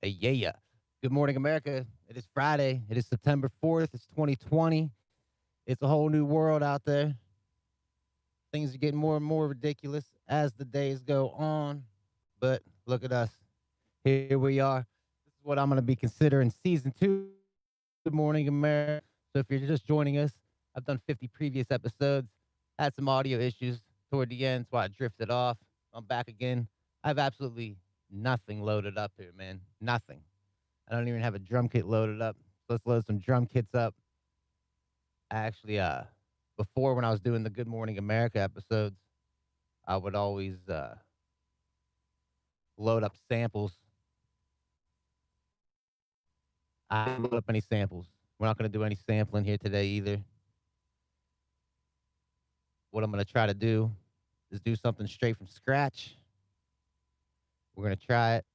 Yeah. Good morning, America. It is Friday. It is September 4th. It's 2020. It's a whole new world out there. Things are getting more and more ridiculous as the days go on. But look at us. Here we are. This is what I'm going to be considering season two. Good morning, America. So if you're just joining us, I've done 50 previous episodes, had some audio issues toward the end, so I drifted off. I'm back again. I have absolutely nothing loaded up here, man. Nothing. I don't even have a drum kit loaded up. So let's load some drum kits up. I actually, before when I was doing the Good Morning America episodes, I would always load up samples. I didn't load up any samples. We're not going to do any sampling here today either. What I'm going to try to do is do something straight from scratch. We're going to try it,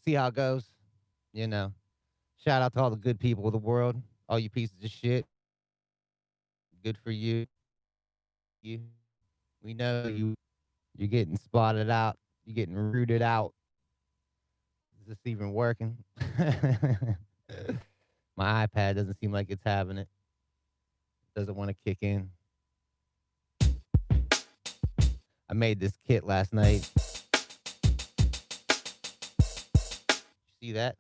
see how it goes. You know, shout out to all the good people of the world, all you pieces of shit. Good for you. You, we know you. You're getting spotted out. You're getting rooted out. Is this even working? My iPad doesn't seem like it's having it. Doesn't want to kick in. I made this kit last night. See that?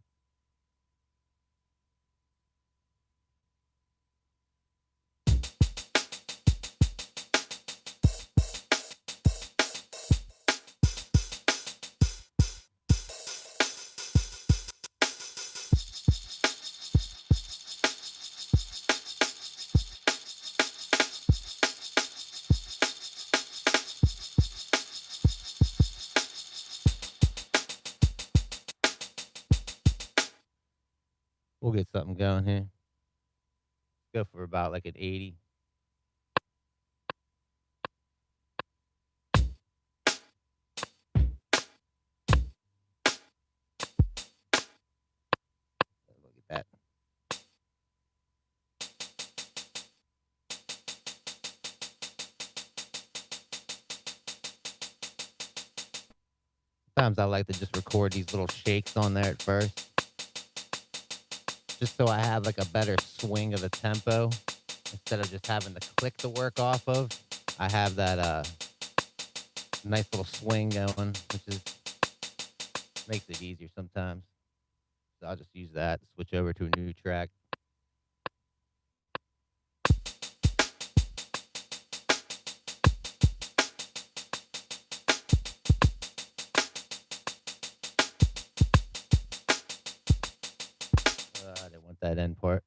We'll get something going here. Go for about like an 80. Look at that. Sometimes I like to just record these little shakes on there at first, just so I have like a better swing of the tempo instead of just having the click to work off of. I have that nice little swing going, which is makes it easier sometimes. So I'll just use that, switch over to a new track. I didn't want that end part.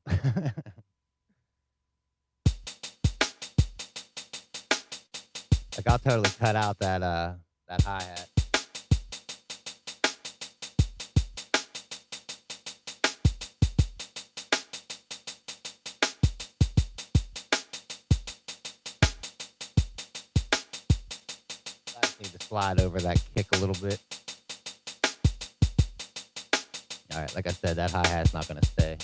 Like I'll totally cut out that hi-hat. I just need to slide over that kick a little bit. All right, like I said, that hi-hat's not going to stay.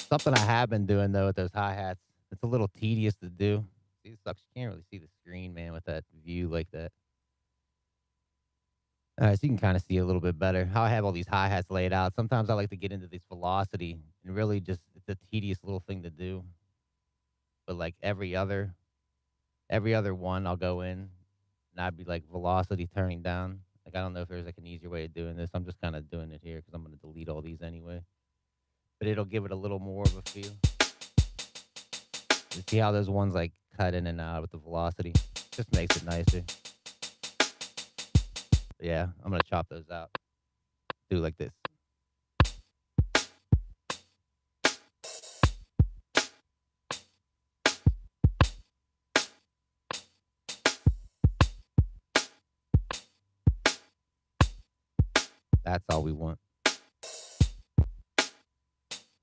Something I have been doing, though, with those hi-hats, it's a little tedious to do. See, it sucks. You can't really see the screen, man, with that view like that. All right, so you can kind of see a little bit better. How I have all these hi-hats laid out. Sometimes I like to get into this velocity, and really just, it's a tedious little thing to do. But like every other one, I'll go in, and I'd be like velocity turning down. Like I don't know if there's like an easier way of doing this. I'm just kind of doing it here because I'm going to delete all these anyway. But it'll give it a little more of a feel. You see how those ones like cut in and out with the velocity? Just makes it nicer. But yeah, I'm going to chop those out. Do like this. That's all we want.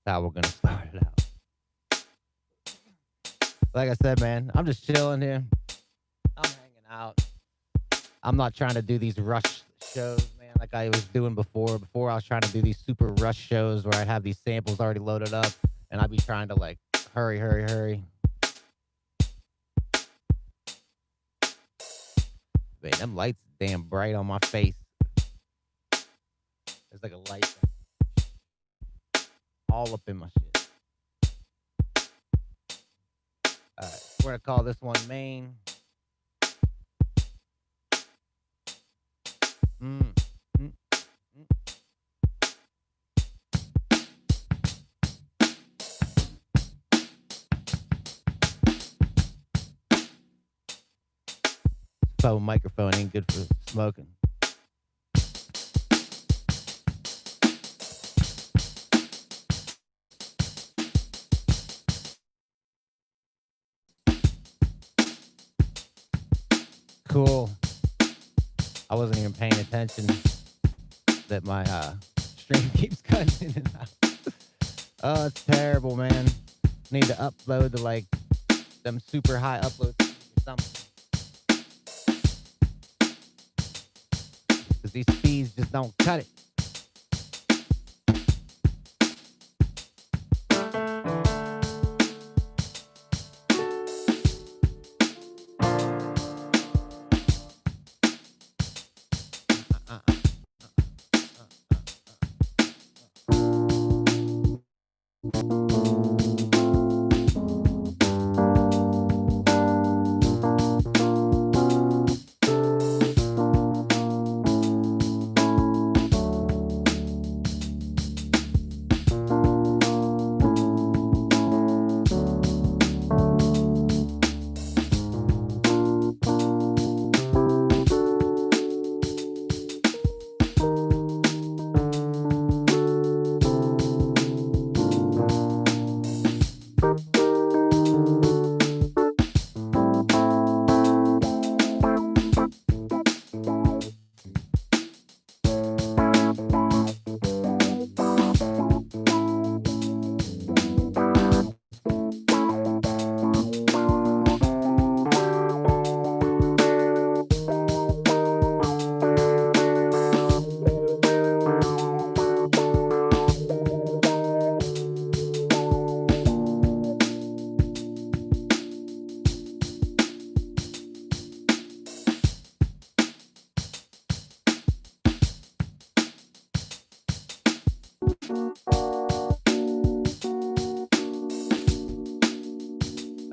That's how we're going to start it out. Like I said, man, I'm just chilling here. I'm hanging out. I'm not trying to do these rush shows, man, like I was doing before. Before I was trying to do these super rush shows where I'd have these samples already loaded up and I'd be trying to like hurry. Man, them lights damn bright on my face. There's like a light all up in my shit. All right, we're gonna call this one main. Phone microphone ain't good for smoking. Cool. I wasn't even paying attention that my stream keeps cutting in and out. Oh, it's terrible, man. Need to upload to like them super high upload speeds or something. Because these speeds just don't cut it.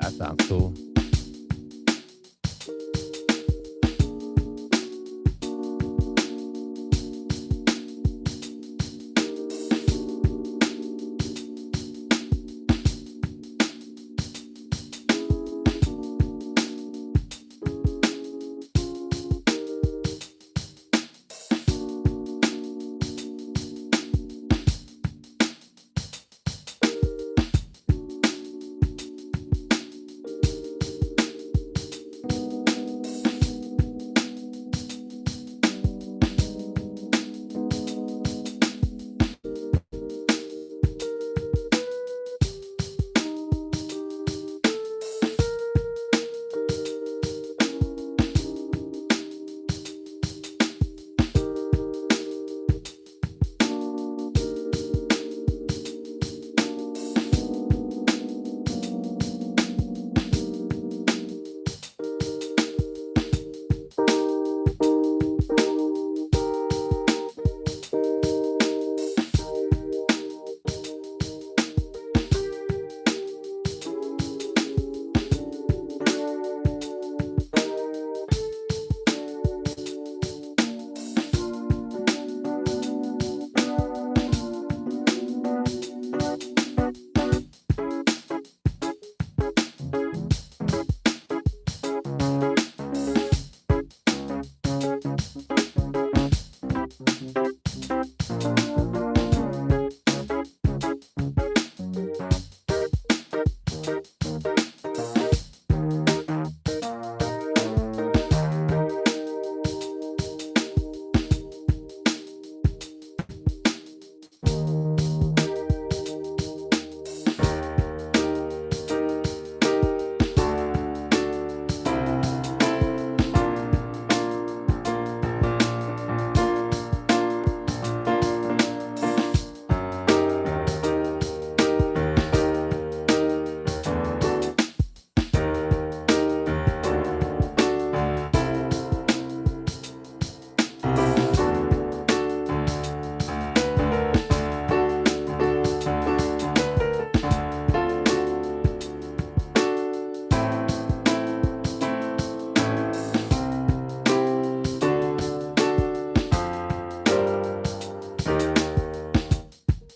That sounds cool.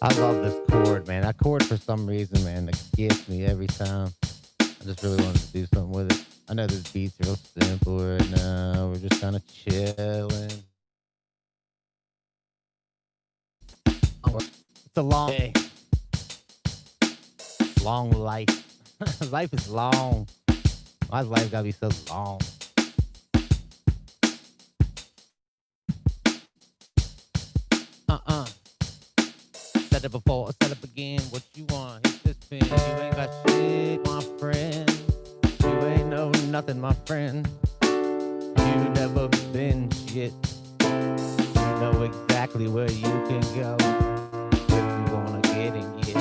I love this chord, man. That chord, for some reason, man, it gets me every time. I just really wanted to do something with it. I know this beat's real simple right now. We're just kind of chilling. It's a long day. Long life. Life is long. Why does life gotta be so long? Said it before, said it again. What you want? Hit this pin. You ain't got shit, my friend. You ain't know nothing, my friend. You never been shit. You know exactly where you can go if you wanna get and get.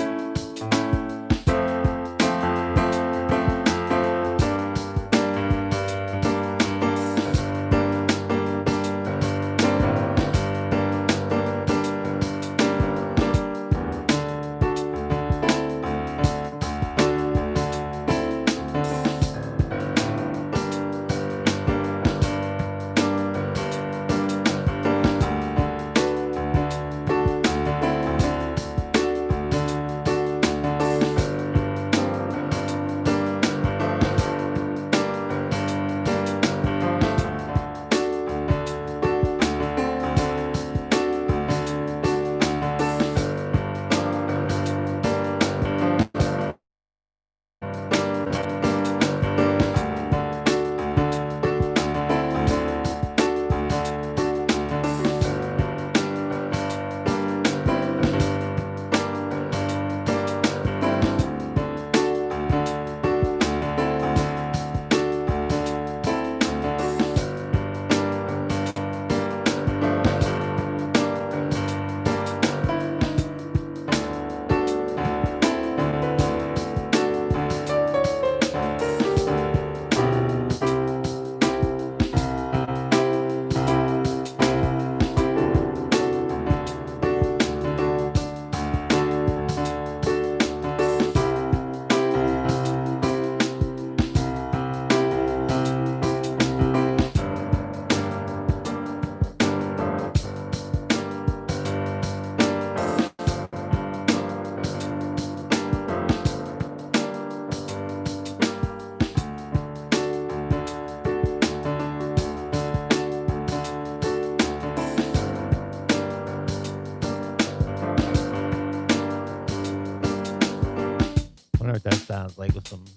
Wonder what that sounds like with some of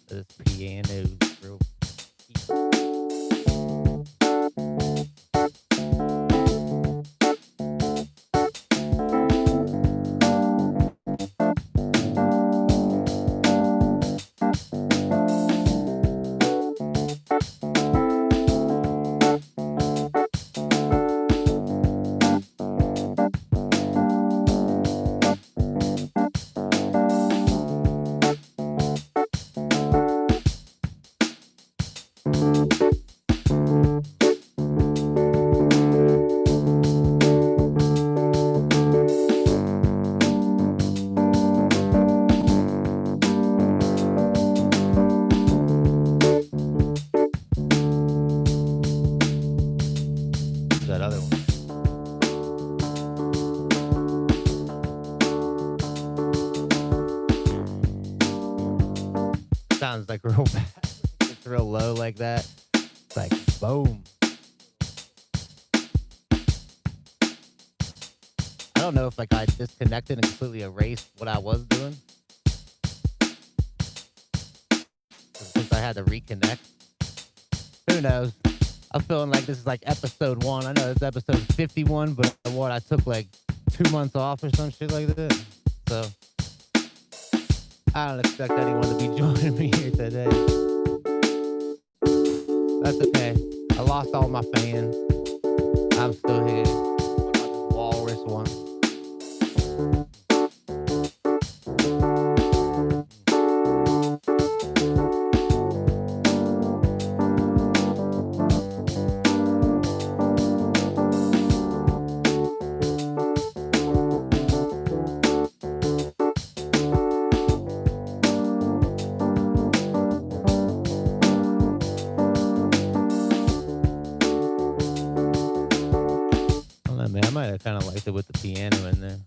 this piano real. That other one. Sounds like real bad. It's real low like that. It's like boom. I don't know if like I disconnected and completely erased what I was doing. Since I had to reconnect. Who knows? I'm feeling like this is like episode 1. I know it's episode 51, but what, I took like 2 months off or some shit like that. So I don't expect anyone to be joining me here today. That's okay. I lost all my fans. I'm still here. What about this walrus one? I might have kind of liked it with the piano in there.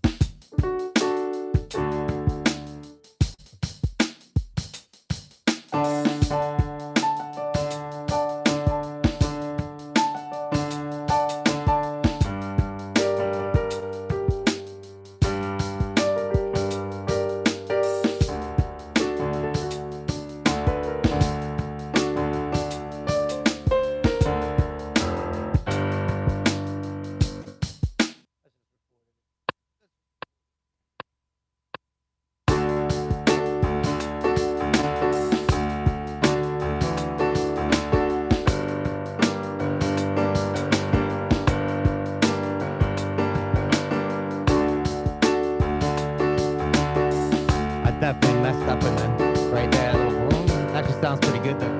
sounds pretty good though.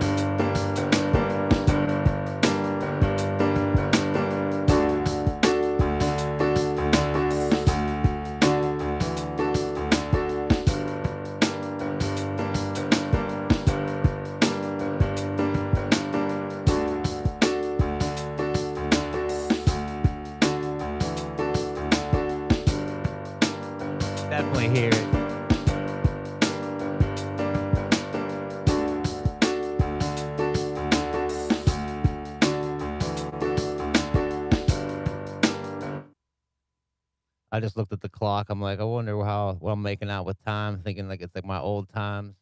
Definitely hear it. I just looked at the clock. I'm like, I wonder what I'm making out with time, thinking like it's like my old times.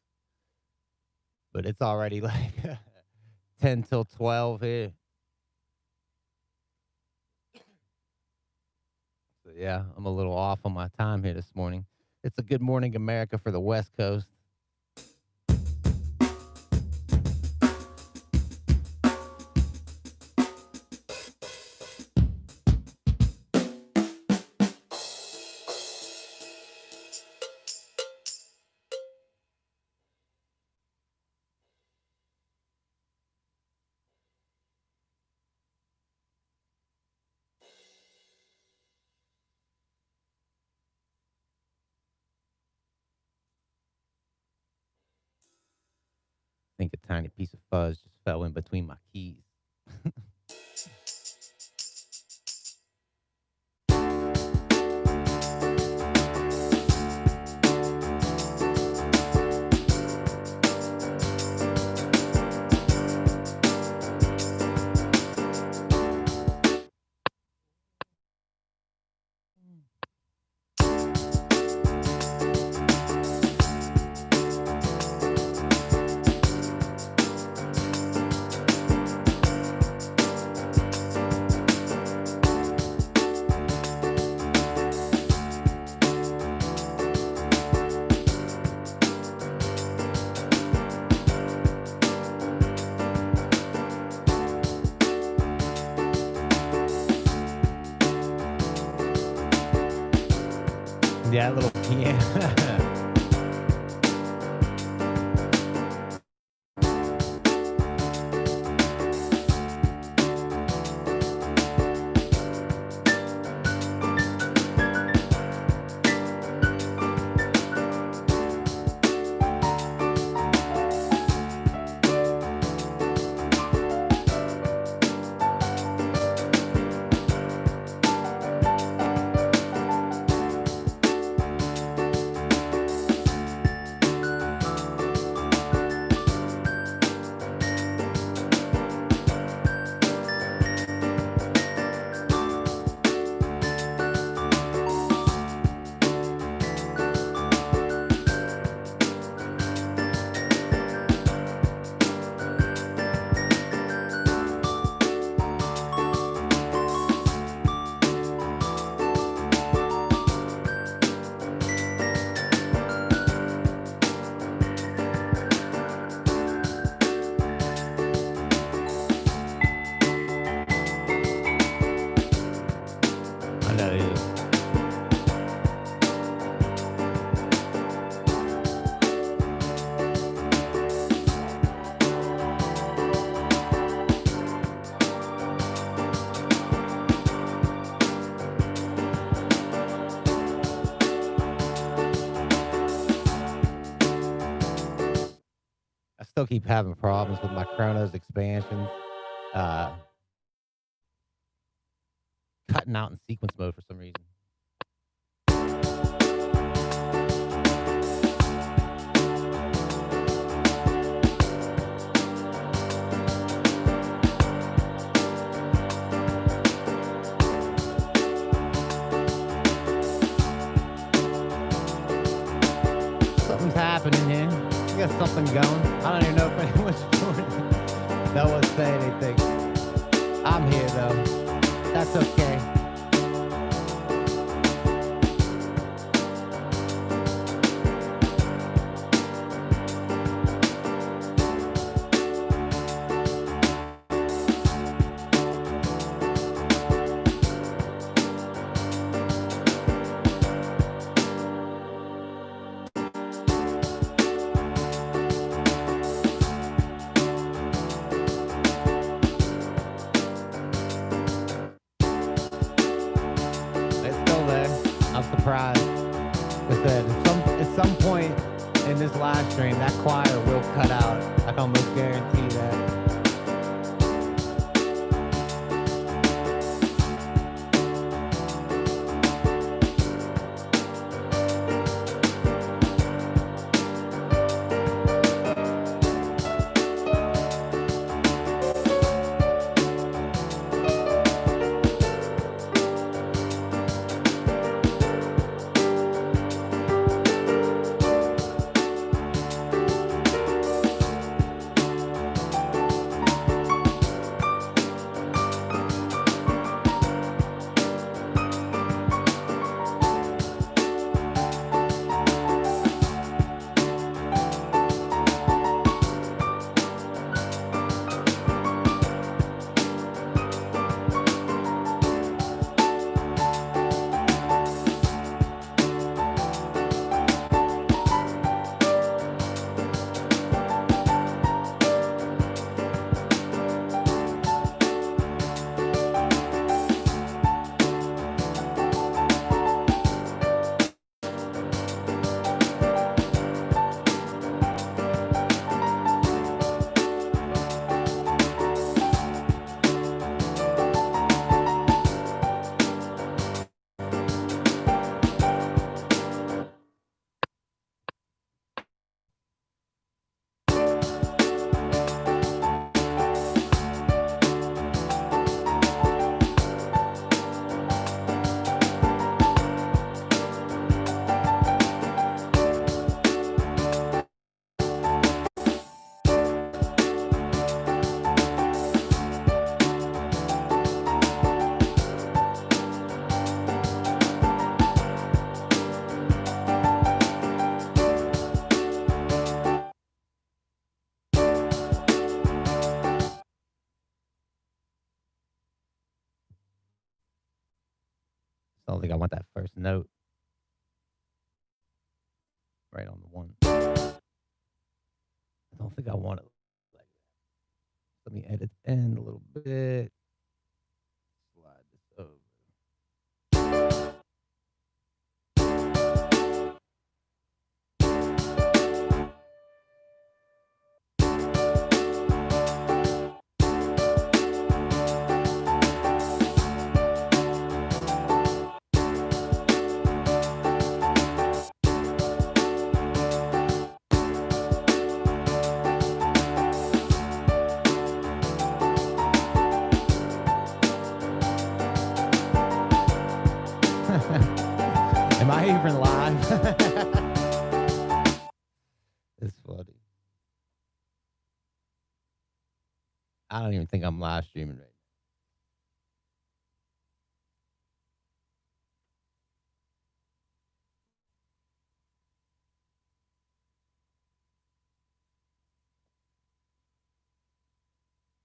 But it's already like 10 till 12 here. So yeah, I'm a little off on my time here this morning. It's a good morning, America, for the West Coast. I think a tiny piece of fuzz just fell in between my keys. Yeah, a little piano. I still keep having problems with my Kronos expansions. Cutting out in sequence mode for some reason. Something's happening here. We got something going. I don't even know if anyone's doing it. No one's saying anything. I'm here though. That's okay. surprised. But then at some point in this live stream, that choir will cut out. I can almost guarantee that. I don't think I want that first note right on the one. I don't think I want it like that. Let me edit in a little bit. Slide this over. Am I even live? It's funny. I don't even think I'm live streaming right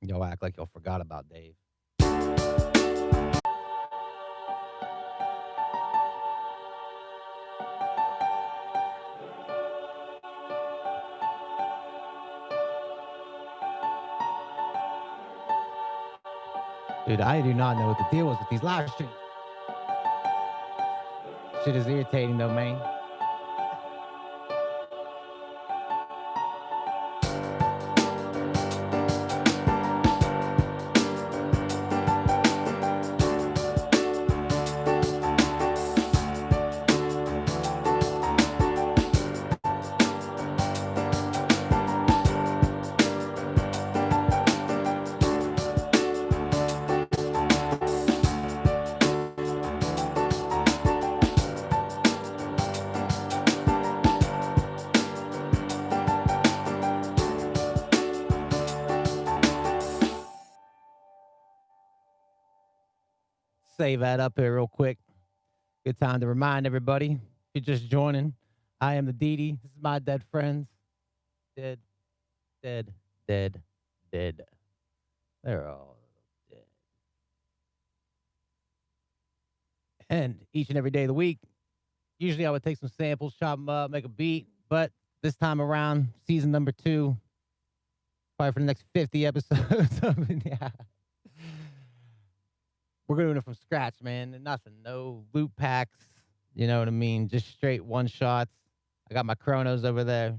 now. Y'all act like y'all forgot about Dave. Dude, I do not know what the deal is with these live streams. Shit is irritating though, man. Save that up here real quick. Good time to remind everybody, if you're just joining, I am the Didi. This is my dead friends. Dead, dead, dead, dead. They're all dead. And each and every day of the week, usually I would take some samples, chop them up, make a beat. But this time around, season number 2, probably for the next 50 episodes. Yeah. We're doing it from scratch, man. Nothing. No loop packs. You know what I mean? Just straight one shots. I got my Kronos over there.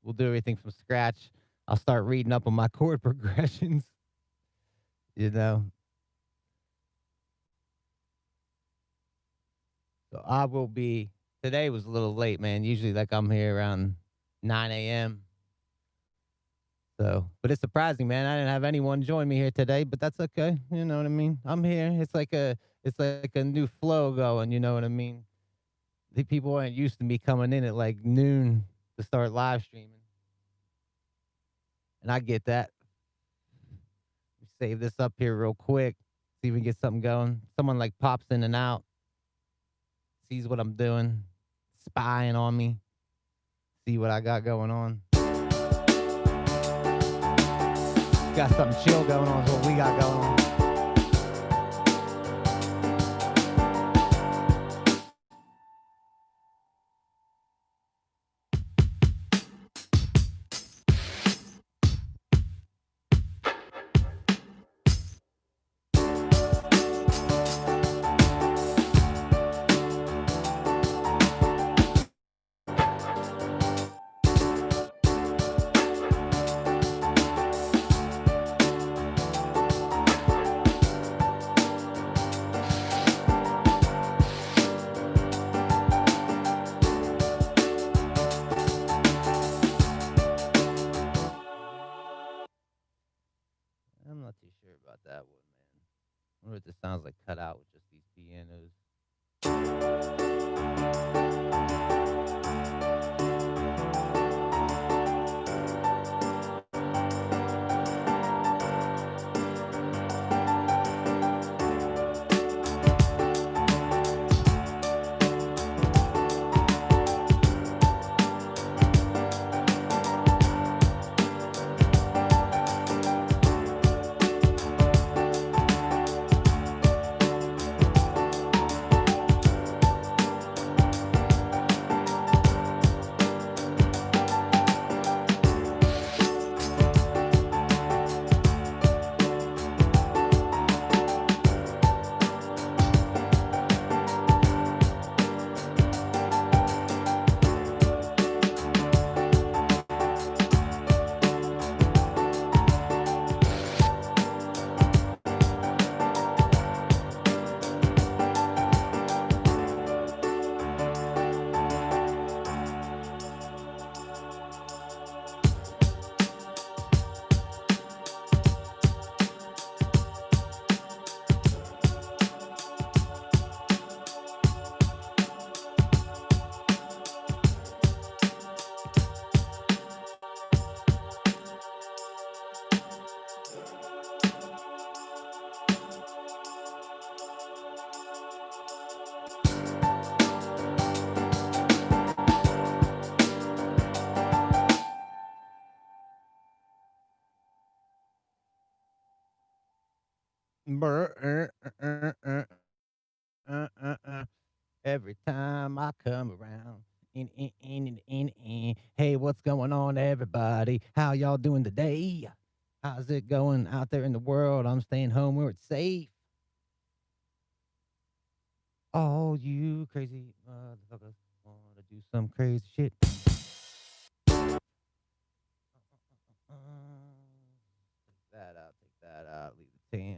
We'll do everything from scratch. I'll start reading up on my chord progressions. You know, so I will be. Today was a little late, man. Usually, like I'm here around 9 a.m. So, but it's surprising, man. I didn't have anyone join me here today, but that's okay. You know what I mean? I'm here. It's like a new flow going. You know what I mean? The people aren't used to me coming in at like noon to start live streaming, and I get that. Save this up here real quick. See if we can get something going. Someone like pops in and out, sees what I'm doing, spying on me, see what I got going on. Got something chill going on is what we got going on. I'm not too sure about that one, man. I wonder what this sounds like cut out with just these pianos. Every time I come around. Hey, what's going on, everybody? How y'all doing today? How's it going out there in the world? I'm staying home where it's safe. All you crazy motherfuckers want to do some crazy shit. Take that out, leave the 10.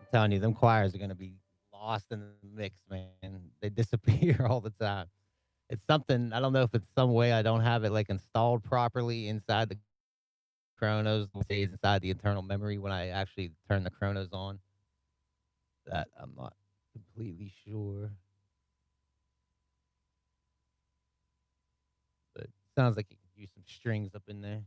I'm telling you, them choirs are gonna be lost in the mix, man. They disappear all the time. It's something I don't know if it's some way I don't have it like installed properly inside the Kronos, stays inside the internal memory when I actually turn the Kronos on. That I'm not completely sure, but sounds like you could use some strings up in there.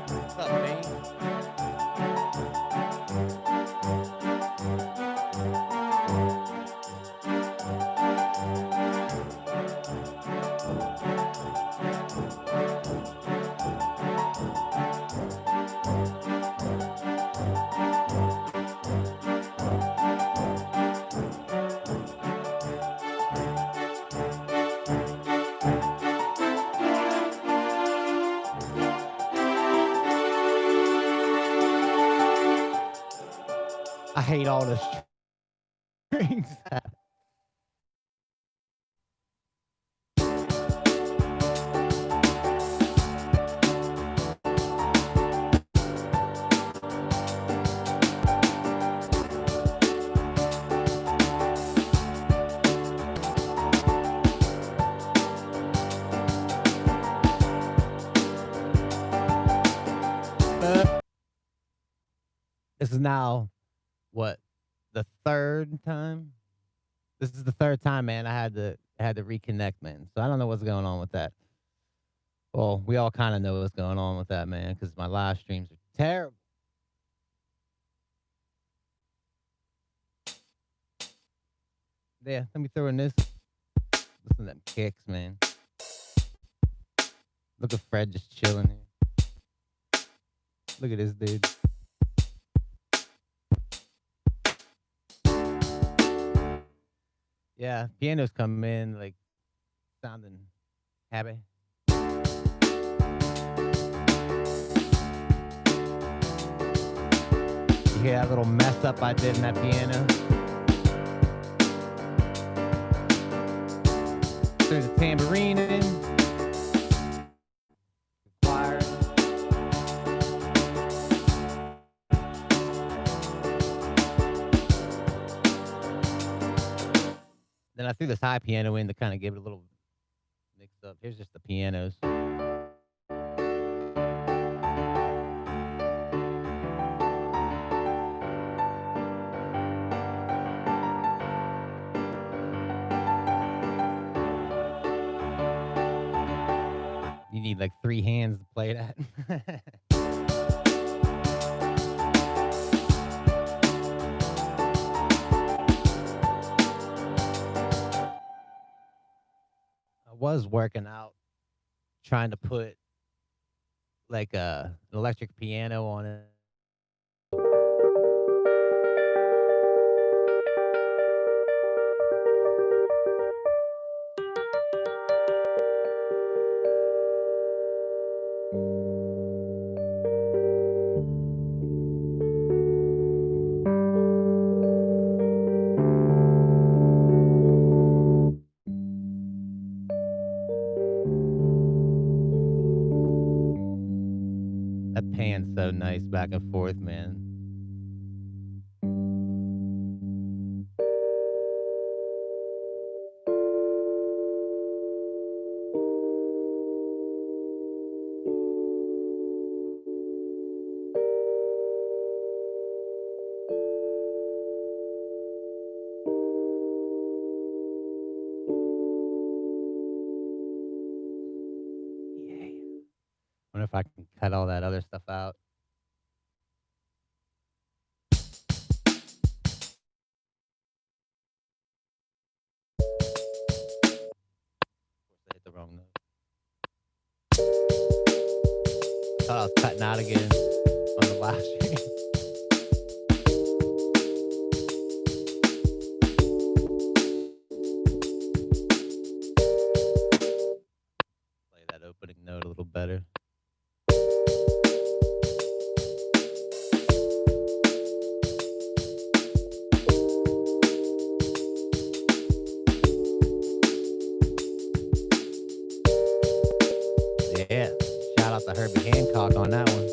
What's up, man? I hate all the strings. This is now what, the third time? This is the third time, man. I had to reconnect, man. So I don't know what's going on with that. Well, we all kind of know what's going on with that, man, because my live streams are terrible. Yeah, let me throw in this. Listen to them kicks, man. Look at Fred just chilling here. Look at this dude. Yeah, pianos come in like sounding happy. You hear that little mess up I did in that piano? Threw the tambourine in. Choir. Then I threw this high piano in to kind of give it a little mix up. Here's just the pianos. You need like 3 hands to play that. I was working out trying to put like an electric piano on it. That pan's so nice back and forth, man. Yeah. Wonder if I can cut all that other stuff out. I hit the wrong note. Thought I was cutting out again on the last stream. Play that opening note a little better. Yeah. Shout out to Herbie Hancock on that one.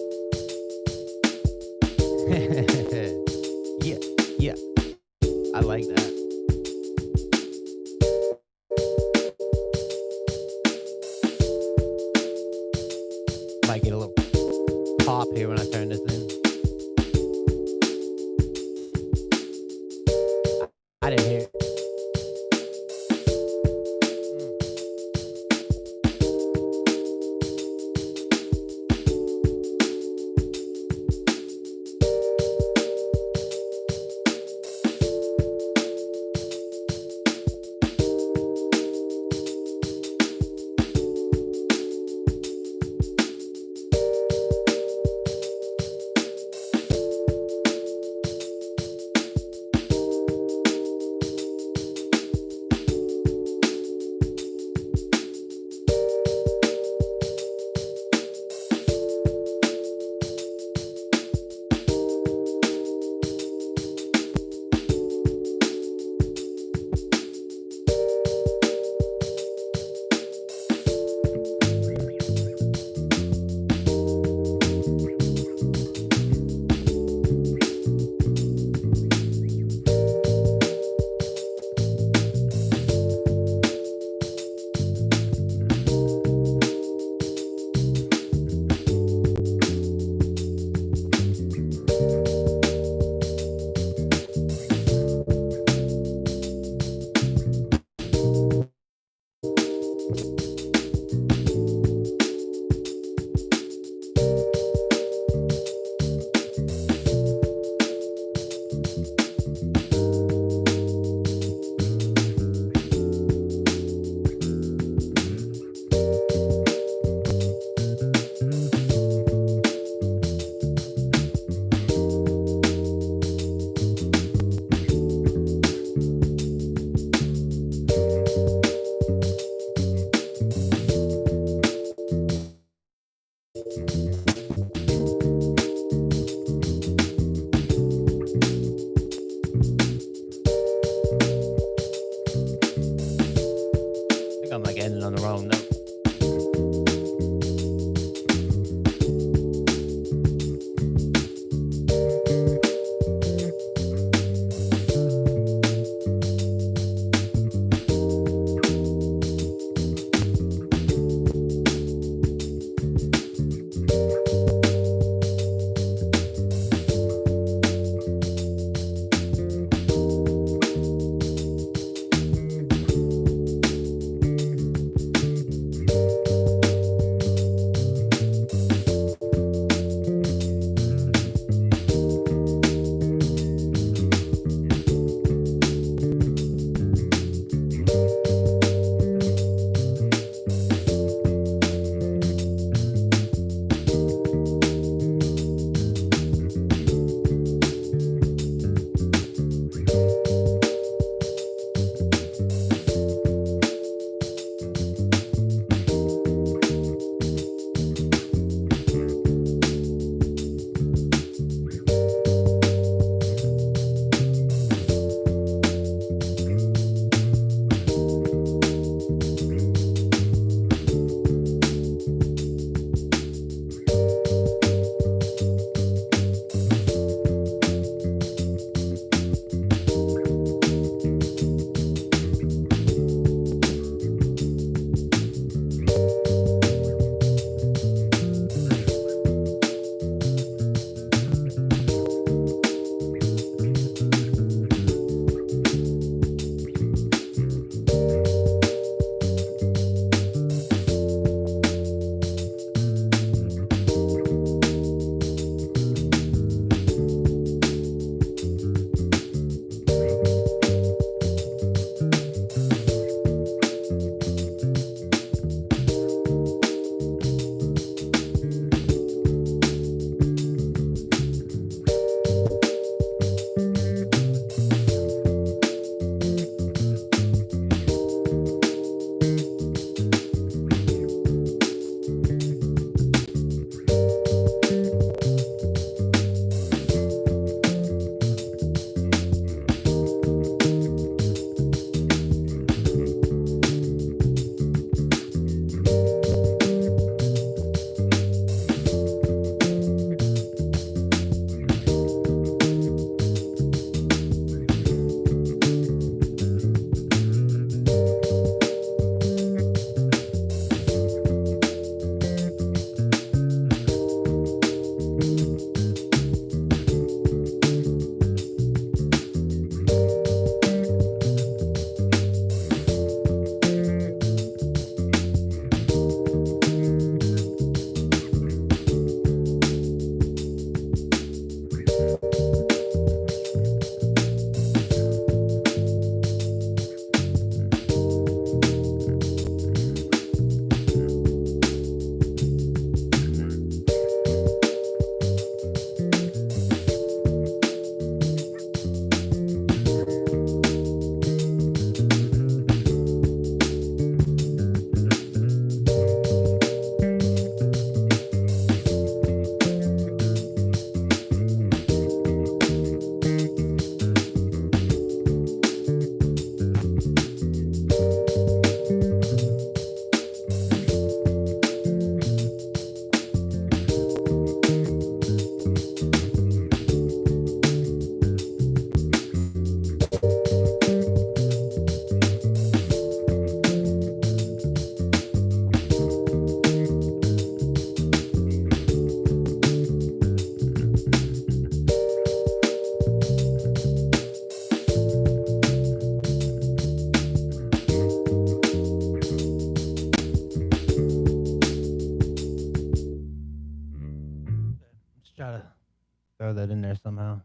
throw that in there somehow.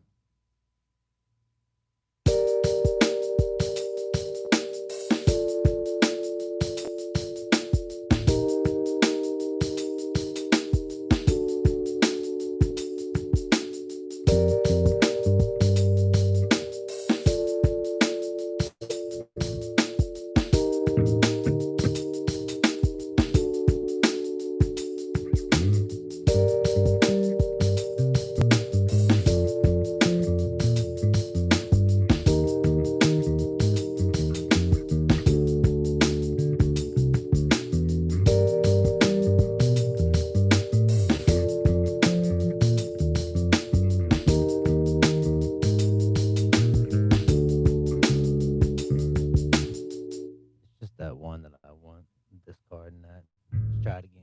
Just that one that I want. Discarding that. Let's try it again.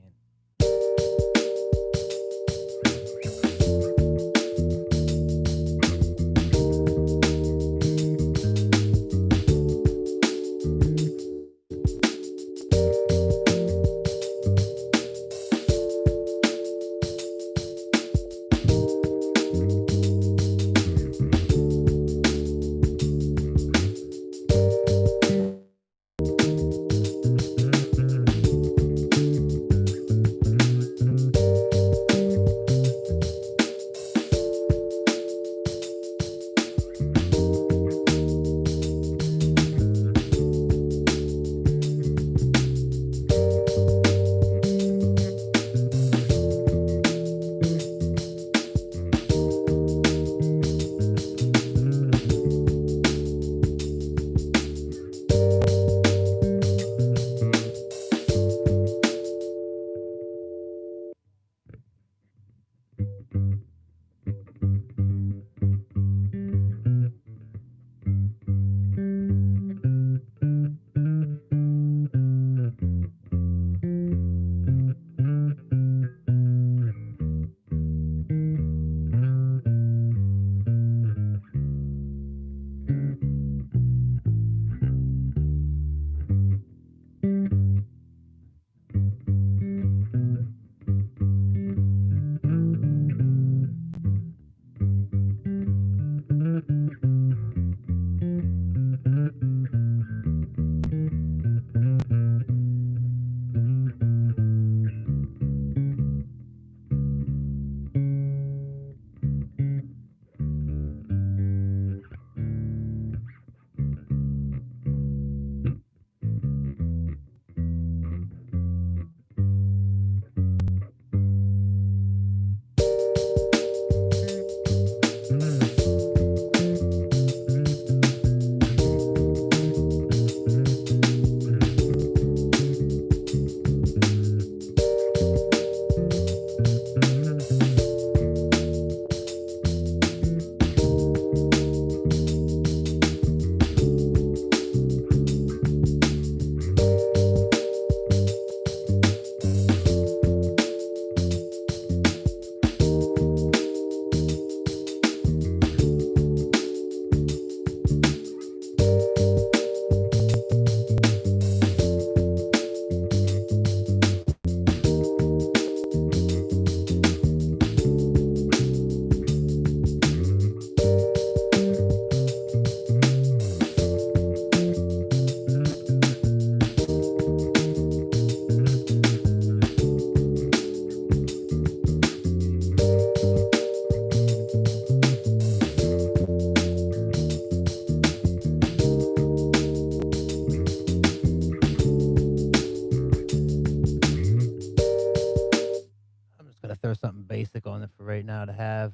I'm just gonna throw something basic on it for right now to have.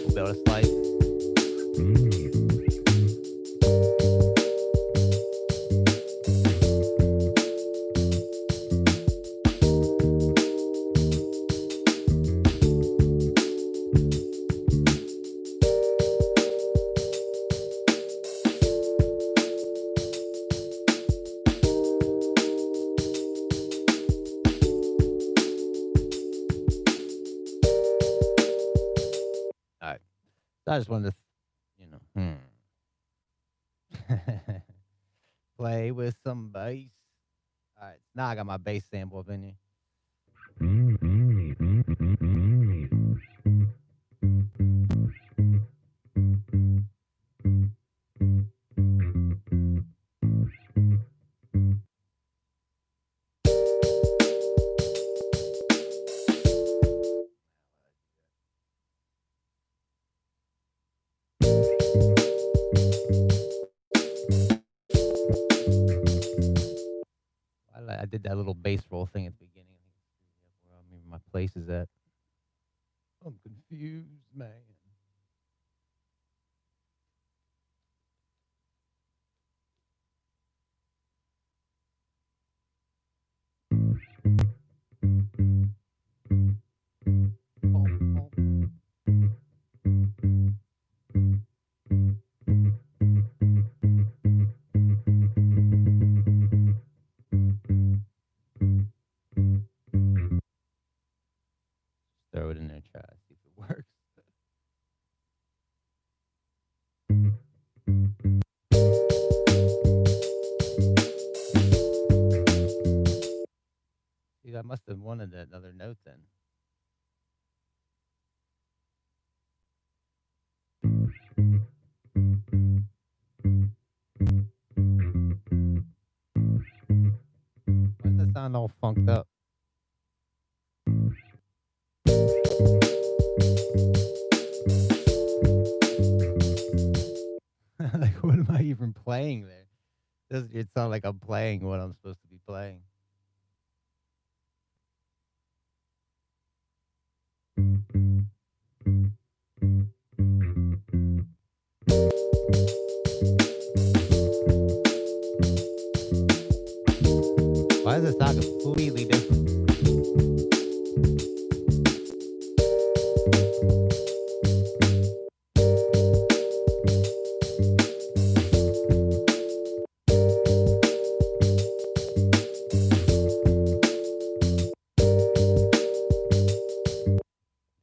We'll be able to slice. All right. So I just wanted to, play play with some bass. All right, now I got my bass sample up in here. I did that little bass roll thing at the beginning. Where I mean, my place is at. I'm confused, man. Throw it in there, try to see if it works. See, I must have wanted that other note then. Why does that sound all funked up? Like, what am I even playing there? It sounds like I'm playing what I'm supposed to be playing. Why does it sound completely different?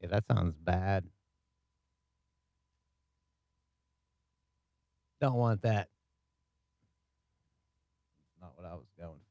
Yeah, that sounds bad. Don't want that. Not what I was going for.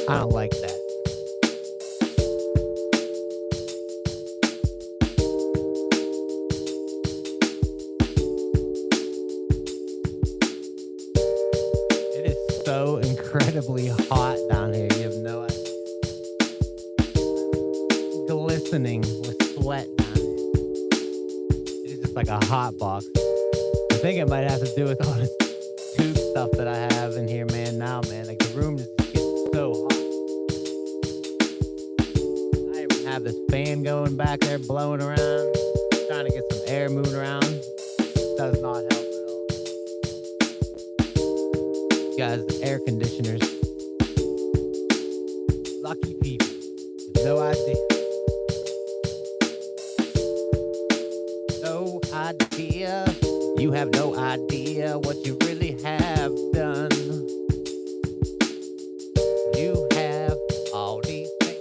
I don't like that. incredibly hot down here. You have no idea. Glistening with sweat down here. It's just like a hot box. I think it might have to do with all this tube stuff that I have in here, man. Now, man, like the room just gets so hot. I even have this fan going back there, blowing around, trying to get some air moving around. Does not help at all. You guys, the air conditioners. Lucky people. No idea. No idea. You have no idea what you really have done. You have all these things.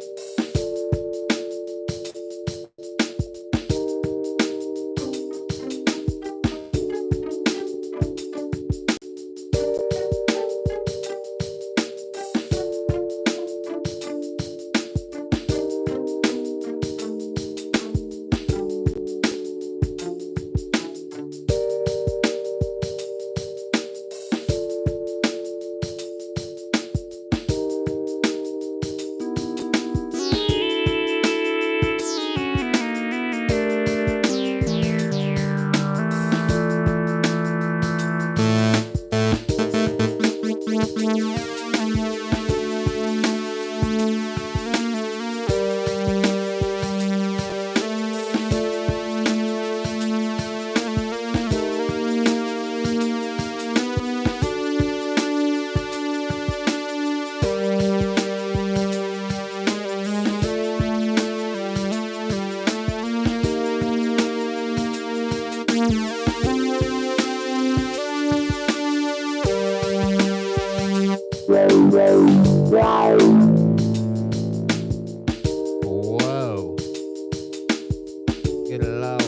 Whoa. Get low.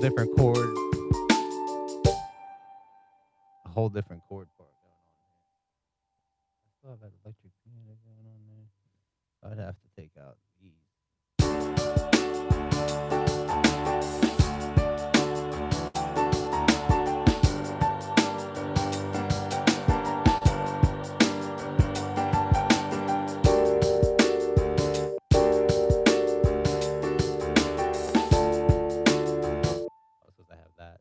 different chord, a whole different chord part going on here. I still have that electric piano going on there. I'd have to take out these. I was supposed to have that.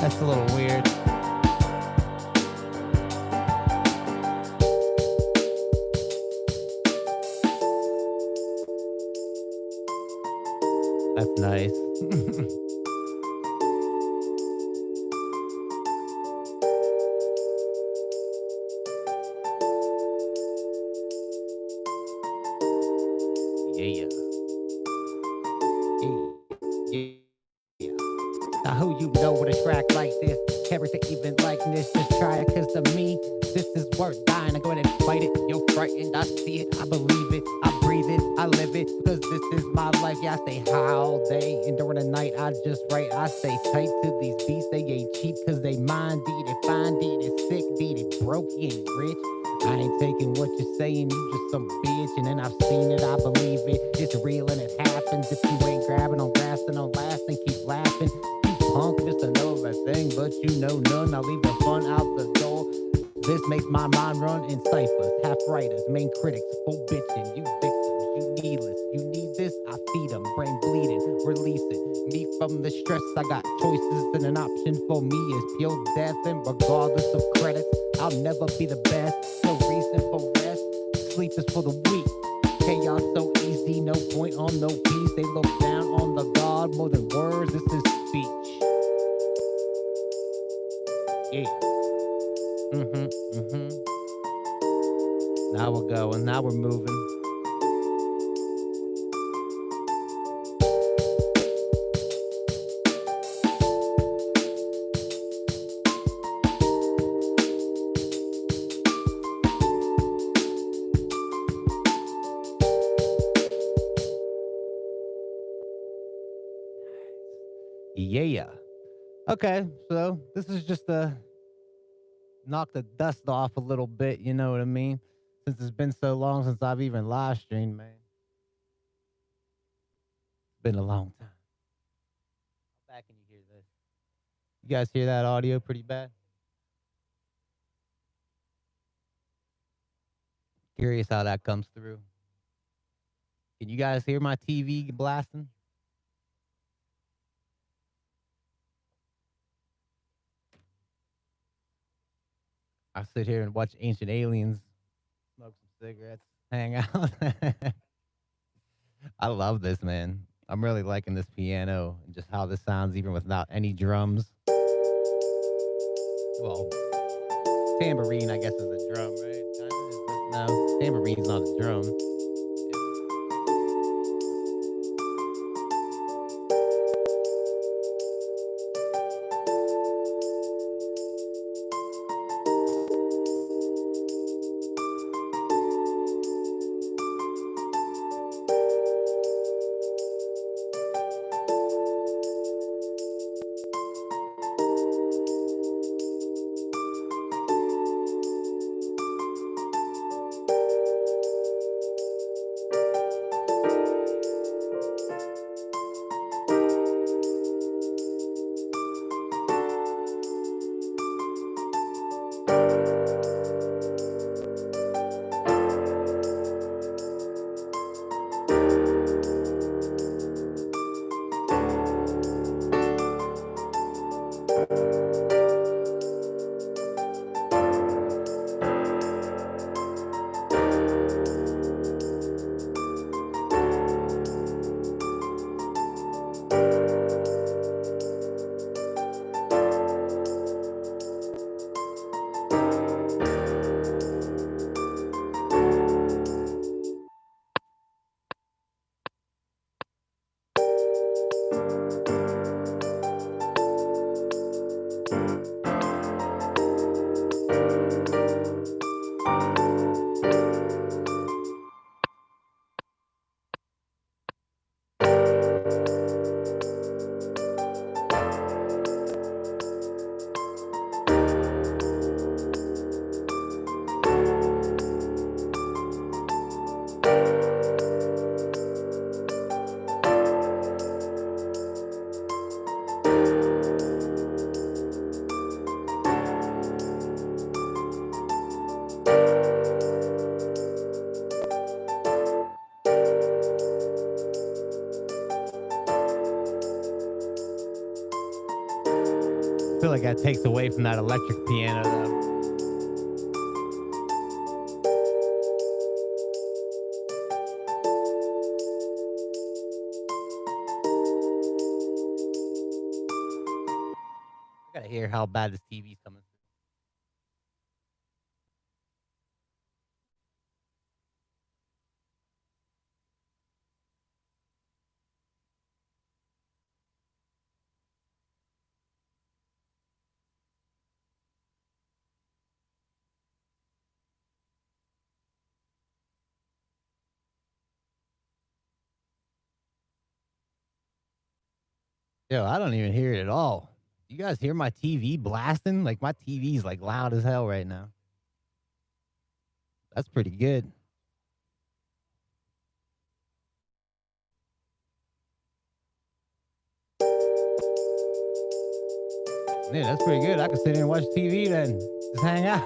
That's a little weird. That's nice. Yeah. Yeah. Now who you know with a track like this? Character even likeness, just try it, cause to me, this is worth dying. I go ahead and fight it. You're frightened, I see it, I believe it, I breathe it, I live it, because this is my life. Yeah, I stay high all day, and during the night I just write. I stay tight to these beats, they ain't cheap, cause they mind deed, they find deed, it's sick deed, it broke, you ain't rich. I ain't taking what you're saying, you just some bitch, and then I've seen it, I believe it, it's real and it happens. If you ain't grabbing on grasping on lasting, keep laughing. Punk, just to know a thing, but you know none. I leave the fun out the door. This makes my mind run in ciphers. Half writers, main critics, full bitching. You victims, you needless. You need this, I feed them. Brain bleeding, release it. Me from the stress, I got choices, and an option for me is pure death. And regardless of credits, I'll never be the best. No reason for rest. Sleep is for the weak. Chaos so easy, no point on no peace. They look down on the God more than words. This is speech. Yeah. Now we're going. Now we're moving. Yeah. Okay, so this is just to knock the dust off a little bit, you know what I mean? Since it's been so long since I've even live streamed, man. It's been a long time. How bad can you hear this? You guys hear that audio pretty bad? Curious how that comes through. Can you guys hear my TV blasting? I sit here and watch Ancient Aliens, smoke some cigarettes, hang out. I love this, man. I'm really liking this piano and just how this sounds even without any drums. Well, tambourine, I guess, is a drum, right? No, tambouриne's not a drum. that takes away from that electric piano, though. I gotta hear how bad this TV's coming. Yo, I don't even hear it at all. You guys hear my TV blasting? Like, my TV's like loud as hell right now. That's pretty good. Yeah, that's pretty good. I can sit here and watch TV then. Just hang out.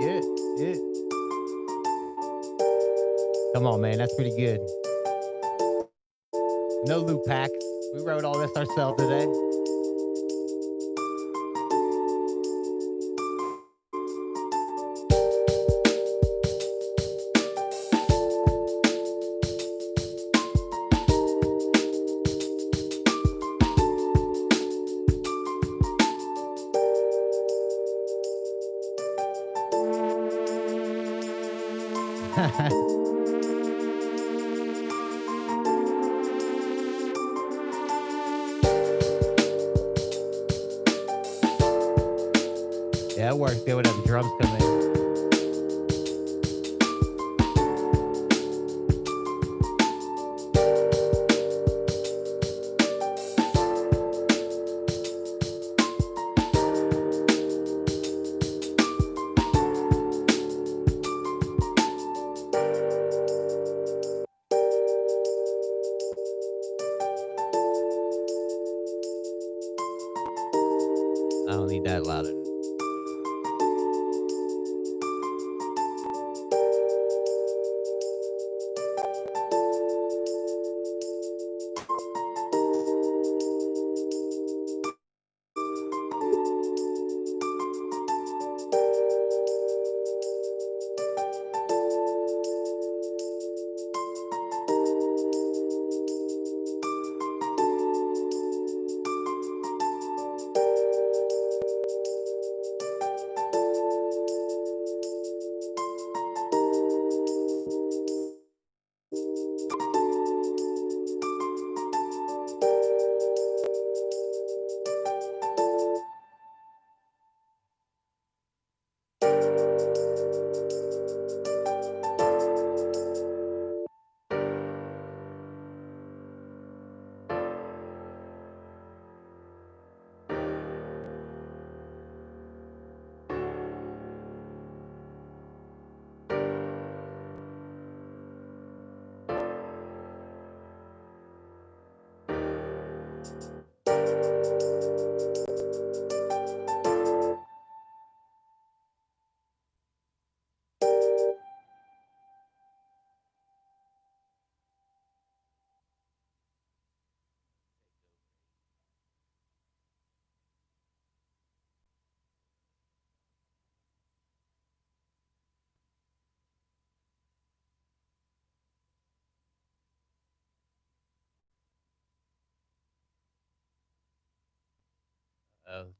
Yeah, yeah. Come on, man. That's pretty good. No loop packs. We wrote all this ourselves today. Yeah, it works good when the drums come in. I don't need that louder.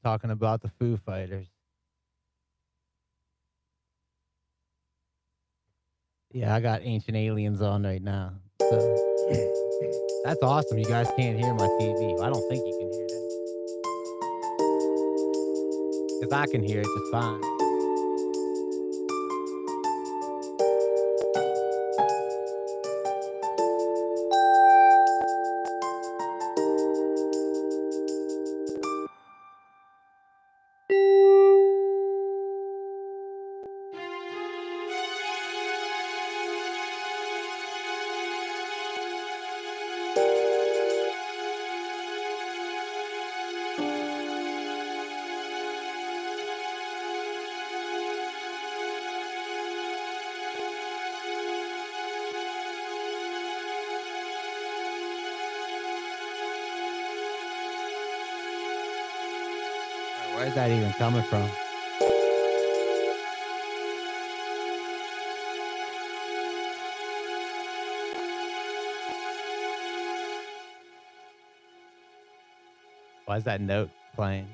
Talking about the Foo Fighters. Yeah, I got Ancient Aliens on right now. So that's awesome. You guys can't hear my TV. I don't think you can hear it. Because I can hear it just fine. Where's that even coming from? Why is that note playing?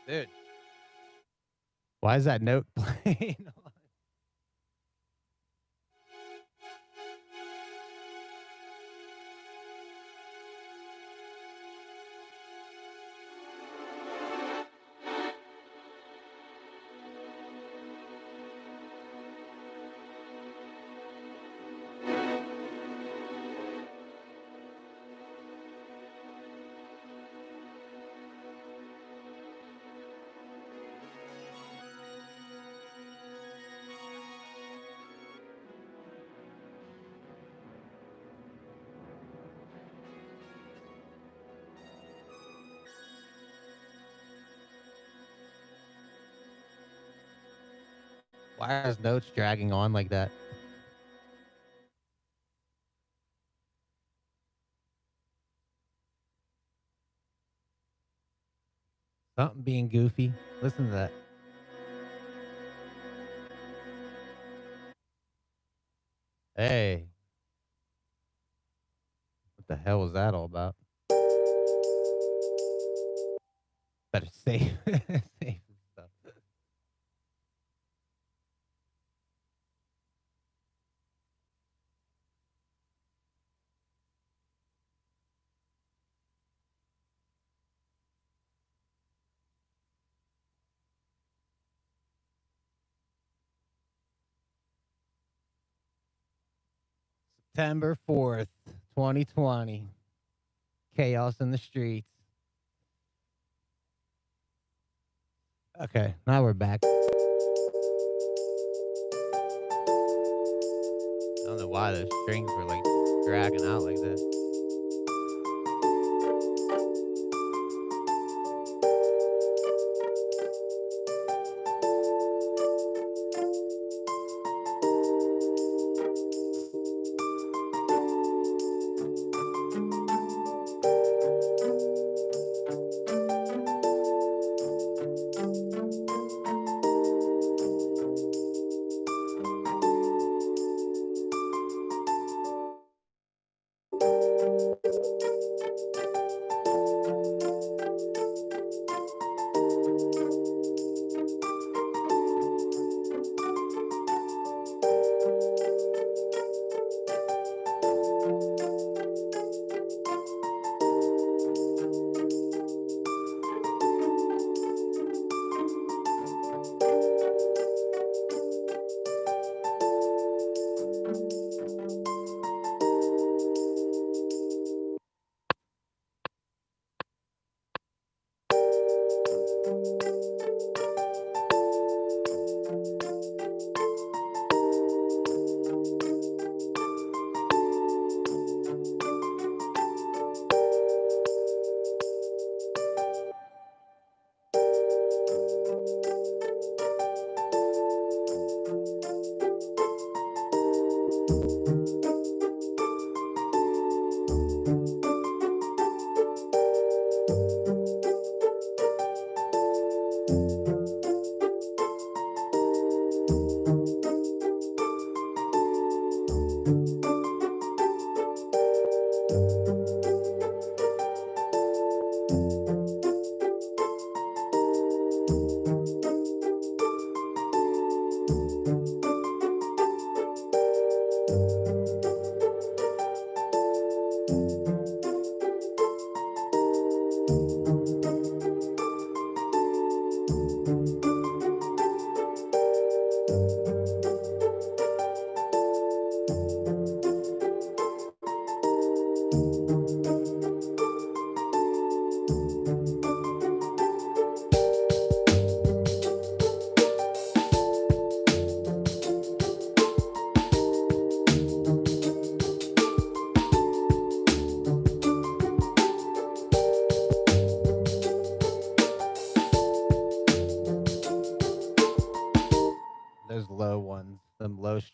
Dude. Why is that note playing? Why are those notes dragging on like that? Something being goofy. Listen to that. Hey. What the hell was that all about? Better save, save stuff. September 4th, 2020. Chaos in the streets. Okay, now we're back. I don't know why those strings were like dragging out like that.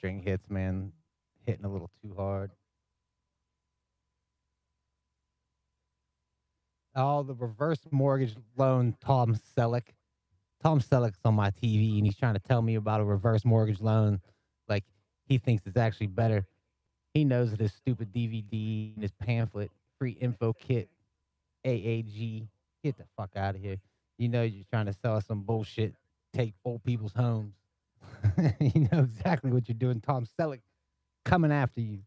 string hits, man, hitting a little too hard. Oh, the reverse mortgage loan, Tom Selleck. Tom Selleck's on my TV and he's trying to tell me about a reverse mortgage loan. Like he thinks it's actually better. He knows that his stupid DVD and his pamphlet, free info kit, AAG. Get the fuck out of here. You know you're trying to sell us some bullshit. Take old people's homes. You know exactly what you're doing. Tom Selleck coming after you.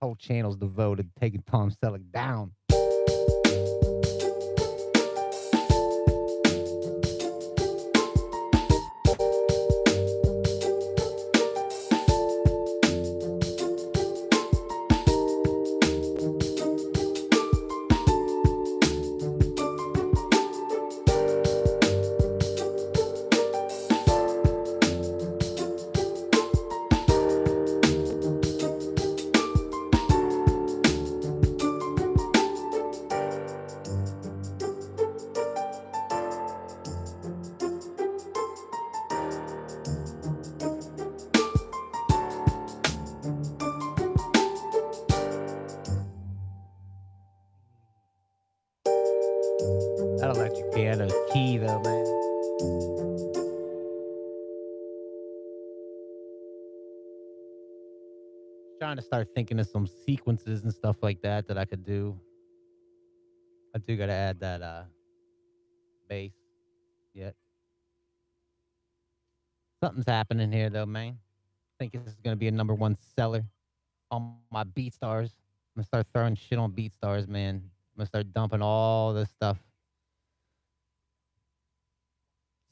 Whole channel's devoted to taking Tom Selleck down. That electric piano's key, though, man. Trying to start thinking of some sequences and stuff like that that I could do. I do gotta add that bass yet. Something's happening here, though, man. I think this is gonna be a #1 seller on my BeatStars. I'm gonna start throwing shit on BeatStars, man. I'm gonna start dumping all this stuff.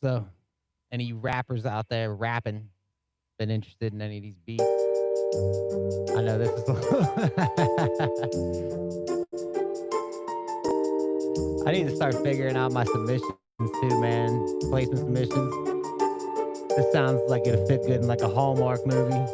So, any rappers out there rapping, been interested in any of these beats? I know this is. I need to start figuring out my submissions too, man. Placement submissions. This sounds like it'll fit good in like a Hallmark movie.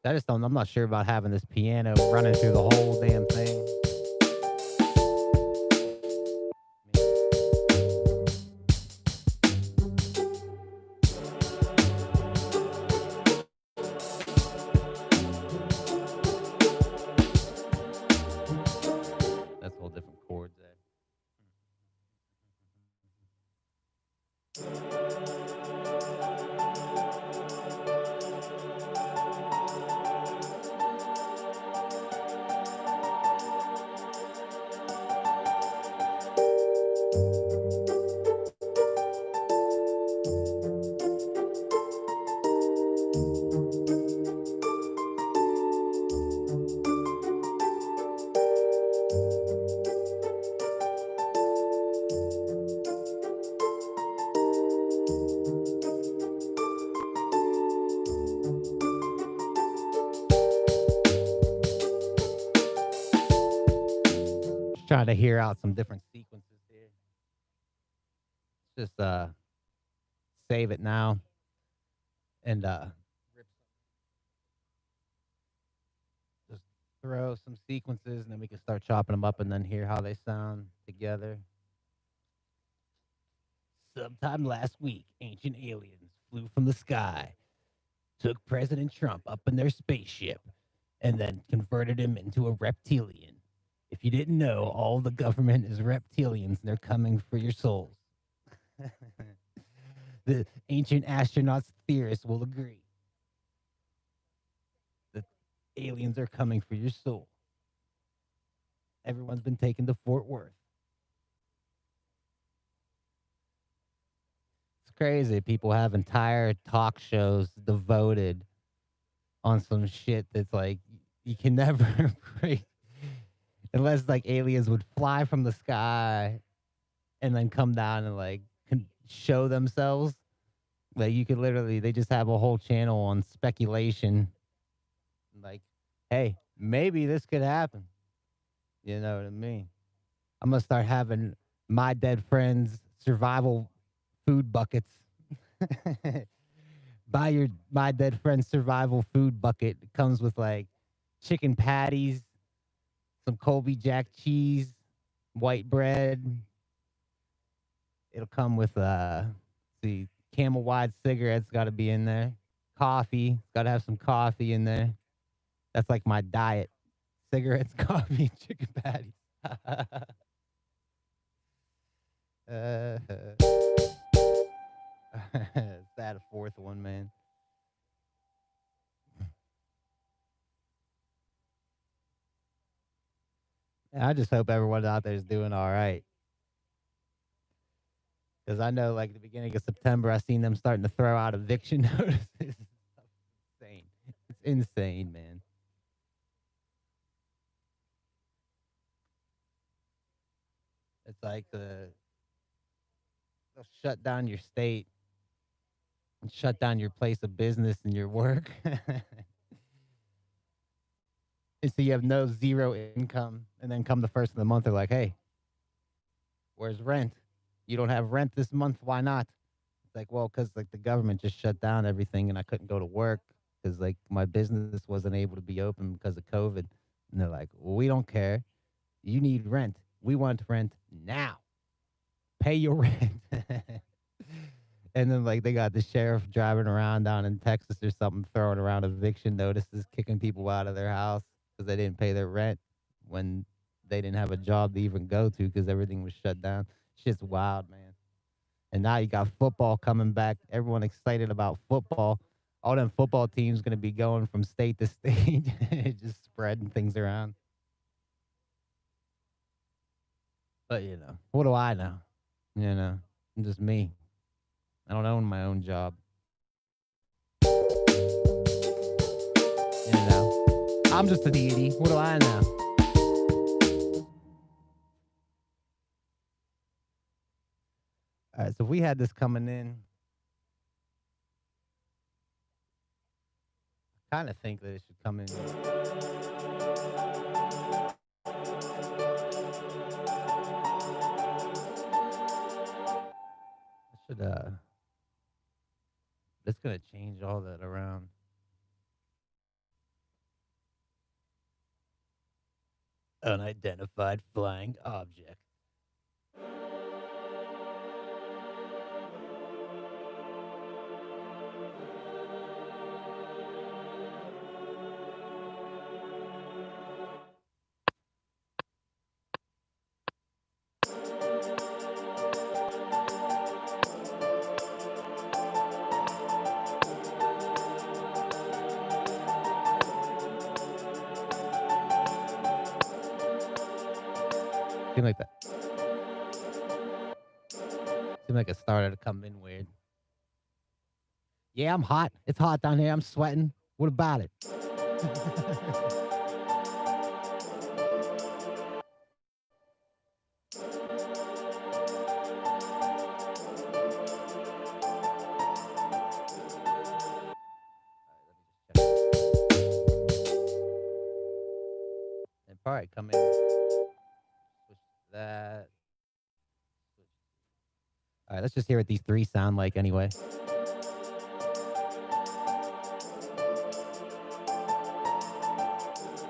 I just don't. I'm not sure about having this piano running through the whole damn thing. That's a whole different chords there. Trying to hear out some different sequences here. Just save it now and just throw some sequences and then we can start chopping them up and then hear how they sound together. Sometime last week, ancient aliens flew from the sky, took President Trump up in their spaceship, and then converted him into a reptilian. If you didn't know, all the government is reptilians and they're coming for your souls. The ancient astronauts theorists will agree that aliens are coming for your soul. Everyone's been taken to Fort Worth. It's crazy. People have entire talk shows devoted on some shit that's like you can never break unless like aliens would fly from the sky and then come down and like show themselves. Like you could literally, they just have a whole channel on speculation. Like, hey, maybe this could happen. You know what I mean? I'm gonna start having my dead friends survival food buckets. Buy your my dead friends survival food bucket. It comes with like chicken patties, some Colby Jack cheese, white bread. It'll come with see, Camel Wide cigarettes got to be in there. Coffee, got to have some coffee in there. That's like my diet: cigarettes, coffee, chicken patties. Is that a fourth one, man? I just hope everyone out there is doing all right. Because I know, like, the beginning of September, I seen them starting to throw out eviction notices. It's insane. It's insane, man. It's like they'll shut down your state and shut down your place of business and your work. And so you have no zero income. And then come the first of the month, they're like, hey, where's rent? You don't have rent this month. Why not? It's like, well, because like the government just shut down everything and I couldn't go to work because like my business wasn't able to be open because of COVID. And they're like, well, we don't care. You need rent. We want rent now. Pay your rent. And then like they got the sheriff driving around down in Texas or something, throwing around eviction notices, kicking people out of their house because they didn't pay their rent when they didn't have a job to even go to because everything was shut down. Shit's wild, man. And now you got football coming back. Everyone excited about football. All them football teams going to be going from state to state, just spreading things around. But you know, what do I know? You know, I'm just me. I don't own my own job. You know, I'm just a deity. What do I know? All right, so if we had this coming in, I kind of think that it should come in. I should, it's going to change all that around. Unidentified flying object. Seemed like that. Seemed like it started to come in weird. Yeah, I'm hot. It's hot down here. I'm sweating. What about it? And probably come in. Switch to that. All right, let's just hear what these three sound like anyway.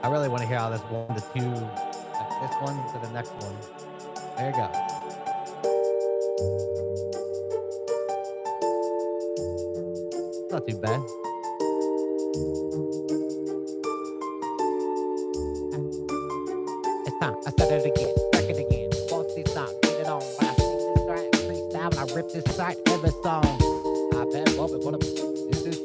I really want to hear how this 1 to 2, like this one to the next one. There you go. Not too bad. It's time. I said it again. Back it again. Boss this song. Get it on. But I sing this track. Freestyle. I rip this track every song. iPad. What up? This is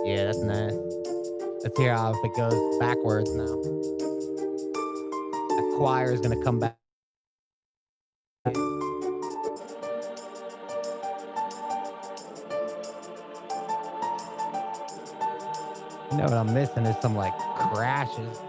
yeah, that's nice. Let's hear how if it goes backwards now. That choir is gonna come back. You know what I'm missing is some like crashes.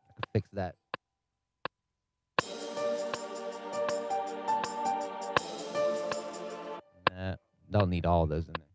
I can fix that. Nah, don't need all those in there.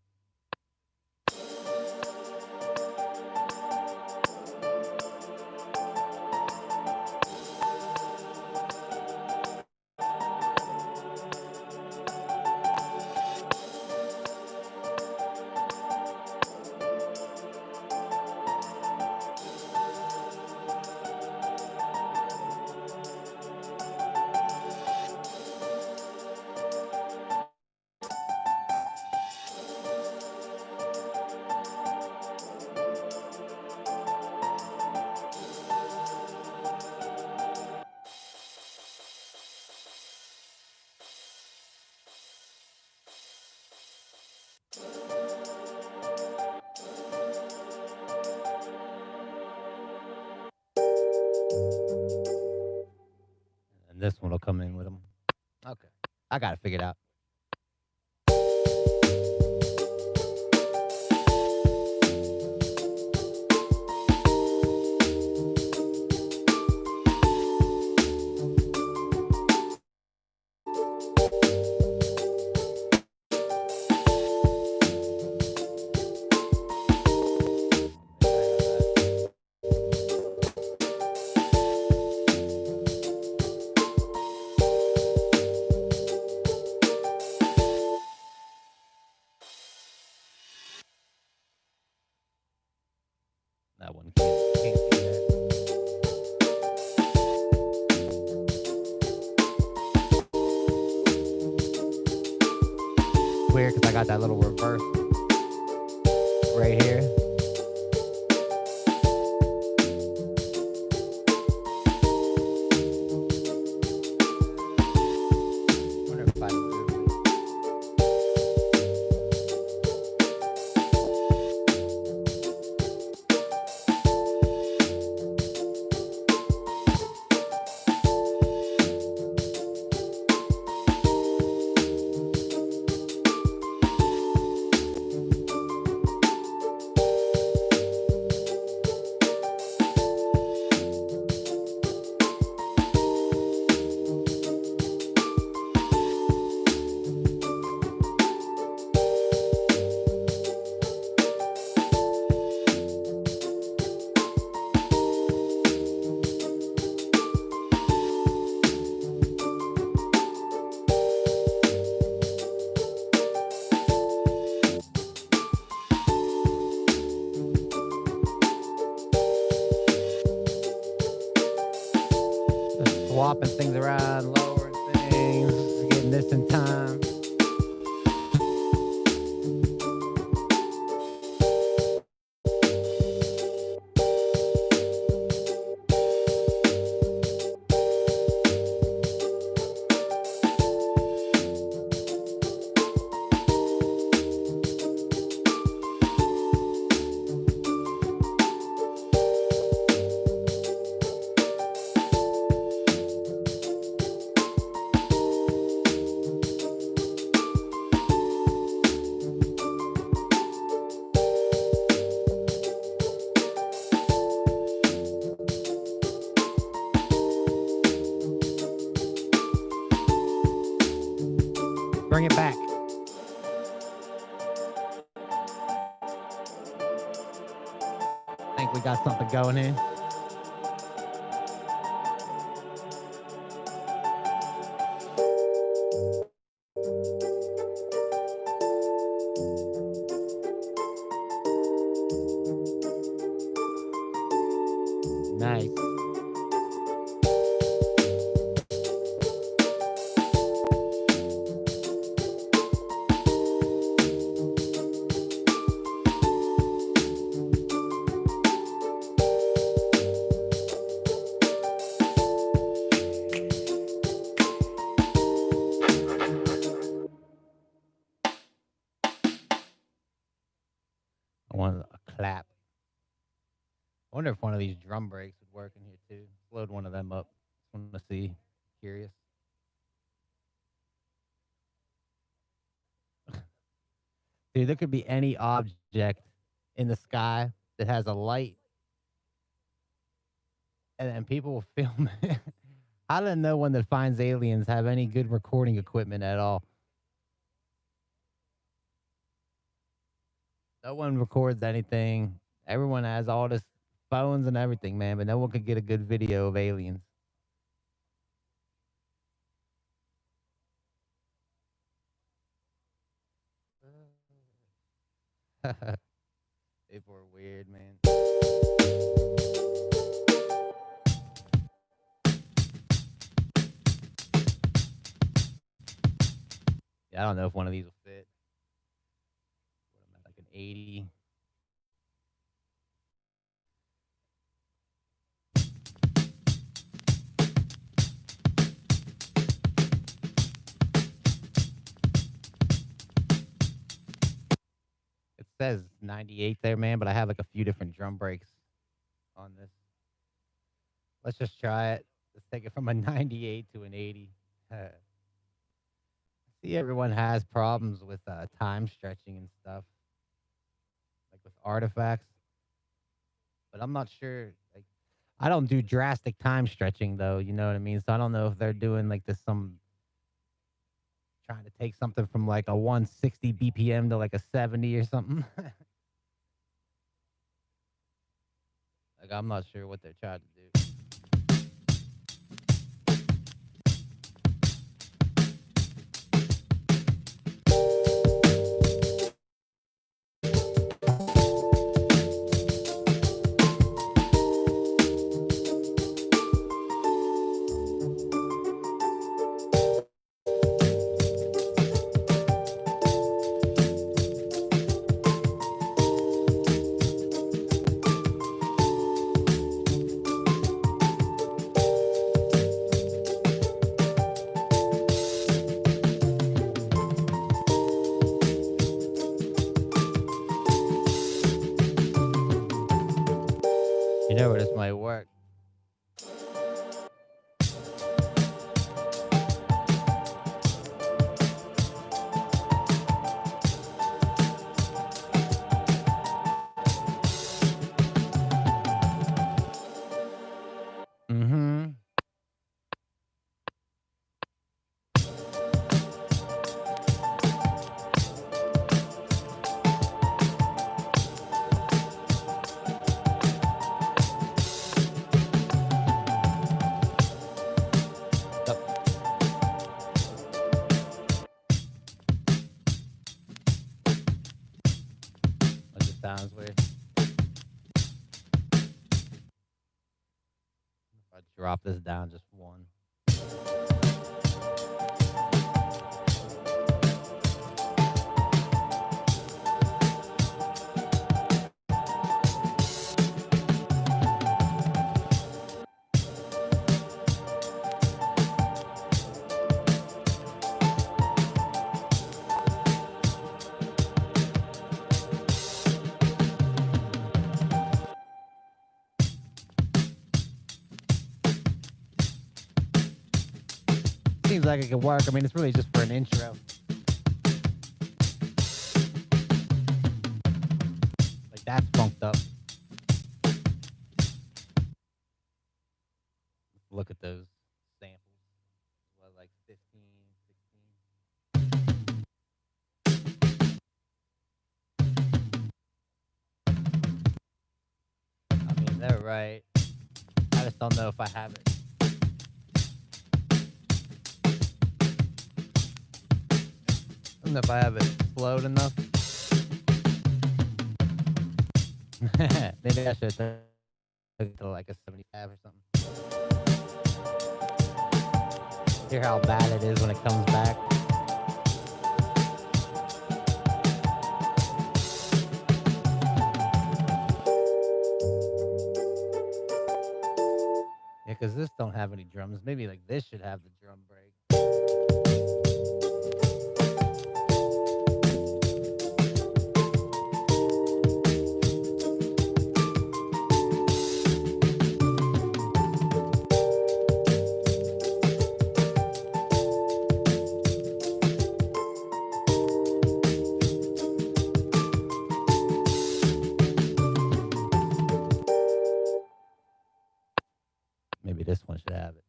And this one will come in with them. Okay. I got it figured out. That one can't be there. Weird because I got that little reverse right here. Wonder if I moved it. Just swapping things around, lowering things, getting this in time. Bring it back. I think we got something going here. Nice. I want a clap. I wonder if one of these drum breaks would work in here too. Load one of them up. Just want to see. Curious. Dude, there could be any object in the sky that has a light, and people will film it. How do no one that finds aliens have any good recording equipment at all? No one records anything. Everyone has all this phones and everything, man, but no one could get a good video of aliens. People are weird, man. Yeah, I don't know if one of these will fit. What am I, like an 80? It says 98 there, man, but I have like a few different drum breaks on this. Let's just try it. Let's take it from a 98 to an 80. See, everyone has problems with time stretching and stuff, like with artifacts. But I'm not sure. Like, I don't do drastic time stretching though. You know what I mean? So I don't know if they're doing like this trying to take something from like a 160 BPM to like a 70 or something. Like, I'm not sure what they're trying to do. You know where this might work. Mm-hmm. That just sounds weird. If I drop this down just one. Seems like it could work. I mean, it's really just for an intro. Like, that's funked up. Look at those samples. What, like 15, 16? I mean, they're right. I just don't know if I have it. I don't know if I have it slowed enough. Maybe I should take it to like a 75 or something. Hear how bad it is when it comes back. Yeah, because this don't have any drums. Maybe like this should have the drum break. Maybe this one should have it.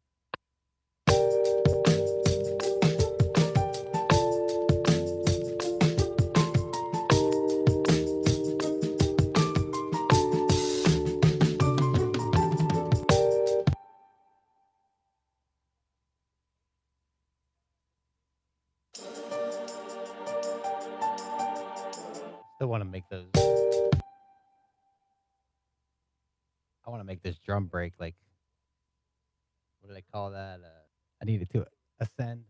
Still want to make those. I want to make this drum break like, what do they call that? I needed to ascend.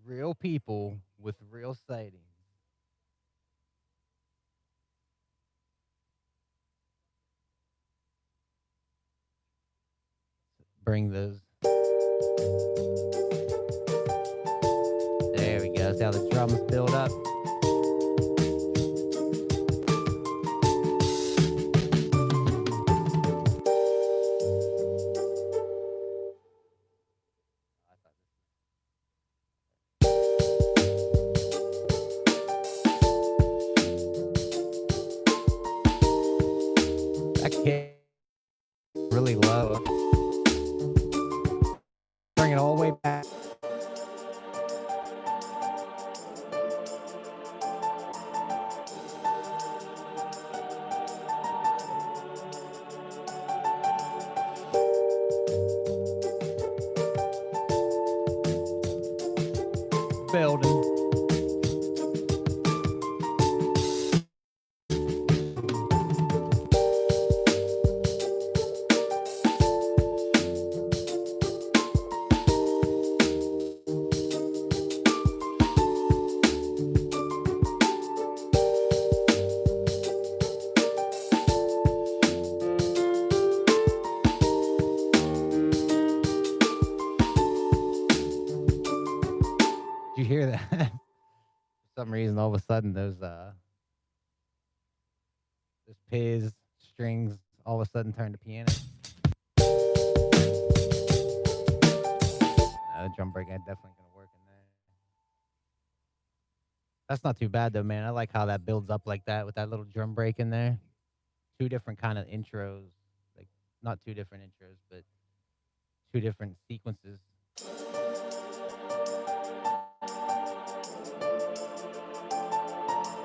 Real people with real sightings. Bring those. There we go. See how the drums build up. That kick really low. Bring it all the way back. Building. Did you hear that? For some reason, all of a sudden, those Piz strings all of a sudden turned to piano. The drum break ain't definitely gonna work in there. That's not too bad though, man. I like how that builds up like that with that little drum break in there. Two different kind of intros, like not two different intros, but two different sequences.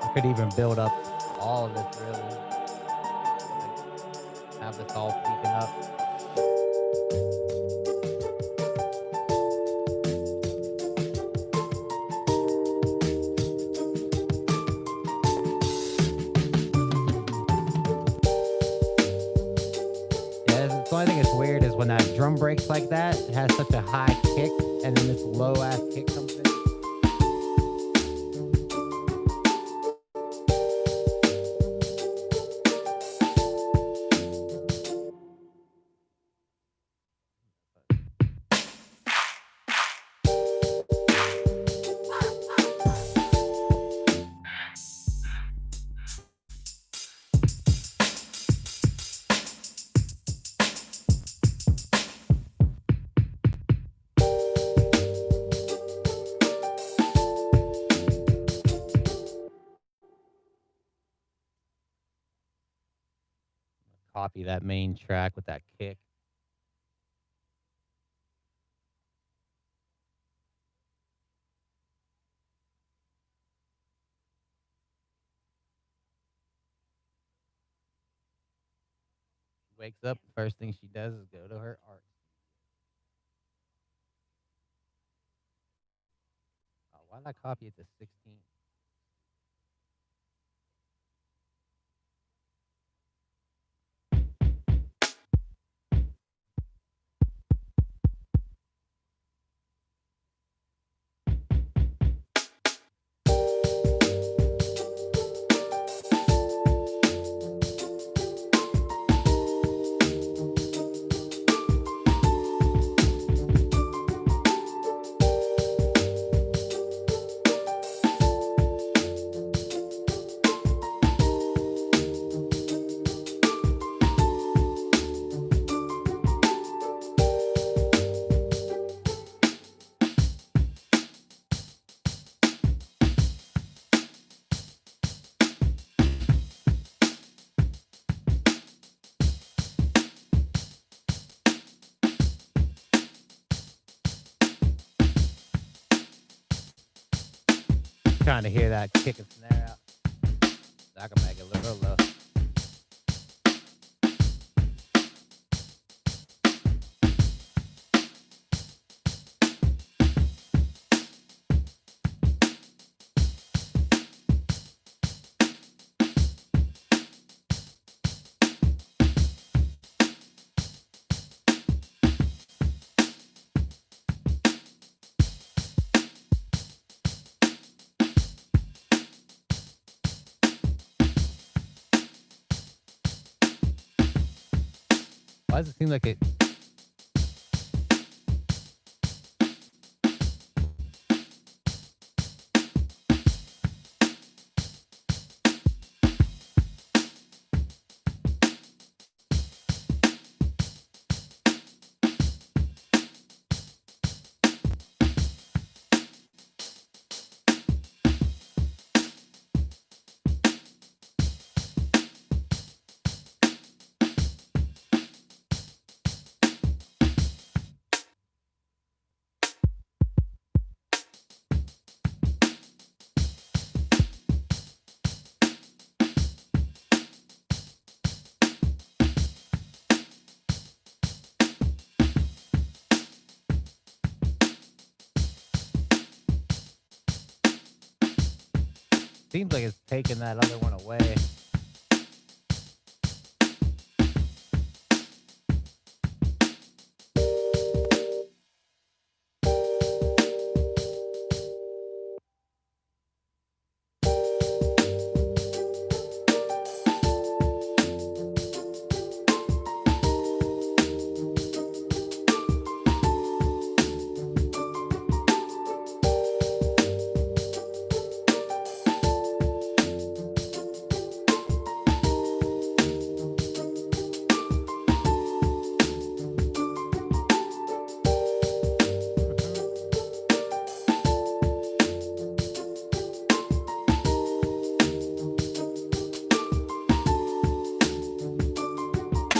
I could even build up all of this really. Like, have this all peeking up. The only thing that's weird is when that drum breaks like that, it has such a high kick, and then this low ass kick comes in. Copy that main track with that kick. Wakes up, first thing she does is go to her art. Oh, why did I copy it to 16? trying to hear that kick and snare out. So I can make it a little low. Why does it seem like it? Seems like it's taking that other one away.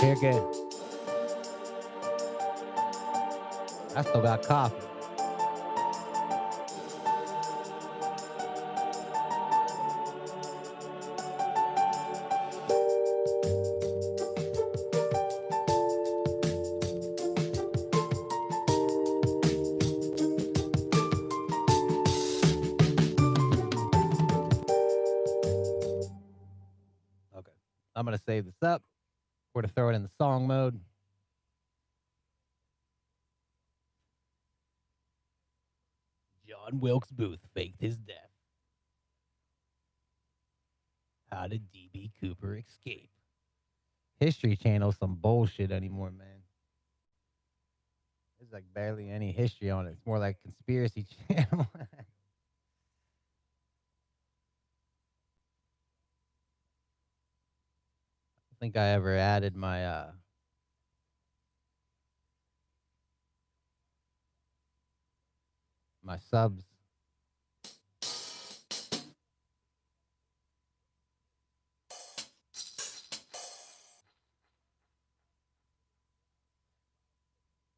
Here again. I still got coffee. Okay. I'm going to save this up. We're going to throw it in the song mode. John Wilkes Booth faked his death. How did D.B. Cooper escape? History Channel, some bullshit anymore, man. There's like barely any history on it. It's more like Conspiracy Channel. I think I ever added my my subs.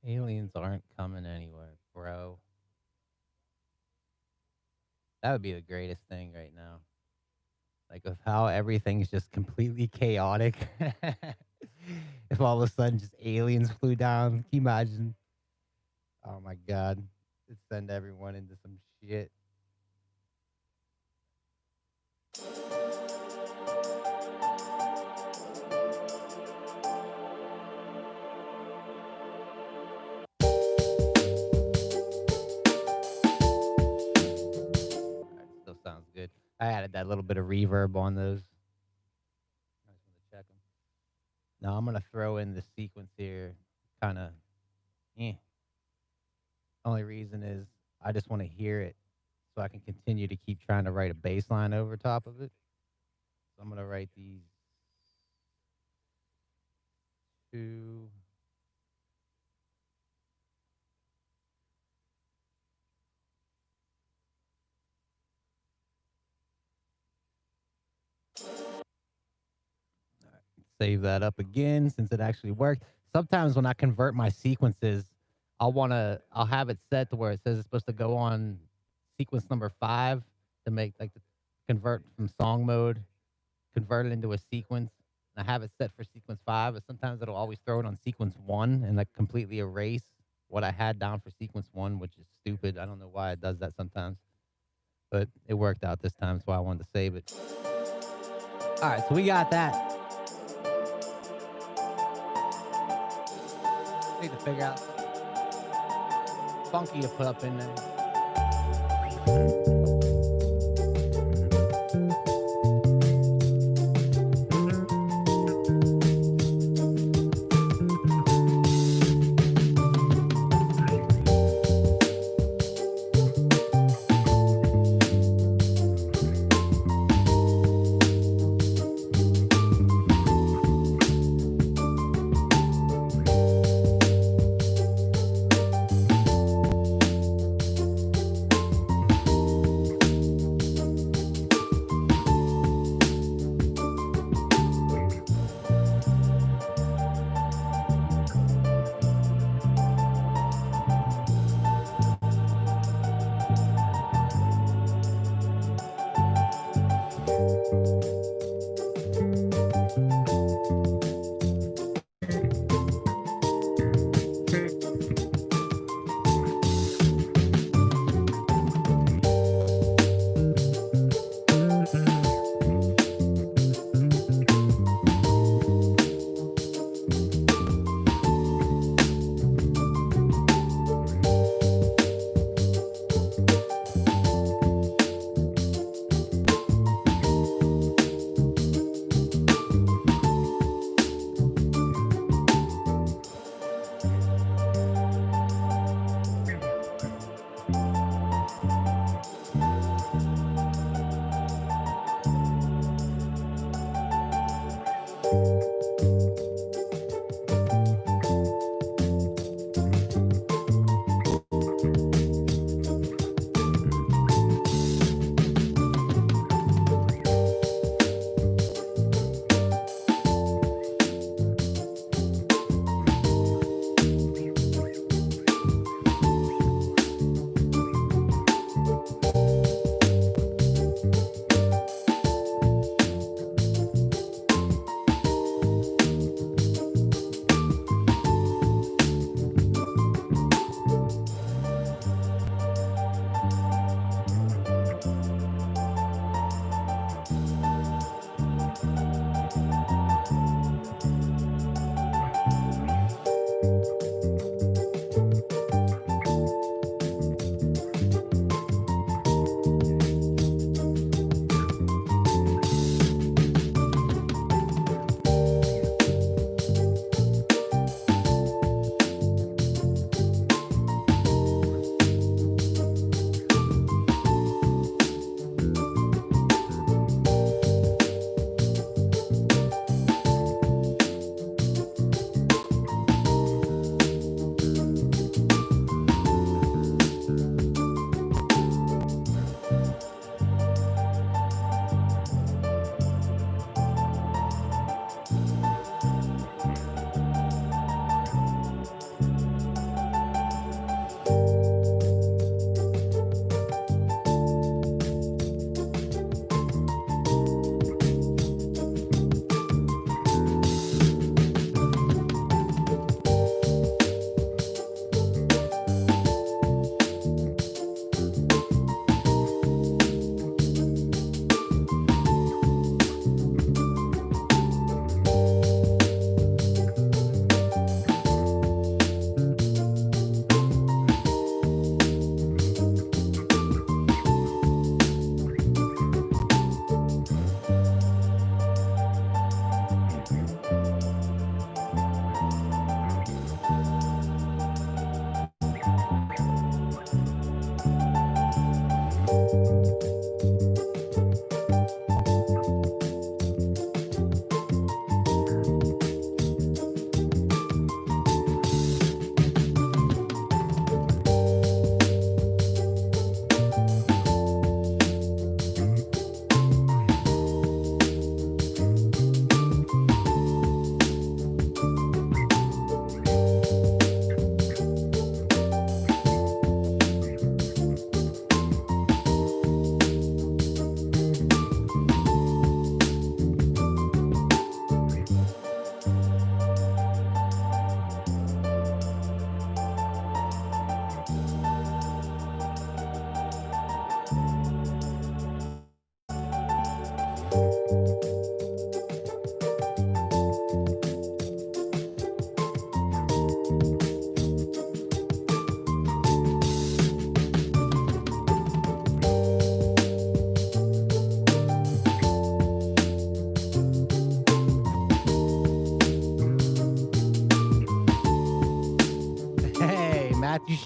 Aliens aren't coming anywhere, bro. That would be the greatest thing right now. Like with how everything's just completely chaotic. If all of a sudden just aliens flew down, can you imagine? Oh my god. It'd send everyone into some shit. Still sounds good. I added that little bit of reverb on those. I just want to check them. Now I'm gonna throw in the sequence here, kind of. Only reason is I just want to hear it, so I can continue to keep trying to write a bass line over top of it. So I'm gonna write these two. Save that up again since it actually worked. Sometimes when I convert my sequences, I'll have it set to where it says it's supposed to go on sequence number 5, to make like the convert from song mode, convert it into a sequence. And I have it set for sequence 5, but sometimes it'll always throw it on sequence 1 and like completely erase what I had down for sequence 1, which is stupid. I don't know why it does that sometimes, but it worked out this time. That's why I wanted to save it. All right, so we got that. Need to figure out something funky to put up in there.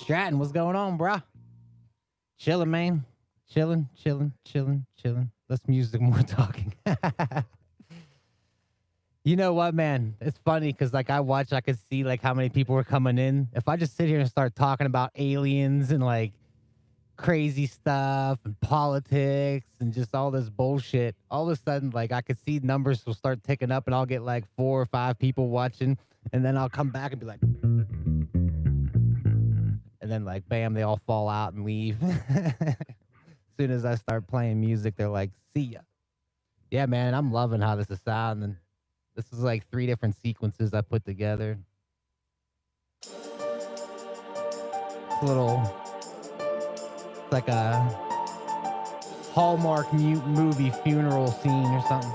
Stratton, what's going on, bruh? Chilling, man. Chilling. Less music, more talking. You know what, man? It's funny because like I could see like how many people were coming in. If I just sit here and start talking about aliens and like crazy stuff and politics and just all this bullshit, all of a sudden like I could see numbers will start ticking up and I'll get like 4 or 5 people watching, and then I'll come back and be like, and then like bam, they all fall out and leave. As soon as I start playing music, they're like, see ya. Yeah, man, I'm loving how this is sounding. This is like 3 different sequences I put together. It's a little, it's like a Hallmark movie funeral scene or something.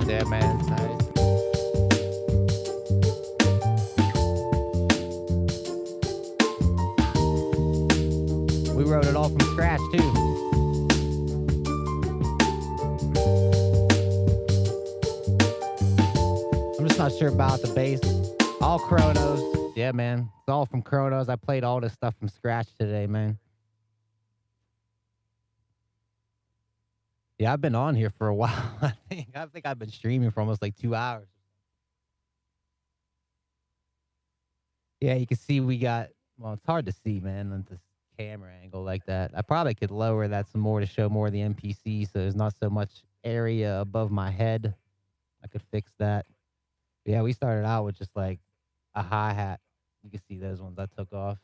Yeah, man, it's nice. We wrote it all from scratch, too. I'm just not sure about the bass. All Kronos. Yeah, man. It's all from Kronos. I played all this stuff from scratch today, man. Yeah, I've been on here for a while. I think I've been streaming for almost like 2 hours. Yeah, you can see we got, well, it's hard to see, man, on this camera angle like that. I probably could lower that some more to show more of the NPC so there's not so much area above my head. I could fix that. But yeah, we started out with just like a hi-hat. You can see those ones I took off.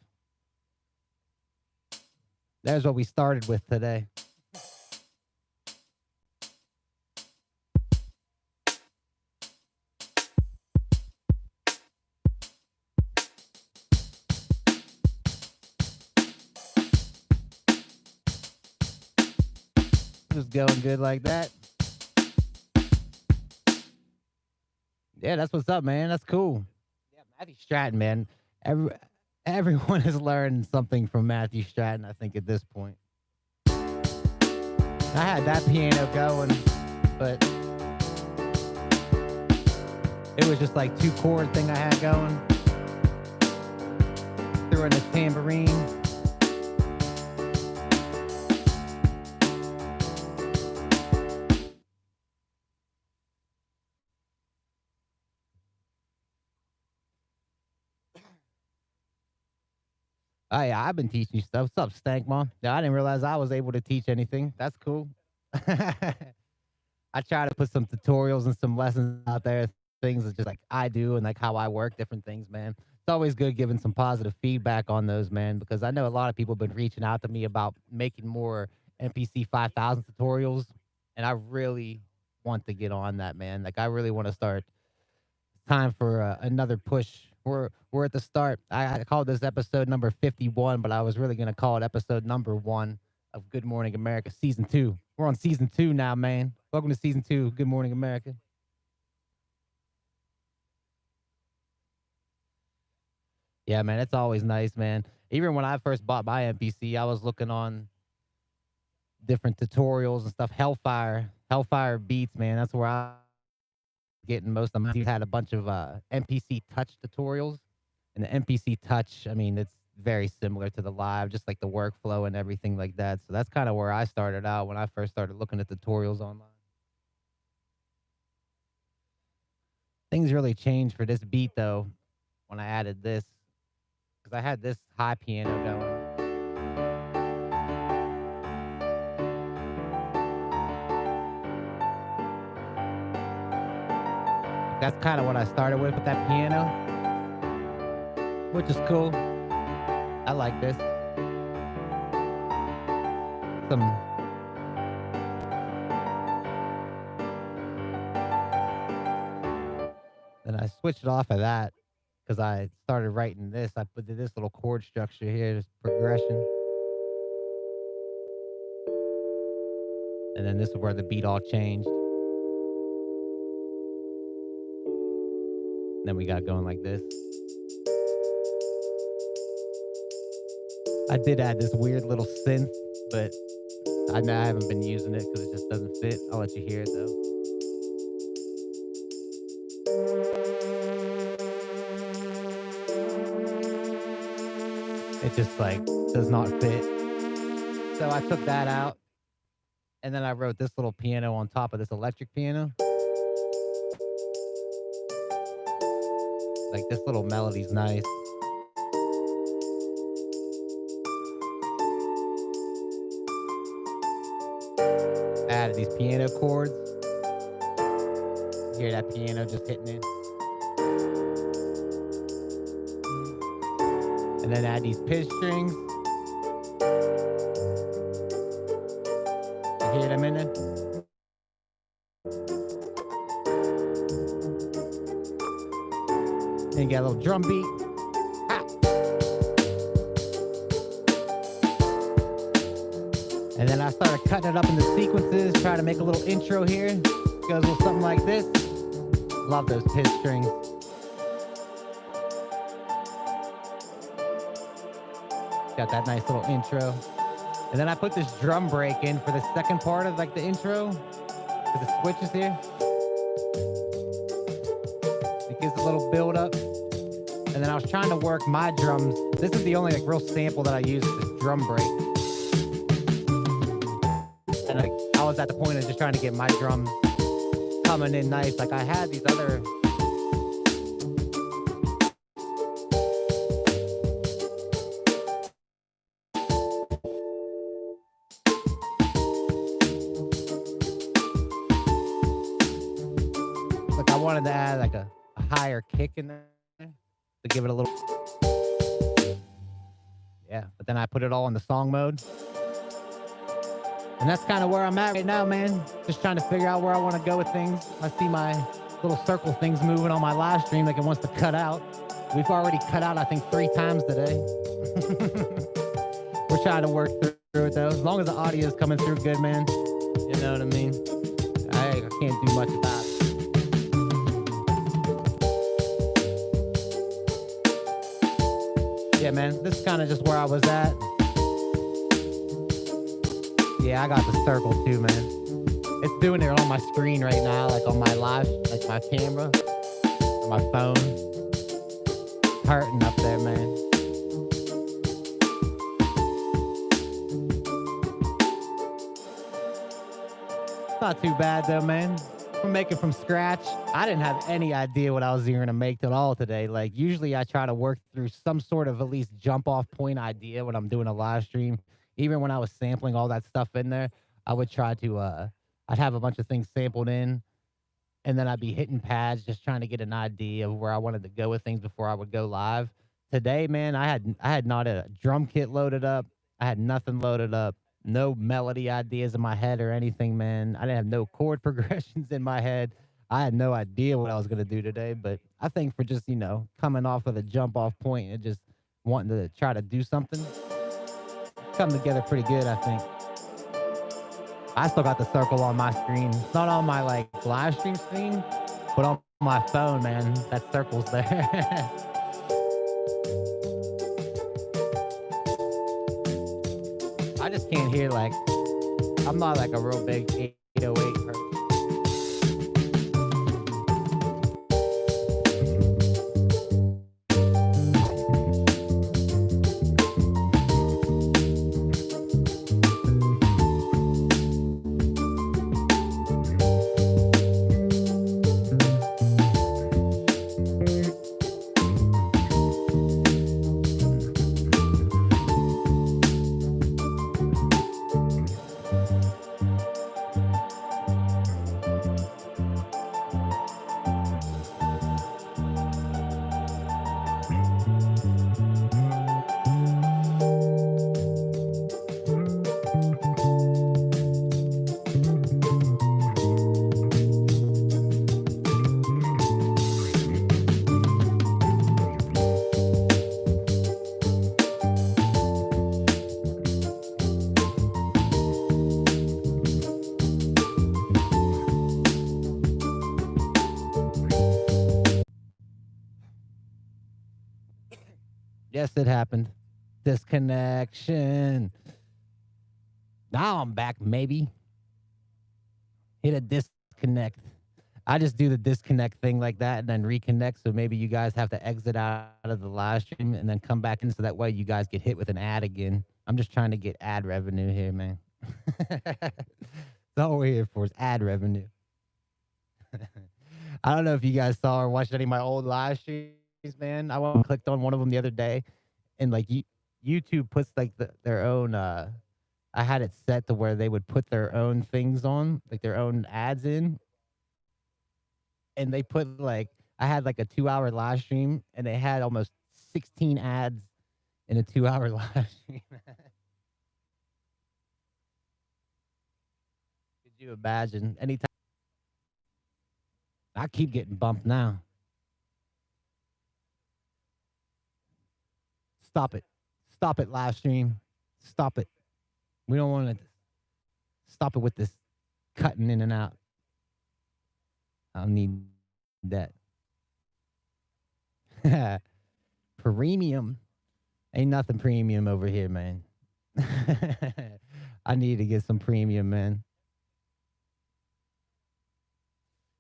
There's what we started with today. Just going good like that. Yeah, that's what's up, man. That's cool. Yeah, Matthew Stratton, man. Everyone has learned something from Matthew Stratton, I think, at this point. I had that piano going, but it was just like 2-chord thing I had going. Threw in a tambourine. Oh, yeah, I've been teaching you stuff. What's up, Stank Mom? Yeah, I didn't realize I was able to teach anything. That's cool. I try to put some tutorials and some lessons out there, things that just like I do and like how I work, different things, man. It's always good giving some positive feedback on those, man, because I know a lot of people have been reaching out to me about making more NPC 5000 tutorials, and I really want to get on that, man. Like, I really want to start. It's time for another push. We're at the start. I called this episode number 51, but I was really gonna call it episode number 1 of Good Morning America season 2. We're on season 2 now, man. Welcome to season 2 of Good Morning America. Yeah, man, it's always nice, man. Even when I first bought my NPC, I was looking on different tutorials and stuff. Hellfire Beats, man. That's where I getting most of them. He had a bunch of NPC touch tutorials, and the NPC touch, I mean, it's very similar to the live, just like the workflow and everything like that. So that's kind of where I started out when I first started looking at tutorials online. Things really changed for this beat though when I added this, because I had this high piano going. That's kind of what I started with that piano, which is cool. I like this. Some Then I switched it off of that because I started writing this. I put this little chord structure here, this progression. And then this is where the beat all changed. And then we got going like this. I did add this weird little synth, but I haven't been using it because it just doesn't fit. I'll let you hear it though. It just like does not fit. So I took that out, and then I wrote this little piano on top of this electric piano. Like this little melody's nice. Added these piano chords. Hear that piano just hitting it. And then add these pitch strings. You hear them in there? And you get a little drum beat. Ha! And then I started cutting it up into sequences, try to make a little intro here. Goes with something like this. Love those pitch strings. Got that nice little intro. And then I put this drum break in for the second part of like the intro. Because it switches here. It gives a little build up. And then I was trying to work my drums. This is the only like real sample that I use, this drum break. And like, I was at the point of just trying to get my drums coming in nice. Like I had these other I wanted to add like a higher kick in there to give it a little. Yeah, but then I put it all in the song mode. And that's kind of where I'm at right now, man. Just trying to figure out where I want to go with things. I see my little circle things moving on my live stream like it wants to cut out. We've already cut out, I think, 3 times today. We're trying to work through it, though. As long as the audio is coming through good, man. You know what I mean? I can't do much about it. Yeah, man, this is kind of just where I was at. Yeah, I got the circle too, man. It's doing it on my screen right now, like on my live, like my camera, on my phone. It's hurting up there, man. It's not too bad though, man. We're making from scratch. I didn't have any idea what I was even gonna make at all today. Like usually I try to work through some sort of at least jump off point idea when I'm doing a live stream. Even when I was sampling all that stuff in there, I would try to I'd have a bunch of things sampled in, and then I'd be hitting pads just trying to get an idea of where I wanted to go with things before I would go live. Today, man, I had not a drum kit loaded up. I had nothing loaded up. No melody ideas in my head or anything, man. I didn't have no chord progressions in my head. I had no idea what I was going to do today, but I think for just, coming off of the jump off point and just wanting to try to do something, come together pretty good, I think. I still got the circle on my screen. It's not on my live stream screen, but on my phone, man, that circle's there. I just can't hear I'm not like a real big 808 person. Yes, it happened. Disconnection. Now I'm back, maybe. Hit a disconnect. I just do the disconnect thing like that and then reconnect. So maybe you guys have to exit out of the live stream and then come back in so that way you guys get hit with an ad again. I'm just trying to get ad revenue here, man. That's all we're here for is ad revenue. I don't know if you guys saw or watched any of my old live streams, man. I went and clicked on one of them the other day and like YouTube puts like their own I had it set to where they would put their own things on, like their own ads in. And they put like, I had like a 2 hour live stream and they had almost 16 ads in a 2 hour live stream. Could you imagine? Anytime I keep getting bumped now. Stop it. Stop it, live stream. Stop it. We don't want to stop it with this cutting in and out. I'll need that. Premium. Ain't nothing premium over here, man. I need to get some premium, man.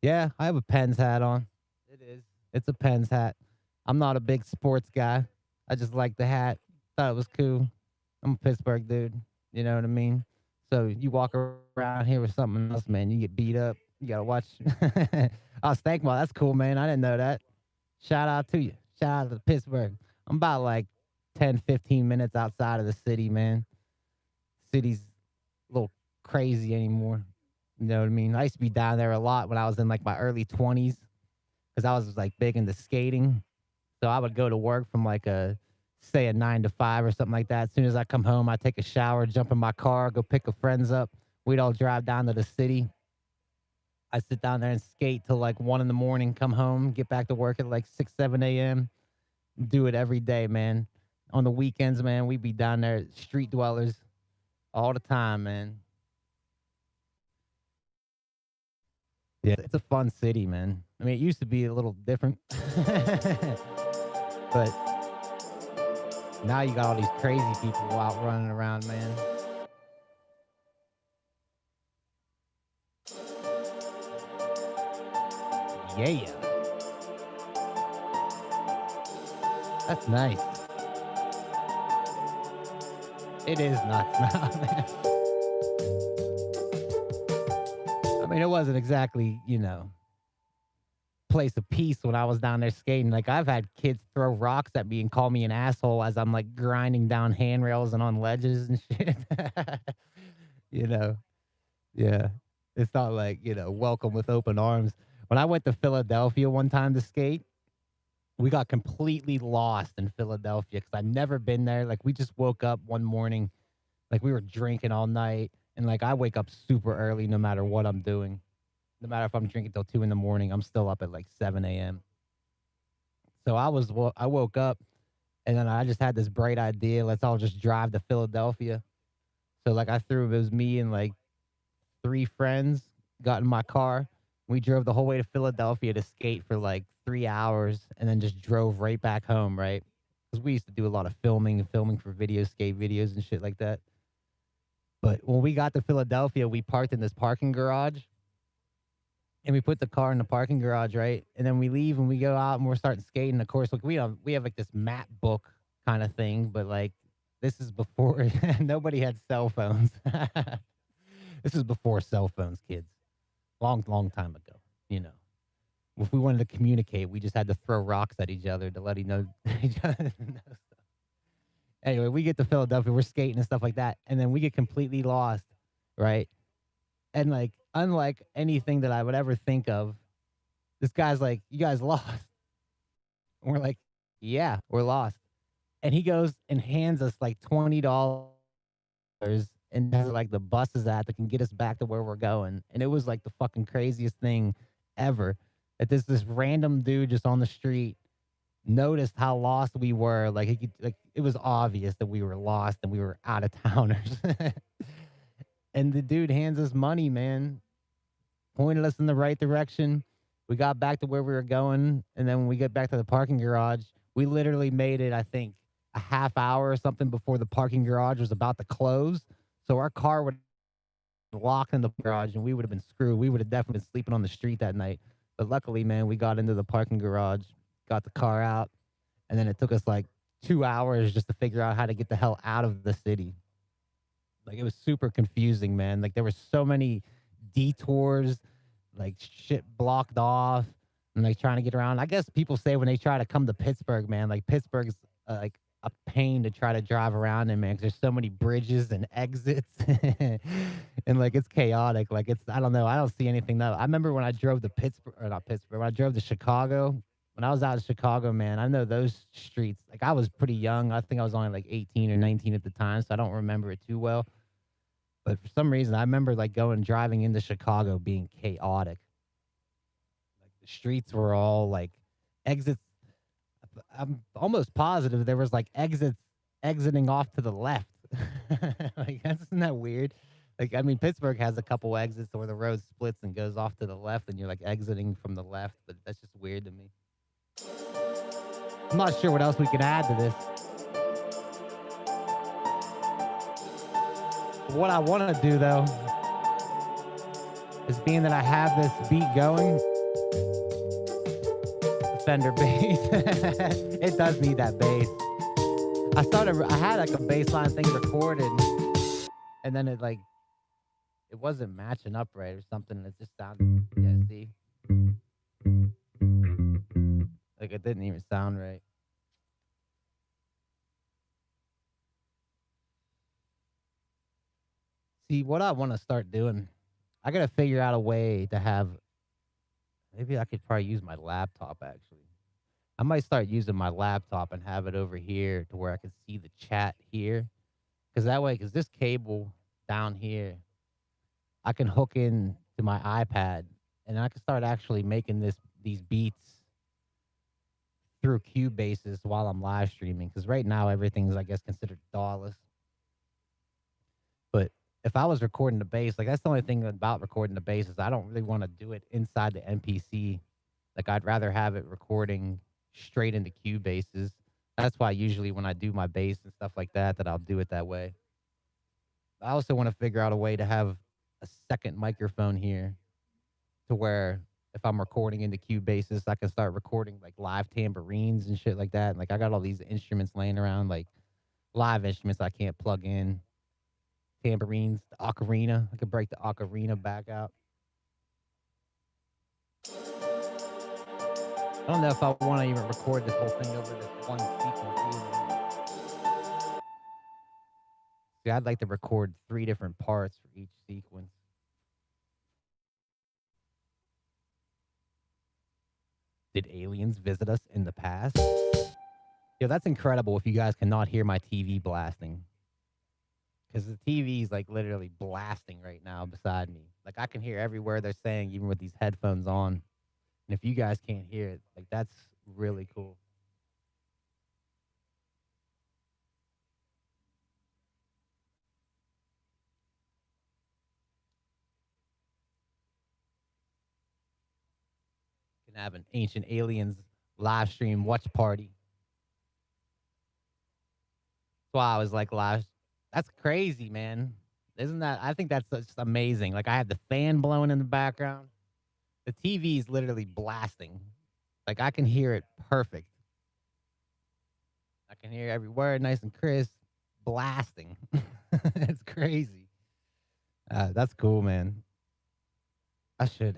Yeah, I have a Pens hat on. It is. It's a Pens hat. I'm not a big sports guy. I just like the hat. Thought it was cool. I'm a Pittsburgh dude. You know what I mean? So you walk around here with something else, man, you get beat up. You gotta watch. Oh, Stankmall, that's cool, man. I didn't know that. Shout out to you. Shout out to Pittsburgh. I'm about like 10, 15 minutes outside of the city, man. City's a little crazy anymore. You know what I mean? I used to be down there a lot when I was in like my early 20s because I was like big into skating. So I would go to work from like say a 9 to 5 or something like that. As soon as I come home, I take a shower, jump in my car, go pick a friends up. We'd all drive down to the city. I sit down there and skate till like 1 in the morning, come home, get back to work at like 6, 7 a.m. Do it every day, man. On the weekends, man, we'd be down there, street dwellers, all the time, man. Yeah, it's a fun city, man. I mean, it used to be a little different, but now you got all these crazy people out running around, man. Yeah. That's nice. It is nuts now, man. I mean, it wasn't exactly, place of peace when I was down there skating. Like, I've had kids throw rocks at me and call me an asshole as I'm like grinding down handrails and on ledges and shit. you know, yeah. It's not like, welcome with open arms. When I went to Philadelphia one time to skate, we got completely lost in Philadelphia because I'd never been there. Like, we just woke up one morning, like we were drinking all night. And like, I wake up super early no matter what I'm doing. No matter if I'm drinking till 2 in the morning, I'm still up at like 7 a.m. So I woke up and then I just had this bright idea. Let's all just drive to Philadelphia. So like it was me and like 3 friends got in my car. We drove the whole way to Philadelphia to skate for like 3 hours and then just drove right back home, right? Because we used to do a lot of filming for video skate videos and shit like that. But when we got to Philadelphia, we parked in this parking garage and we put the car in the parking garage, right? And then we leave and we go out and we're starting skating. Of course, like we have like this map book kind of thing, but like this is before nobody had cell phones. This is before cell phones, kids. Long time ago, If we wanted to communicate, we just had to throw rocks at each other to let each other know stuff. Anyway, we get to Philadelphia, we're skating and stuff like that, and then we get completely lost, right? And like, unlike anything that I would ever think of, this guy's like, "You guys lost?" And we're like, "Yeah, we're lost." And he goes and hands us like $20 and has like the buses at that can get us back to where we're going. And it was like the fucking craziest thing ever. That this random dude just on the street noticed how lost we were. Like it was obvious that we were lost and we were out of towners. And the dude hands us money, man. Pointed us in the right direction. We got back to where we were going, and then when we get back to the parking garage, we literally made it, I think, a half hour or something before the parking garage was about to close. So our car would lock in the garage and we would have been screwed. We would have definitely been sleeping on the street that night. But luckily, man, we got into the parking garage, got the car out, and then it took us like 2 hours just to figure out how to get the hell out of the city. Like it was super confusing, man. Like there were so many detours, like shit blocked off, and like trying to get around. I guess people say when they try to come to Pittsburgh, man, like Pittsburgh's like a pain to try to drive around in, man, 'cause there's so many bridges and exits, and like it's chaotic. Like it's I don't know. I don't see anything that I remember when I drove to Pittsburgh or not Pittsburgh. When I drove to Chicago, when I was out in Chicago, man, I know those streets. Like I was pretty young. I think I was only like 18 or 19 at the time, so I don't remember it too well. But for some reason, I remember like going driving into Chicago being chaotic. Like the streets were all like exits. I'm almost positive there was like exits exiting off to the left. Like that's isn't that weird? Like I mean, Pittsburgh has a couple exits where the road splits and goes off to the left, and you're like exiting from the left. But that's just weird to me. I'm not sure what else we can add to this. What I want to do though is being that I have this beat going, Fender bass. It does need that bass. I had like a bass line thing recorded, and then it wasn't matching up right or something. It just sounded, yeah, see? Like it didn't even sound right. See, what I want to start doing, I got to figure out a way to have, maybe I could probably use my laptop actually. I might start using my laptop and have it over here to where I can see the chat here. Because that way, because this cable down here, I can hook in to my iPad and I can start actually making these beats through Cubases while I'm live streaming. Because right now, everything's, I guess, considered DAWless. But if I was recording the bass, like that's the only thing about recording the bass is I don't really want to do it inside the MPC. Like I'd rather have it recording straight into Cubases. That's why usually when I do my bass and stuff like that, that I'll do it that way. I also want to figure out a way to have a second microphone here to where if I'm recording into Cubases, I can start recording like live tambourines and shit like that. And like I got all these instruments laying around, like live instruments I can't plug in. Tambourines, the ocarina. I could break the ocarina back out. I don't know if I want to even record this whole thing over this one sequence either. See, I'd like to record 3 different parts for each sequence. Did aliens visit us in the past? Yo, that's incredible if you guys cannot hear my TV blasting. Because the TV is like literally blasting right now beside me. Like I can hear every word they're saying, even with these headphones on. And if you guys can't hear it, like that's really cool. You can have an Ancient Aliens live stream watch party. That's why I was like live. That's crazy, man. Isn't that? I think that's just amazing. Like I have the fan blowing in the background. The TV is literally blasting. Like I can hear it perfect. I can hear every word nice and crisp, blasting. It's crazy. That's cool, man. I should.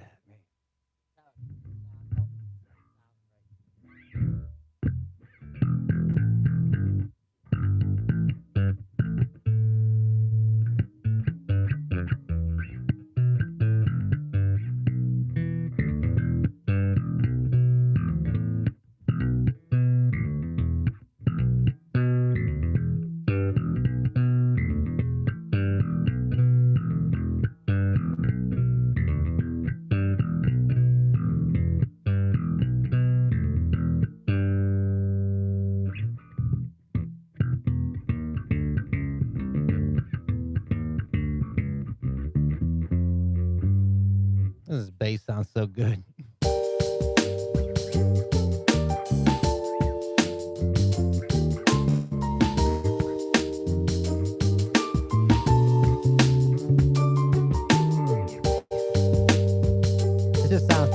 This bass sounds so good.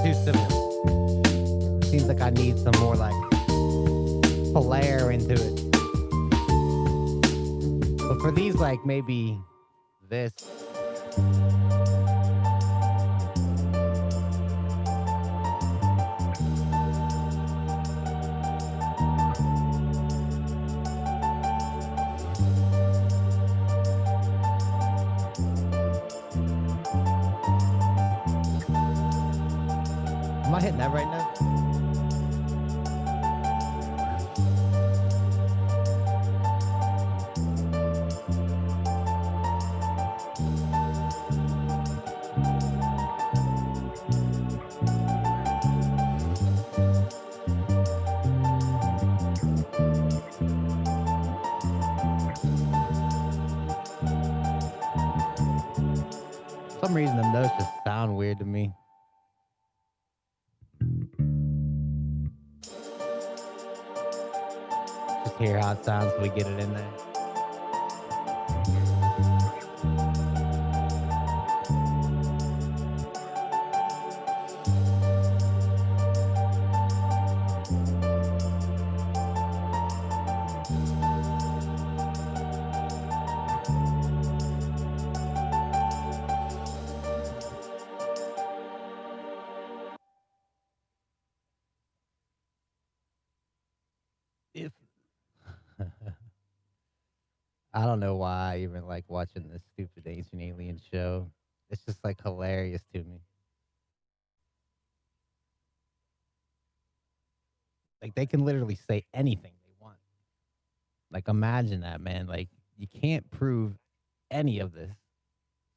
too similar. Seems like I need some more like flair into it. But for these, like maybe this. Am I hitting that right now? For some reason, the notes just sound weird to me. Just hear how it sounds so we get it in there. If I don't know why I even like watching this stupid ancient alien show. It's just like hilarious to me. Like they can literally say anything they want. Like imagine that, man. Like you can't prove any of this.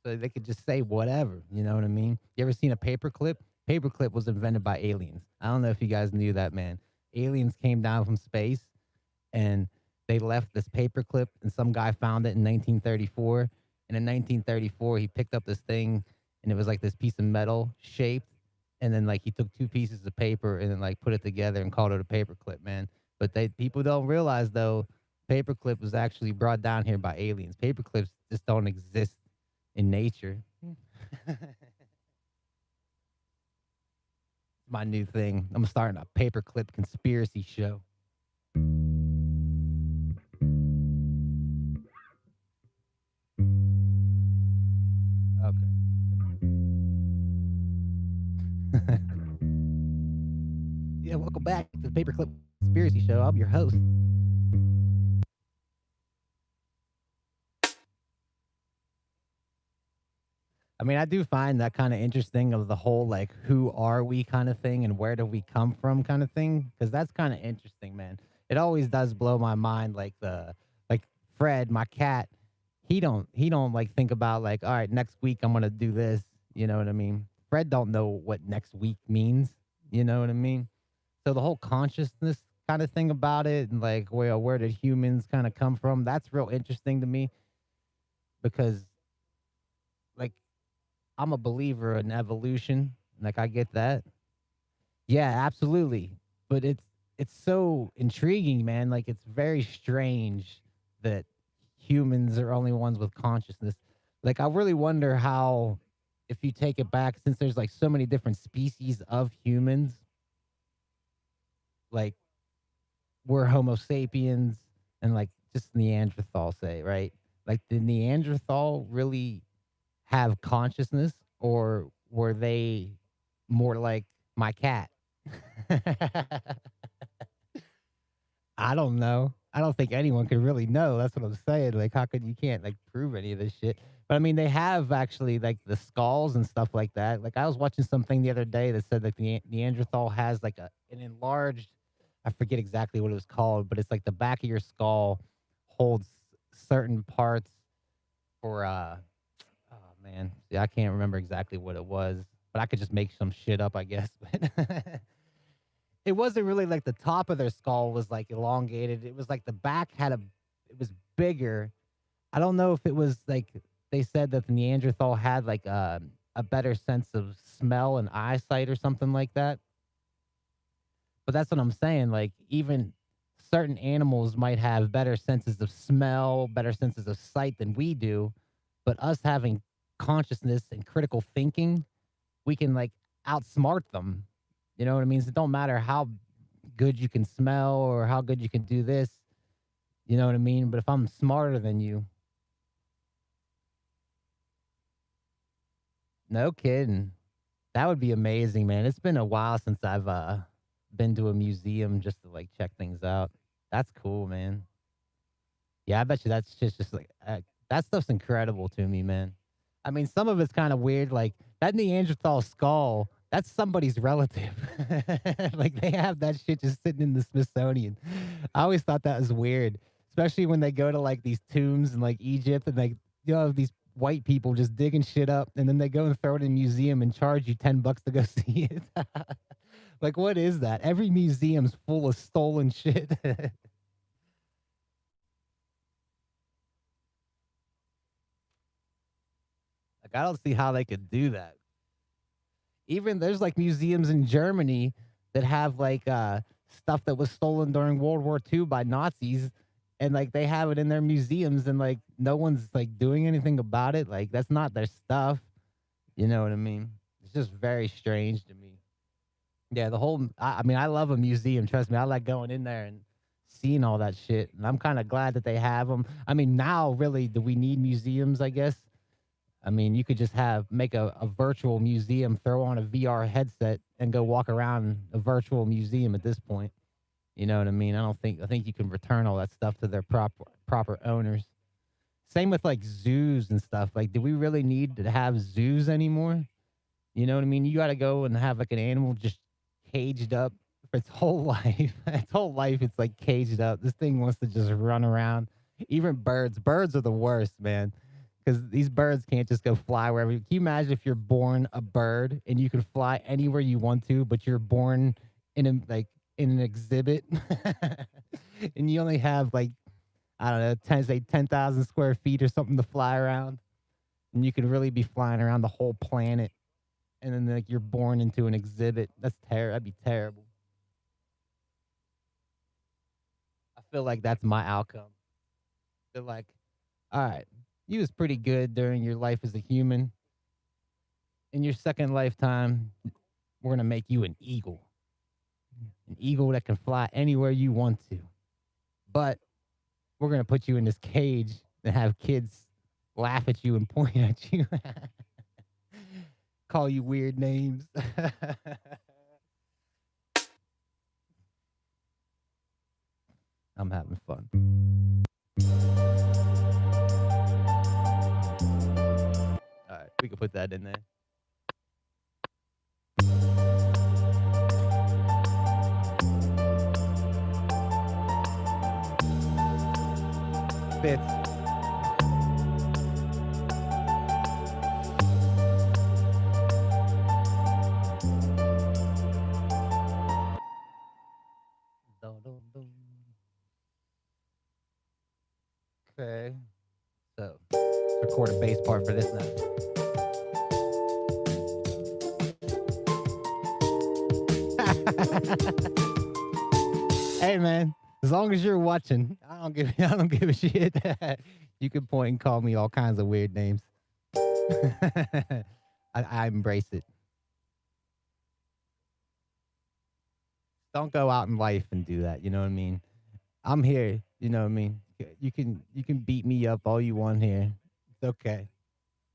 So they could just say whatever, you know what I mean? You ever seen a paperclip? Paperclip was invented by aliens. I don't know if you guys knew that, man. Aliens came down from space and they left this paperclip, and some guy found it in 1934. And in 1934, he picked up this thing, and it was like this piece of metal shaped. And then like he took two pieces of paper and then like put it together and called it a paperclip, man. But they people don't realize though, paperclip was actually brought down here by aliens. Paperclips just don't exist in nature. My new thing. I'm starting a paperclip conspiracy show. Okay. Yeah, welcome back to the Paperclip Conspiracy Show. I'm your host. I mean, I do find that kind of interesting of the whole like who are we kind of thing and where do we come from kind of thing, because that's kind of interesting, man. It always does blow my mind like the like Fred, my cat, he don't like think about like, all right, next week I'm going to do this, you know what I mean? Fred don't know what next week means, you know what I mean? So the whole consciousness kind of thing about it and like where did humans kind of come from? That's real interesting to me because like I'm a believer in evolution. Like I get that. Yeah, absolutely. But it's so intriguing, man. Like it's very strange that humans are only ones with consciousness. Like I really wonder how if you take it back since there's like so many different species of humans, like we're Homo sapiens and like just Neanderthal say, right? Like did Neanderthal really have consciousness or were they more like my cat? I don't know. I don't think anyone could really know. That's what I'm saying. Like, how could you can't like prove any of this shit? But I mean, they have actually like the skulls and stuff like that. Like, I was watching something the other day that said like the Neanderthal has like an enlarged. I forget exactly what it was called, but it's like the back of your skull holds certain parts for oh man, yeah, I can't remember exactly what it was, but I could just make some shit up, I guess. But it wasn't really like the top of their skull was like elongated. It was like the back had it was bigger. I don't know if it was like they said that the Neanderthal had like a better sense of smell and eyesight or something like that. But that's what I'm saying. Like even certain animals might have better senses of smell, better senses of sight than we do. But us having consciousness and critical thinking, we can like outsmart them. You know what I mean? So it don't matter how good you can smell or how good you can do this. You know what I mean? But if I'm smarter than you, no kidding. That would be amazing, man. It's been a while since I've been to a museum just to like check things out. That's cool, man. Yeah, I bet you that's just like that stuff's incredible to me, man. I mean, some of it's kind of weird. Like that Neanderthal skull, that's somebody's relative. Like they have that shit just sitting in the Smithsonian. I always thought that was weird, especially when they go to like these tombs in like Egypt and like these white people just digging shit up, and then they go and throw it in a museum and charge you $10 to go see it. Like, what is that? Every museum's full of stolen shit. Like, I don't see how they could do that. Even there's like museums in Germany that have like stuff that was stolen during World War II by Nazis, and like they have it in their museums, and like no one's like doing anything about it. Like that's not their stuff. You know what I mean? It's just very strange to me. Yeah, the whole. I mean, I love a museum. Trust me, I like going in there and seeing all that shit. And I'm kind of glad that they have them. I mean, now really, do we need museums? I guess. I mean, you could just make a virtual museum, throw on a VR headset, and go walk around a virtual museum at this point. You know what I mean? I think you can return all that stuff to their proper owners. Same with like zoos and stuff. Like, do we really need to have zoos anymore? You know what I mean? You got to go and have like an animal just caged up for its whole life. Its whole life, it's like caged up. This thing wants to just run around. Even birds. Birds are the worst, man. Because these birds can't just go fly wherever. Can you imagine if you're born a bird and you can fly anywhere you want to, but you're born in in an exhibit, and you only have like I don't know, 10,000 square feet or something to fly around, and you could really be flying around the whole planet, and then like you're born into an exhibit. That'd be terrible. I feel like that's my outcome. They're like, all right, you was pretty good during your life as a human. In your second lifetime, we're gonna make you an eagle that can fly anywhere you want to. But we're gonna put you in this cage and have kids laugh at you and point at you, call you weird names. I'm having fun. All right, we can put that in there. Fits. Okay. So, record a bass part for this now. Hey man, as long as you're watching, I don't give a shit. You can point and call me all kinds of weird names. I embrace it. Don't go out in life and do that. You know what I mean? I'm here. You know what I mean? You can beat me up all you want here. It's okay.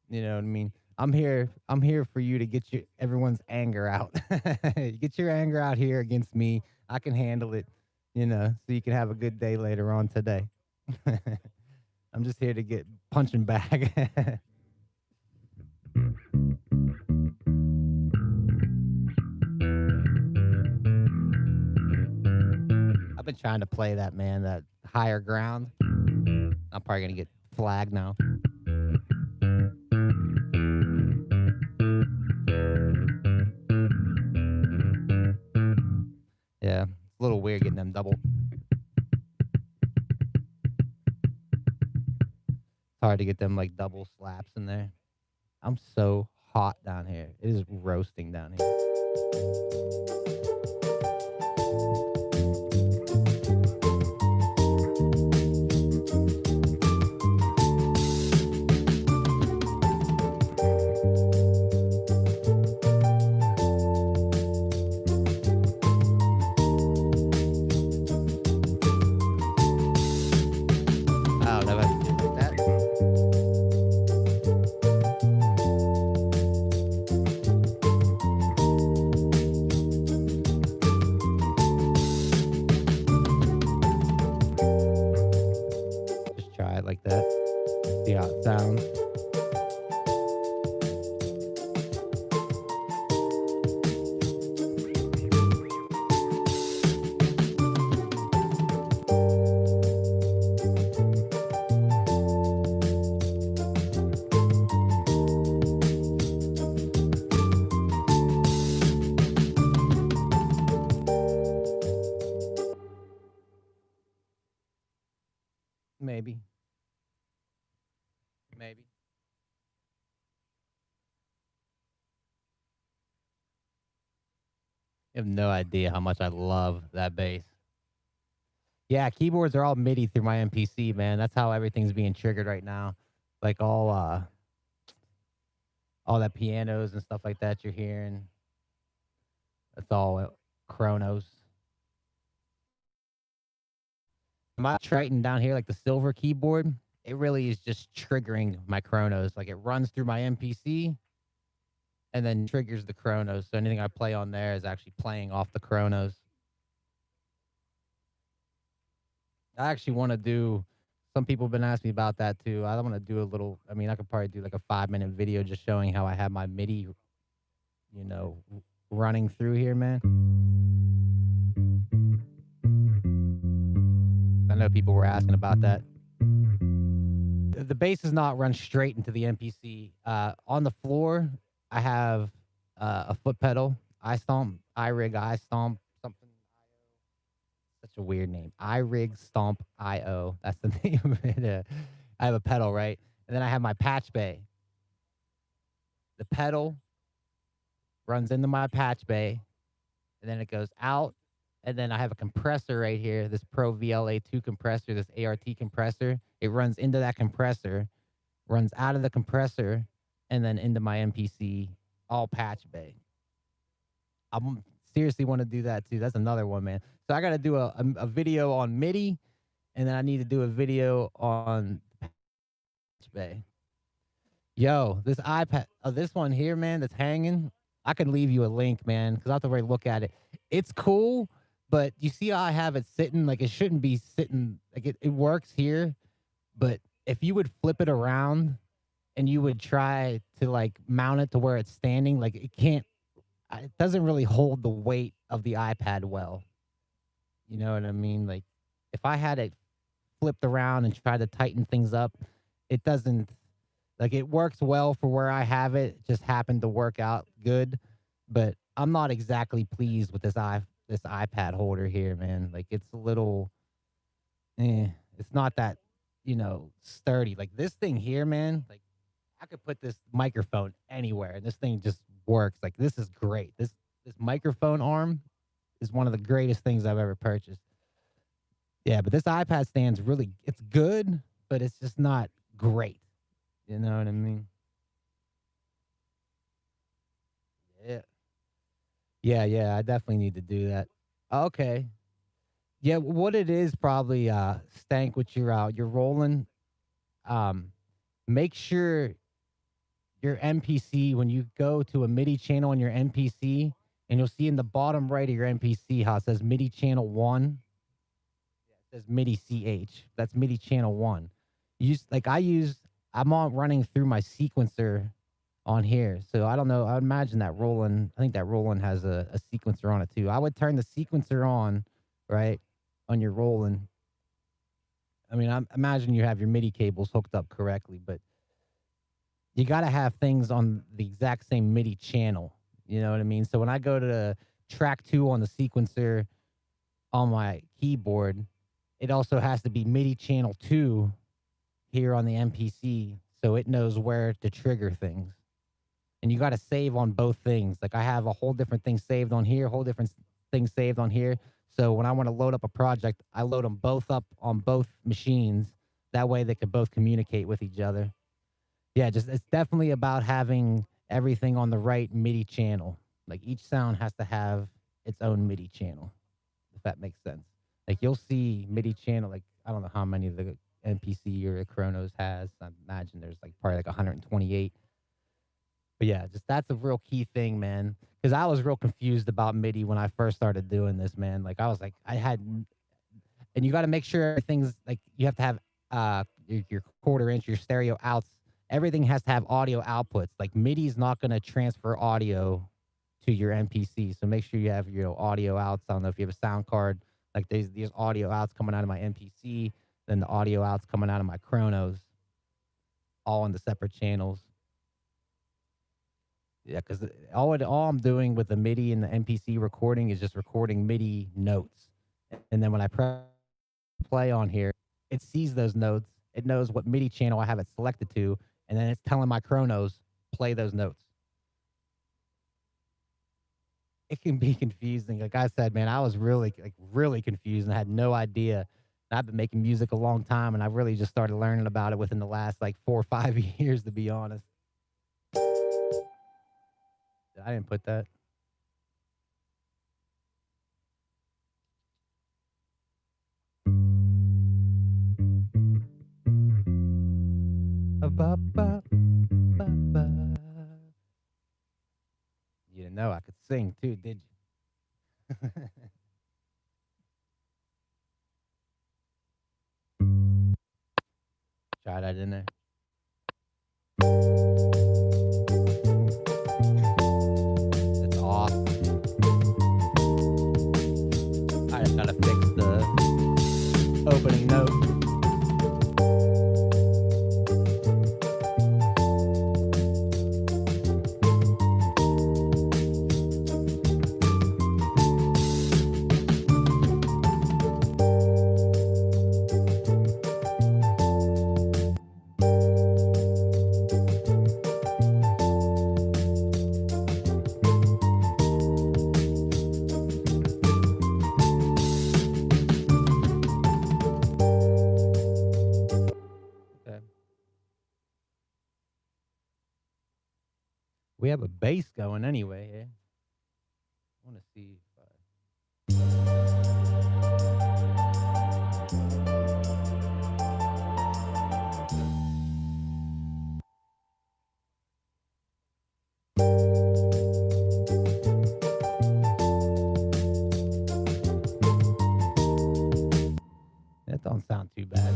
You know what I mean? I'm here. I'm here for you to get everyone's anger out. Get your anger out here against me. I can handle it. You know, so you can have a good day later on today. I'm just here to get punching bag. I've been trying to play that, man, that higher ground. I'm probably going to get flagged now. Yeah, it's a little weird getting them double. It's hard to get them like double slaps in there. I'm so hot down here. It is roasting down here. Maybe. Maybe. You have no idea how much I love that bass. Yeah, keyboards are all MIDI through my MPC, man. That's how everything's being triggered right now. Like all that pianos and stuff like that you're hearing. That's all Kronos. My Triton down here, like the silver keyboard, it really is just triggering my Kronos. Like it runs through my MPC and then triggers the Kronos. So anything I play on there is actually playing off the Kronos. I actually want to do. Some people have been asking me about that too. I want to do a little. I mean, I could probably do like a 5-minute video just showing how I have my MIDI, running through here, man. I know people were asking about that. The bass does not run straight into the MPC. On the floor, I have a foot pedal. I stomp, something. Such a weird name. iRig Stomp IO. That's the name of it. I have a pedal, right? And then I have my patch bay. The pedal runs into my patch bay, and then it goes out. And then I have a compressor right here, this Pro VLA2 compressor, this ART compressor. It runs into that compressor, runs out of the compressor, and then into my MPC, all patch bay. I seriously want to do that too. That's another one, man. So I got to do a video on MIDI, and then I need to do a video on patch bay. Yo, this iPad, this one here, man, that's hanging. I could leave you a link, man, because I have to really look at it. It's cool, but you see how I have it sitting? Like it shouldn't be sitting. Like it works here, but if you would flip it around and you would try to like mount it to where it's standing, like it can't. It doesn't really hold the weight of the iPad well. You know what I mean? Like if I had it flipped around and tried to tighten things up, it doesn't. Like it works well for where I have it. It just happened to work out good, but I'm not exactly pleased with this iPad holder here, man. Like it's a little, it's not that sturdy. Like this thing here, man. Like I could put this microphone anywhere, and this thing just works. Like this is great. This microphone arm is one of the greatest things I've ever purchased. Yeah, but this iPad stand's it's good, but it's just not great. You know what I mean? Yeah. Yeah, I definitely need to do that. Okay. Yeah, what it is probably stank with your rolling. Um Make sure your MPC when you go to a MIDI channel on your MPC and you'll see in the bottom right of your MPC how it says MIDI channel 1. It says MIDI CH. That's MIDI channel 1. I'm on running through my sequencer on here. So I don't know. I imagine that Roland, I think that Roland has a sequencer on it too. I would turn the sequencer on, right, on your Roland. I mean, I imagine you have your MIDI cables hooked up correctly, but you got to have things on the exact same MIDI channel. You know what I mean? So when I go to track 2 on the sequencer on my keyboard, it also has to be MIDI channel 2 here on the MPC so it knows where to trigger things. And you got to save on both things. Like I have a whole different thing saved on here, a whole different thing saved on here. So when I want to load up a project, I load them both up on both machines. That way they can both communicate with each other. Yeah, it's definitely about having everything on the right MIDI channel. Like each sound has to have its own MIDI channel, if that makes sense. Like you'll see MIDI channel, like I don't know how many the MPC or Kronos has. I imagine there's like probably like 128. But yeah, just that's a real key thing, man. Because I was real confused about MIDI when I first started doing this, man. Like I was like, and you got to make sure everything's like you have to have your quarter inch, your stereo outs. Everything has to have audio outputs. Like MIDI is not going to transfer audio to your MPC, so make sure you have your audio outs. I don't know if you have a sound card. Like there's audio outs coming out of my MPC, then the audio outs coming out of my Kronos, all in the separate channels. Yeah, because all I'm doing with the MIDI and the MPC recording is just recording MIDI notes, and then when I press play on here, it sees those notes. It knows what MIDI channel I have it selected to, and then it's telling my Kronos, play those notes. It can be confusing. Like I said, man, I was really confused and had no idea. And I've been making music a long time, and I really just started learning about it within the last like 4 or 5 years, to be honest. I didn't put that. You didn't know I could sing too, did you? Try that in there. It's off. I just gotta fix the opening note. We have a bass going anyway here. I want to see if that don't sound too bad.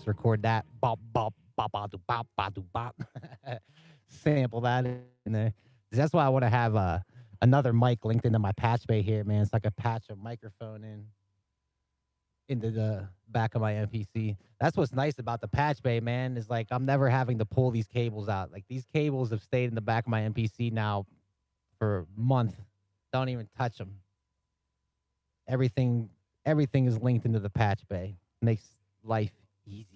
Record that bop bop bop bop bop bop bop sample that in there. That's why I want to have another mic linked into my patch bay here, man. So I could patch a microphone into the back of my MPC. That's what's nice about the patch bay, man, is like I'm never having to pull these cables out. Like these cables have stayed in the back of my MPC now for a month. Don't even touch them. Everything is linked into the patch bay. Makes life easy.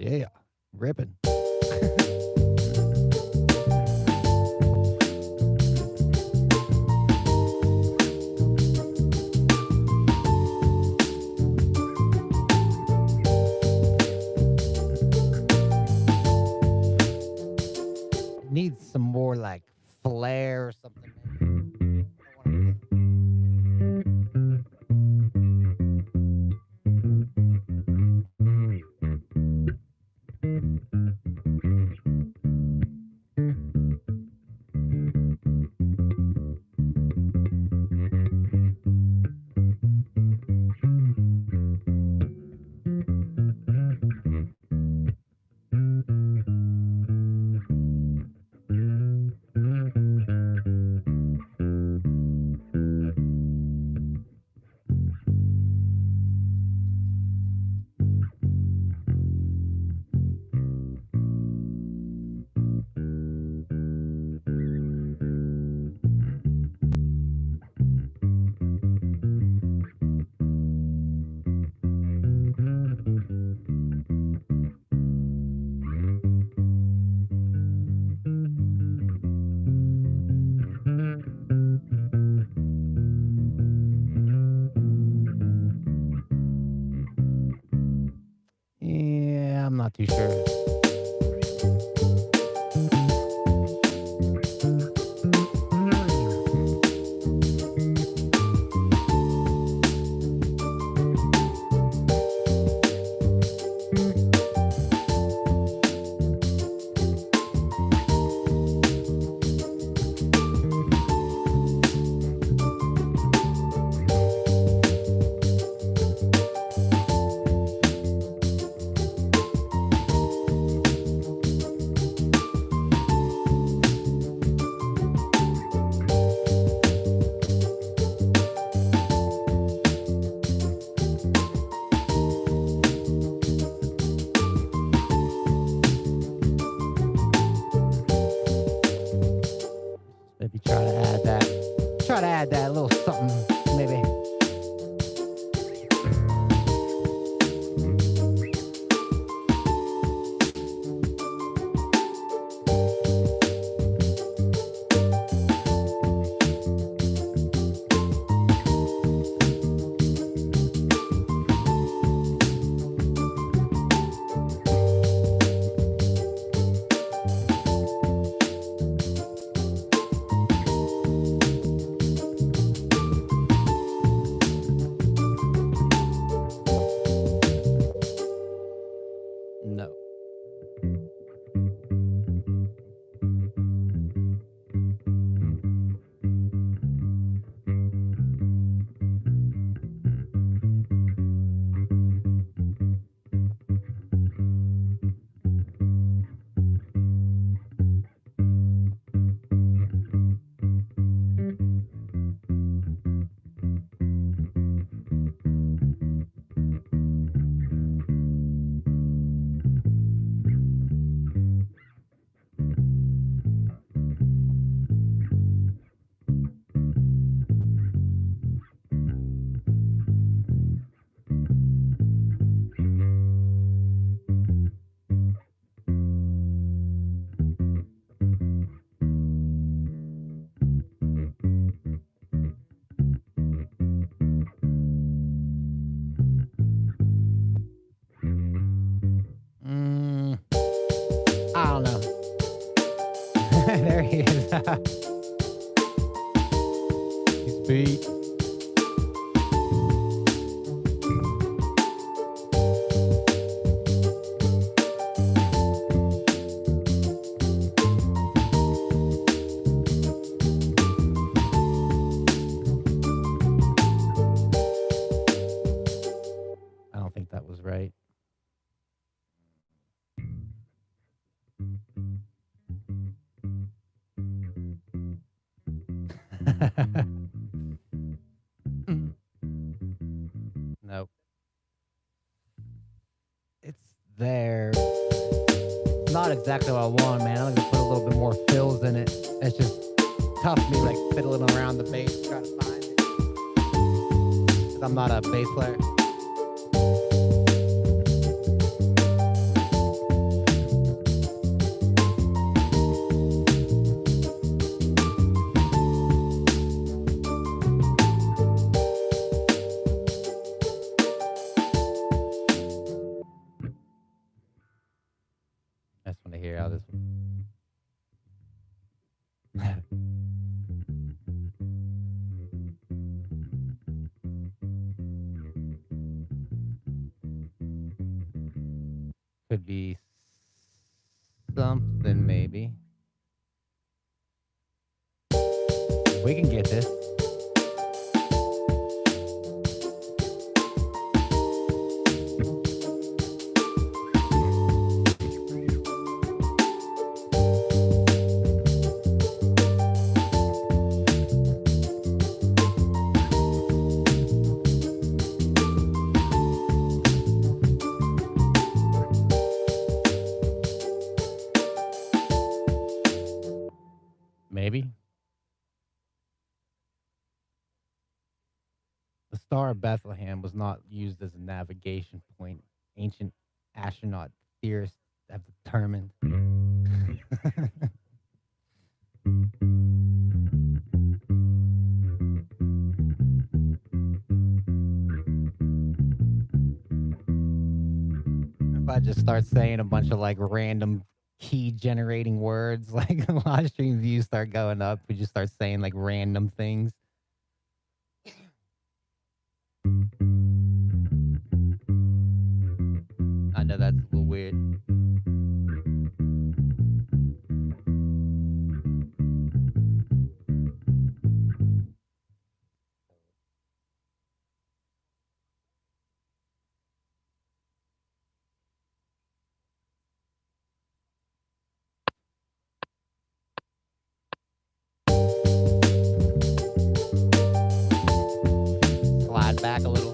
Yeah, ripping. Needs some more like flair or something. Yeah, I'm not too sure. Maybe try to add that. Try to add that little something, maybe. No. I don't know. There he is. He's beat. I don't think that was right. Nope. It's there. Not exactly what I want, man. I'm gonna put a little bit more fills in it. It's just tough me like fiddling around the bass to try to find it. 'Cause I'm not a bass player. just want to hear how this one. Could be something, maybe. We can get this. Maybe. The Star of Bethlehem was not used as a navigation point. Ancient astronaut theorists have determined. If I just start saying a bunch of like random key generating words, like live stream views start going up, we just start saying like random things. I know that's a little weird. Slide back a little.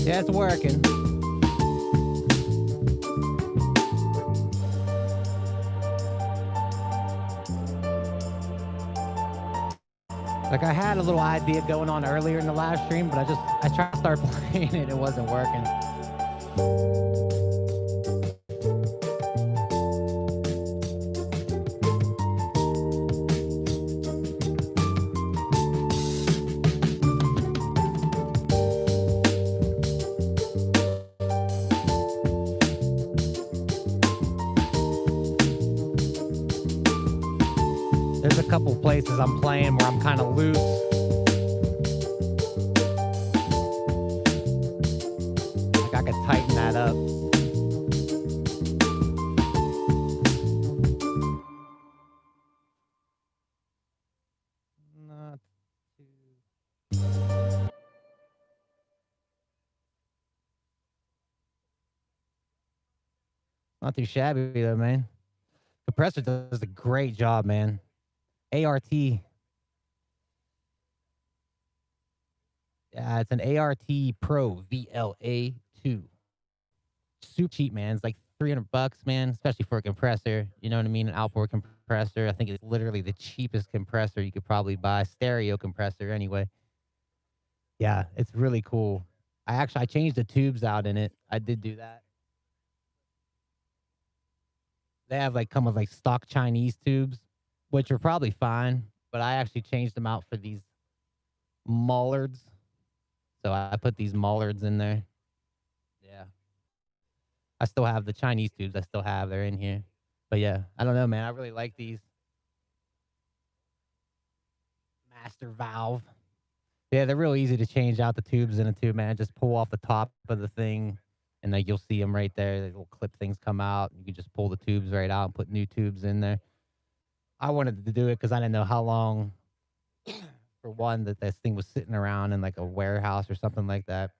Yeah, it's working. Like I had a little idea going on earlier in the live stream, but I tried to start playing it, it wasn't working. There's a couple places I'm playing where I'm kind of loose. Like I could tighten that up. Not too... Not too shabby though, man. Compressor does a great job, man. ART. Yeah, it's an ART Pro VLA2. Super cheap, man. It's like $300, man, especially for a compressor. You know what I mean? An outboard compressor. I think it's literally the cheapest compressor you could probably buy. Stereo compressor, anyway. Yeah, it's really cool. I changed the tubes out in it. I did do that. They have like come with like stock Chinese tubes, which are probably fine, but I actually changed them out for these Mullards. So I put these Mullards in there. Yeah. I still have the Chinese tubes. I still have. They're in here. But yeah, I don't know, man. I really like these. Master valve. Yeah, they're real easy to change out the tubes in a tube, man. Just pull off the top of the thing, and like you'll see them right there. The little clip things come out. You can just pull the tubes right out and put new tubes in there. I wanted to do it because I didn't know how long for one, that this thing was sitting around in like a warehouse or something like that.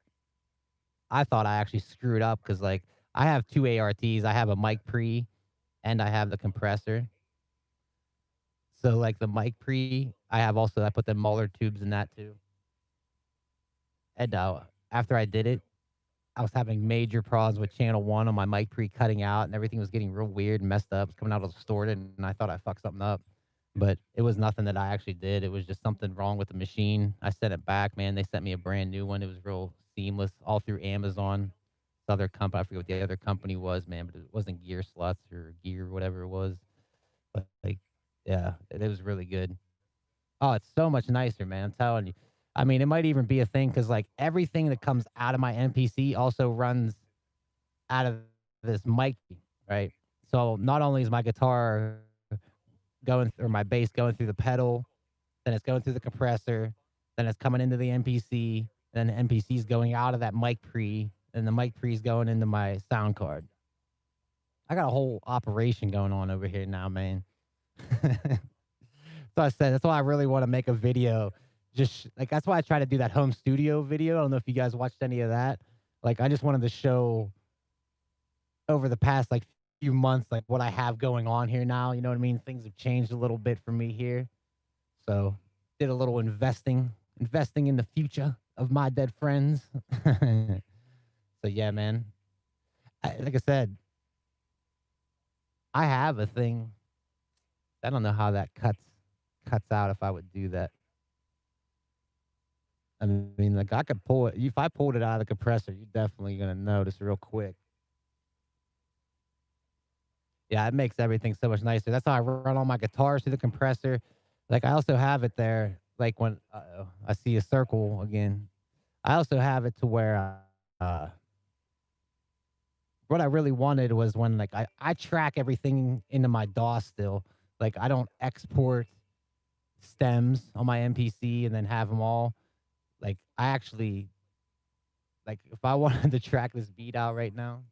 I thought I actually screwed up because like I have two ARTs. I have a mic pre and I have the compressor. So like the mic pre, I have also I put the Muller tubes in that too. And after I did it, I was having major problems with channel one on my mic pre cutting out, and everything was getting real weird and messed up. It's coming out all distorted, and I thought I fucked something up. But it was nothing that I actually did. It was just something wrong with the machine. I sent it back, man. They sent me a brand new one. It was real seamless, all through Amazon. This other company, I forget what the other company was, man, but it wasn't Gear Sluts or Gear, whatever it was. But like, yeah, it was really good. Oh, it's so much nicer, man. I'm telling you. I mean, it might even be a thing because like everything that comes out of my MPC also runs out of this mic, right? So not only is my guitar going or my bass going through the pedal, then it's going through the compressor, then it's coming into the MPC, then the MPC is going out of that mic pre, and the mic pre is going into my sound card. I got a whole operation going on over here now, man. So I said that's why I really want to make a video. Just like that's why I try to do that home studio video. I don't know if you guys watched any of that. Like I just wanted to show over the past like few months like what I have going on here now. You know what I mean? Things have changed a little bit for me here. So did a little investing in the future of my dead friends. So yeah, man. Like I said, I have a thing. I don't know how that cuts out if I would do that. I mean, like I could pull it. If I pulled it out of the compressor, you're definitely gonna notice real quick. Yeah, it makes everything so much nicer. That's how I run all my guitars through the compressor. Like I also have it there. Like when I see a circle again, I also have it to where what I really wanted was when like I track everything into my DAW still. Like I don't export stems on my MPC and then have them all. Like I actually like if I wanted to track this beat out right now,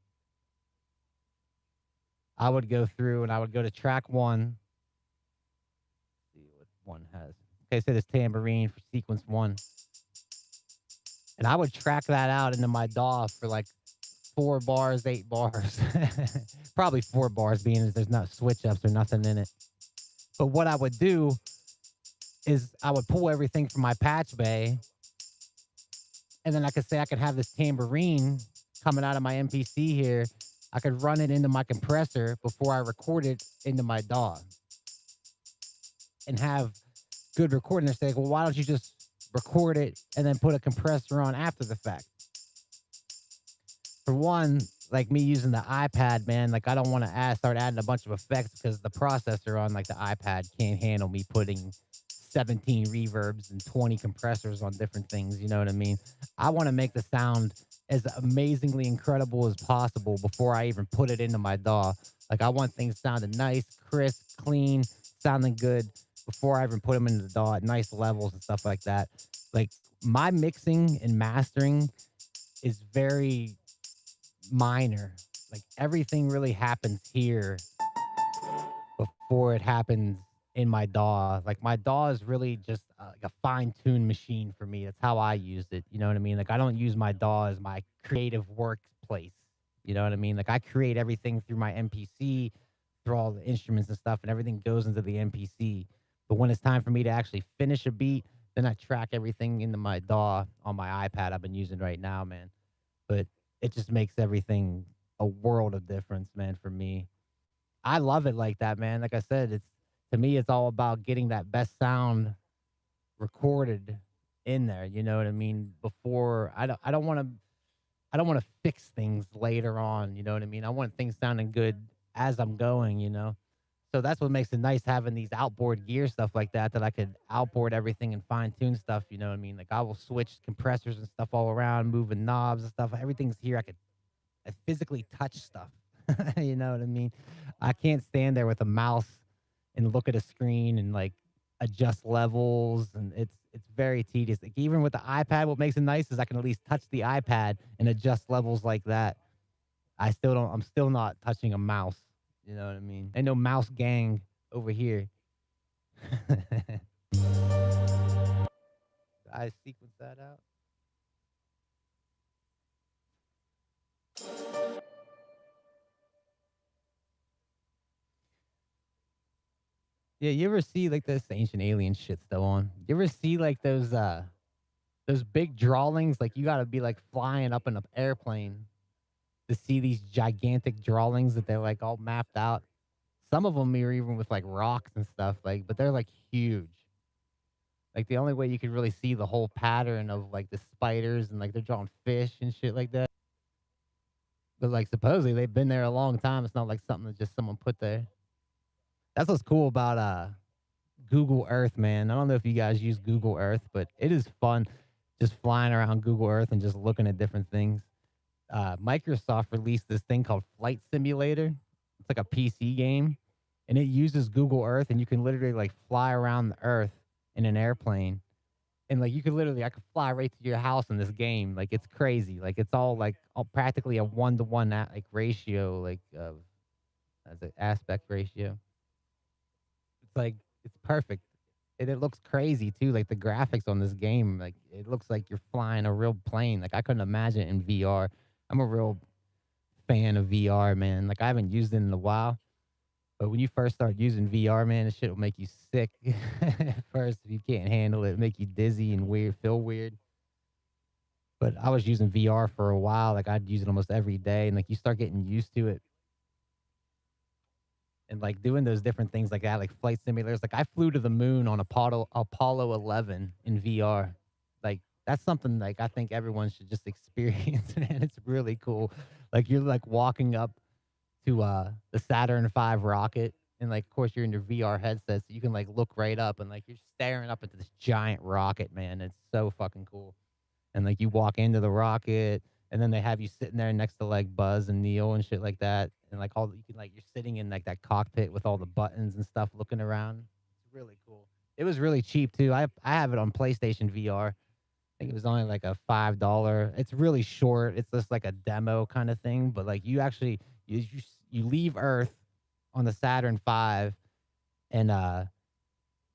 I would go through and I would go to track one. See what one has. Okay, say this tambourine for sequence one. And I would track that out into my DAW for like 4 bars, 8 bars. Probably 4 bars being as there's not switch ups or nothing in it. But what I would do is I would pull everything from my patch bay. And then I could say I could have this tambourine coming out of my MPC here. I could run it into my compressor before I record it into my DAW and have good recording. They're saying, well, why don't you just record it and then put a compressor on after the fact? For one, like me using the iPad, man, like I don't want to start adding a bunch of effects because the processor on like the iPad can't handle me putting 17 reverbs and 20 compressors on different things. You know what I mean? I want to make the sound as amazingly incredible as possible before I even put it into my DAW. Like I want things sounding nice, crisp, clean, sounding good before I even put them into the DAW at nice levels and stuff like that. Like my mixing and mastering is very minor. Like everything really happens here before it happens in my DAW. Like my DAW is really just like a fine-tuned machine for me. That's how I use it. You know what I mean? Like I don't use my DAW as my creative workplace. You know what I mean? Like I create everything through my MPC, through all the instruments and stuff, and everything goes into the MPC. But when it's time for me to actually finish a beat, then I track everything into my DAW on my iPad I've been using right now, man. But it just makes everything a world of difference, man, for me. I love it like that, man. Like I said, it's to me, it's all about getting that best sound recorded in there. You know what I mean? Before I don't want to fix things later on. You know what I mean? I want things sounding good as I'm going. You know, so that's what makes it nice having these outboard gear stuff like that. That I could outboard everything and fine tune stuff. You know what I mean? Like I will switch compressors and stuff all around, moving knobs and stuff. Everything's here. I physically touch stuff. You know what I mean? I can't stand there with a mouse and look at a screen and like adjust levels, and it's very tedious. Like even with the iPad, what makes it nice is I can at least touch the iPad and adjust levels like that. I'm still not touching a mouse. You know what I mean? Ain't no mouse gang over here. I sequence that out. Yeah, you ever see like this ancient alien shit still on? You ever see like those big drawings? Like you gotta be like flying up in an airplane to see these gigantic drawings that they're like all mapped out. Some of them are even with like rocks and stuff, like, but they're like huge. Like the only way you could really see the whole pattern of like the spiders and like they're drawing fish and shit like that. But like supposedly they've been there a long time. It's not like something that just someone put there. That's what's cool about Google Earth, man. I don't know if you guys use Google Earth, but it is fun just flying around Google Earth and just looking at different things. Microsoft released this thing called Flight Simulator. It's like a PC game, and it uses Google Earth, and you can literally like fly around the Earth in an airplane, and like you could literally, I could fly right to your house in this game. Like it's crazy. Like it's all practically a 1-to-1 like ratio, like of as an aspect ratio. It's like it's perfect. And it looks crazy too. Like the graphics on this game, like it looks like you're flying a real plane. Like I couldn't imagine it in VR. I'm a real fan of VR, man. Like I haven't used it in a while, but when you first start using VR, man, this shit will make you sick. At first, if you can't handle it, make you dizzy and weird, feel weird. But I was using VR for a while. Like I'd use it almost every day, and like you start getting used to it, and like doing those different things like that, like flight simulators. Like I flew to the moon on Apollo 11 in VR. Like that's something like I think everyone should just experience, man. It's really cool. Like you're like walking up to the Saturn V rocket, and like of course you're in your VR headset, so you can like look right up and like you're staring up into this giant rocket, man. It's so fucking cool. And like you walk into the rocket, and then they have you sitting there next to like Buzz and Neil and shit like that, and like all you can like you're sitting in like that cockpit with all the buttons and stuff, looking around. It's really cool. It was really cheap too. I have it on PlayStation VR. I think it was only like a $5. It's really short. It's just like a demo kind of thing, but like you actually you leave Earth on the Saturn V, and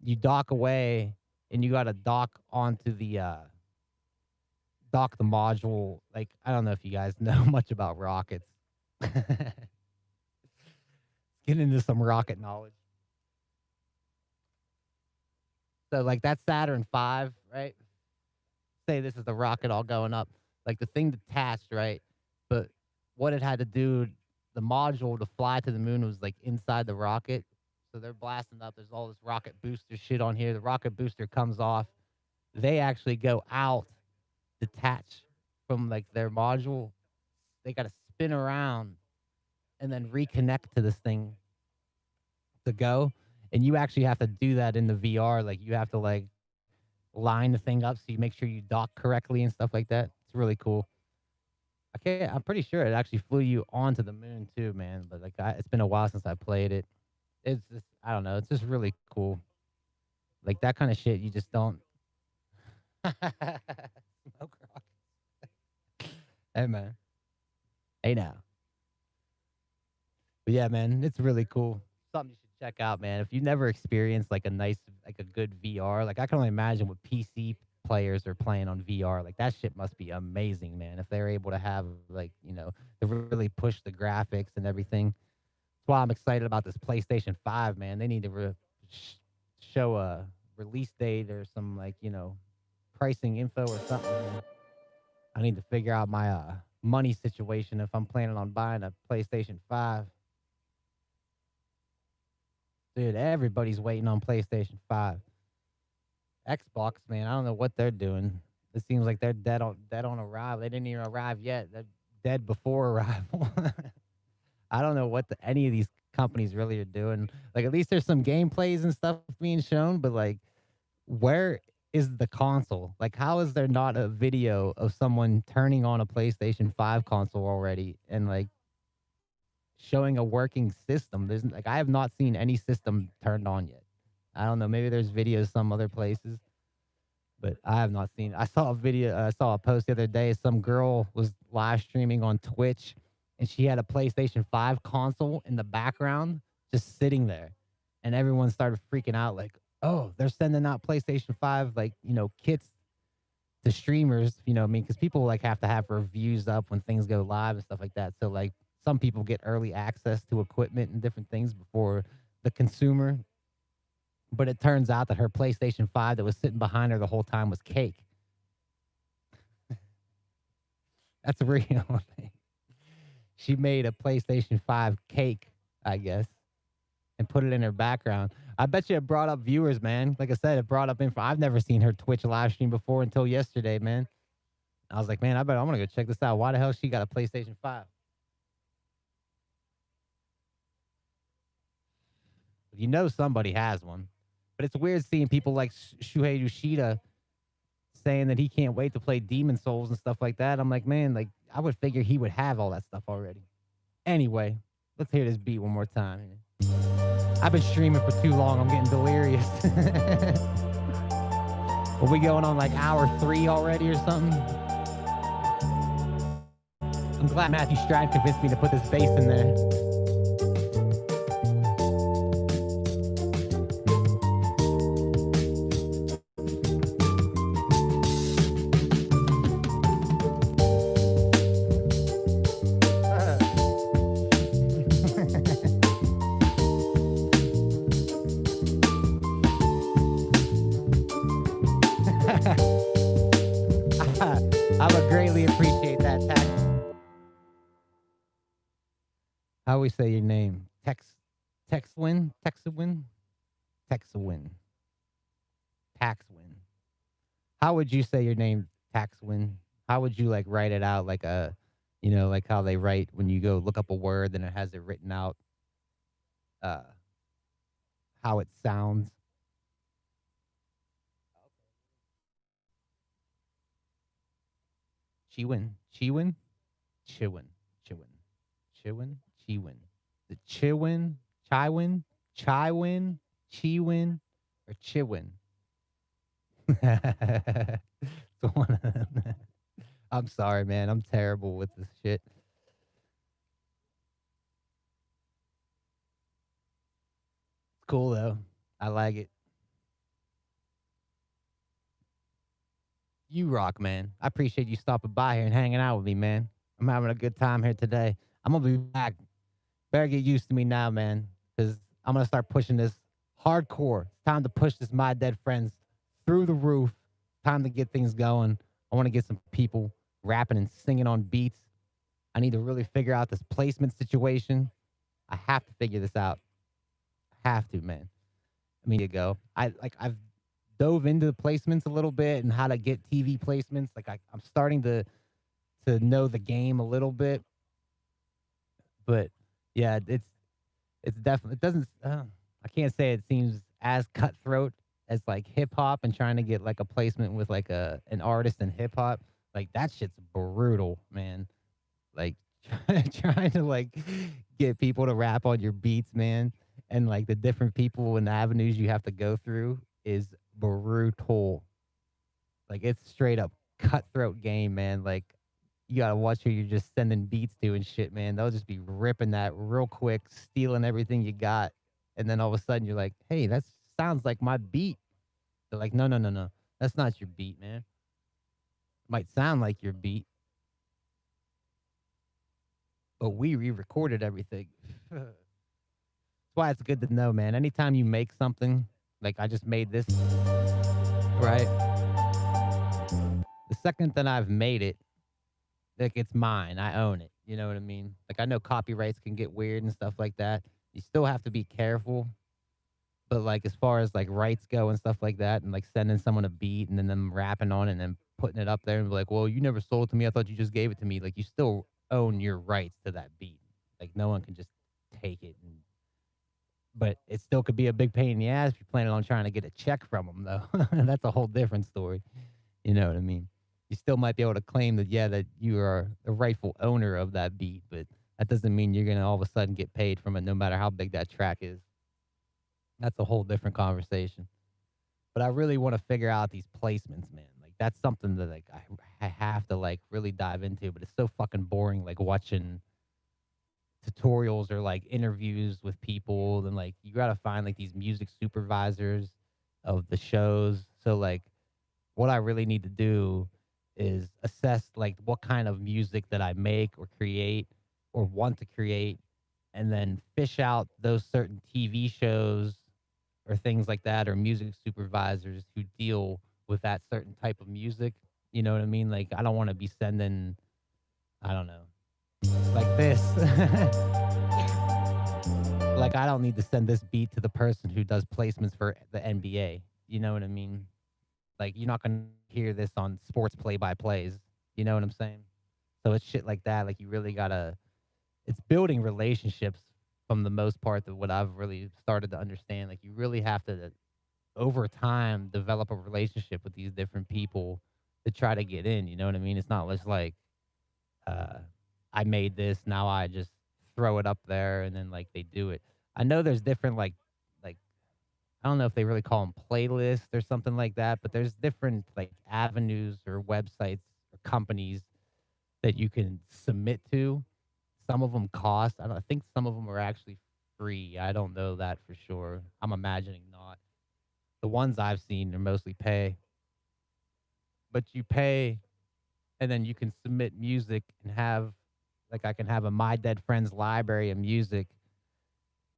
you dock away, and you got to dock the module. Like I don't know if you guys know much about rockets. Get into some rocket knowledge. So like that Saturn V, right? Say this is the rocket all going up. Like the thing detached, right? But what it had to do, the module to fly to the moon was like inside the rocket. So they're blasting up. There's all this rocket booster shit on here. The rocket booster comes off. They actually go out, detach from like their module. They got to spin around and then reconnect to this thing to go. And you actually have to do that in the VR. Like you have to like line the thing up so you make sure you dock correctly and stuff like that. It's really cool. I can't. I'm pretty sure it actually flew you onto the moon too, man. But like, it's been a while since I played it. It's just, I don't know. It's just really cool. Like that kind of shit. You just don't. Smoke rock. Hey man. Hey now. But yeah, man, it's really cool. Something you should check out, man. If you never experienced like a nice, like a good VR, like I can only imagine what PC players are playing on VR. Like that shit must be amazing, man. If they're able to have like, to really push the graphics and everything. That's why I'm excited about this PlayStation 5, man. They need to sh- show a release date or some like, pricing info or something, man. I need to figure out my money situation if I'm planning on buying a PlayStation 5. Dude, everybody's waiting on PlayStation 5. Xbox, man, I don't know what they're doing. It seems like they're dead on arrival. They didn't even arrive yet. They're dead before arrival. I don't know what any of these companies really are doing. Like at least there's some gameplays and stuff being shown, but like where is the console? Like how is there not a video of someone turning on a PlayStation 5 console already and like showing a working system? There's like I have not seen any system turned on yet. I don't know. Maybe there's videos some other places, but I have not seen. I saw a video. I saw a post the other day. Some girl was live streaming on Twitch, and she had a PlayStation 5 console in the background, just sitting there, and everyone started freaking out, like, "Oh, they're sending out PlayStation 5 like kits to streamers, you know what I mean? Because people like have to have reviews up when things go live and stuff like that. So like some people get early access to equipment and different things before the consumer. But it turns out that her PlayStation 5 that was sitting behind her the whole time was cake. That's a real thing. She made a PlayStation 5 cake, I guess, and put it in her background. I bet you it brought up viewers, man. Like I said, it brought up info. I've never seen her Twitch live stream before until yesterday, man. I was like, man, I'm gonna go check this out. Why the hell she got a PlayStation 5? You know somebody has one. But it's weird seeing people like Shuhei Yoshida saying that he can't wait to play Demon Souls and stuff like that. I'm like, man, like I would figure he would have all that stuff already. Anyway, let's hear this beat one more time. I've been streaming for too long. I'm getting delirious. Are we going on like hour 3 already or something? I'm glad Matthew Stride convinced me to put this bass in there. I would greatly appreciate that, Tax. How we say your name? Texwin? Texawin? Texawin. Taxwin. How would you say your name, Taxwin? How would you like write it out like a, you know, like how they write when you go look up a word and it has it written out, uh, how it sounds? Chiwin. Chiwin? Chiwin. Chiwin. Chiwin? Chiwin. The Chiwin? Chiwin? Chiwin? Chiwin? Or Chiwin? It's one of them. I'm sorry, man. I'm terrible with this shit. It's cool, though. I like it. You rock, man. I appreciate you stopping by here and hanging out with me, man. I'm having a good time here today. I'm going to be back. Better get used to me now, man, because I'm going to start pushing this hardcore. It's time to push this My Dead Friends through the roof. Time to get things going. I want to get some people rapping and singing on beats. I need to really figure out this placement situation. I have to figure this out. I have to, man. I mean, I've dove into the placements a little bit and how to get TV placements. Like I'm starting to know the game a little bit, but yeah, it's definitely it doesn't. I can't say it seems as cutthroat as like hip hop and trying to get like a placement with like an artist in hip hop. Like that shit's brutal, man. Like trying to like get people to rap on your beats, man, and like the different people and the avenues you have to go through is brutal. Like it's straight up cutthroat game, man. Like you gotta watch who you're just sending beats to and shit, man. They'll just be ripping that real quick, stealing everything you got, and then all of a sudden you're like, "Hey, that sounds like my beat." They're like, "No, no, no, no, that's not your beat, man. Might sound like your beat, but we re-recorded everything." That's why it's good to know, man. Anytime you make something, like I just made this, right? The second that I've made it, like it's mine. I own it. You know what I mean? Like I know copyrights can get weird and stuff like that. You still have to be careful. But like as far as like rights go and stuff like that, and like sending someone a beat and then them rapping on it and then putting it up there and be like, well, you never sold it to me. I thought you just gave it to me. Like you still own your rights to that beat. Like no one can just take it. But it still could be a big pain in the ass if you're planning on trying to get a check from them, though. That's a whole different story. You know what I mean? You still might be able to claim that, yeah, that you are the rightful owner of that beat, but that doesn't mean you're going to all of a sudden get paid from it no matter how big that track is. That's a whole different conversation. But I really want to figure out these placements, man. Like that's something that like I have to like really dive into, but it's so fucking boring like watching tutorials or like interviews with people. Then like you gotta find like these music supervisors of the shows. So like what I really need to do is assess like what kind of music that I make or create or want to create, and then fish out those certain TV shows or things like that, or music supervisors who deal with that certain type of music. You know what I mean? Like, I don't want to be sending, I don't know, like this. Like, I don't need to send this beat to the person who does placements for the NBA. You know what I mean? Like, you're not going to hear this on sports play by plays. You know what I'm saying? So it's shit like that. Like, you really got to, it's building relationships from the most part that what I've really started to understand. Like, you really have to, over time, develop a relationship with these different people to try to get in. You know what I mean? It's not just like, uh, I made this, now I just throw it up there and then like they do it. I know there's different like I don't know if they really call them playlists or something like that, but there's different like avenues or websites or companies that you can submit to. Some of them cost. I think some of them are actually free. I don't know that for sure. I'm imagining not. The ones I've seen are mostly pay, but you pay and then you can submit music and have like I can have a My Dead Friends library of music,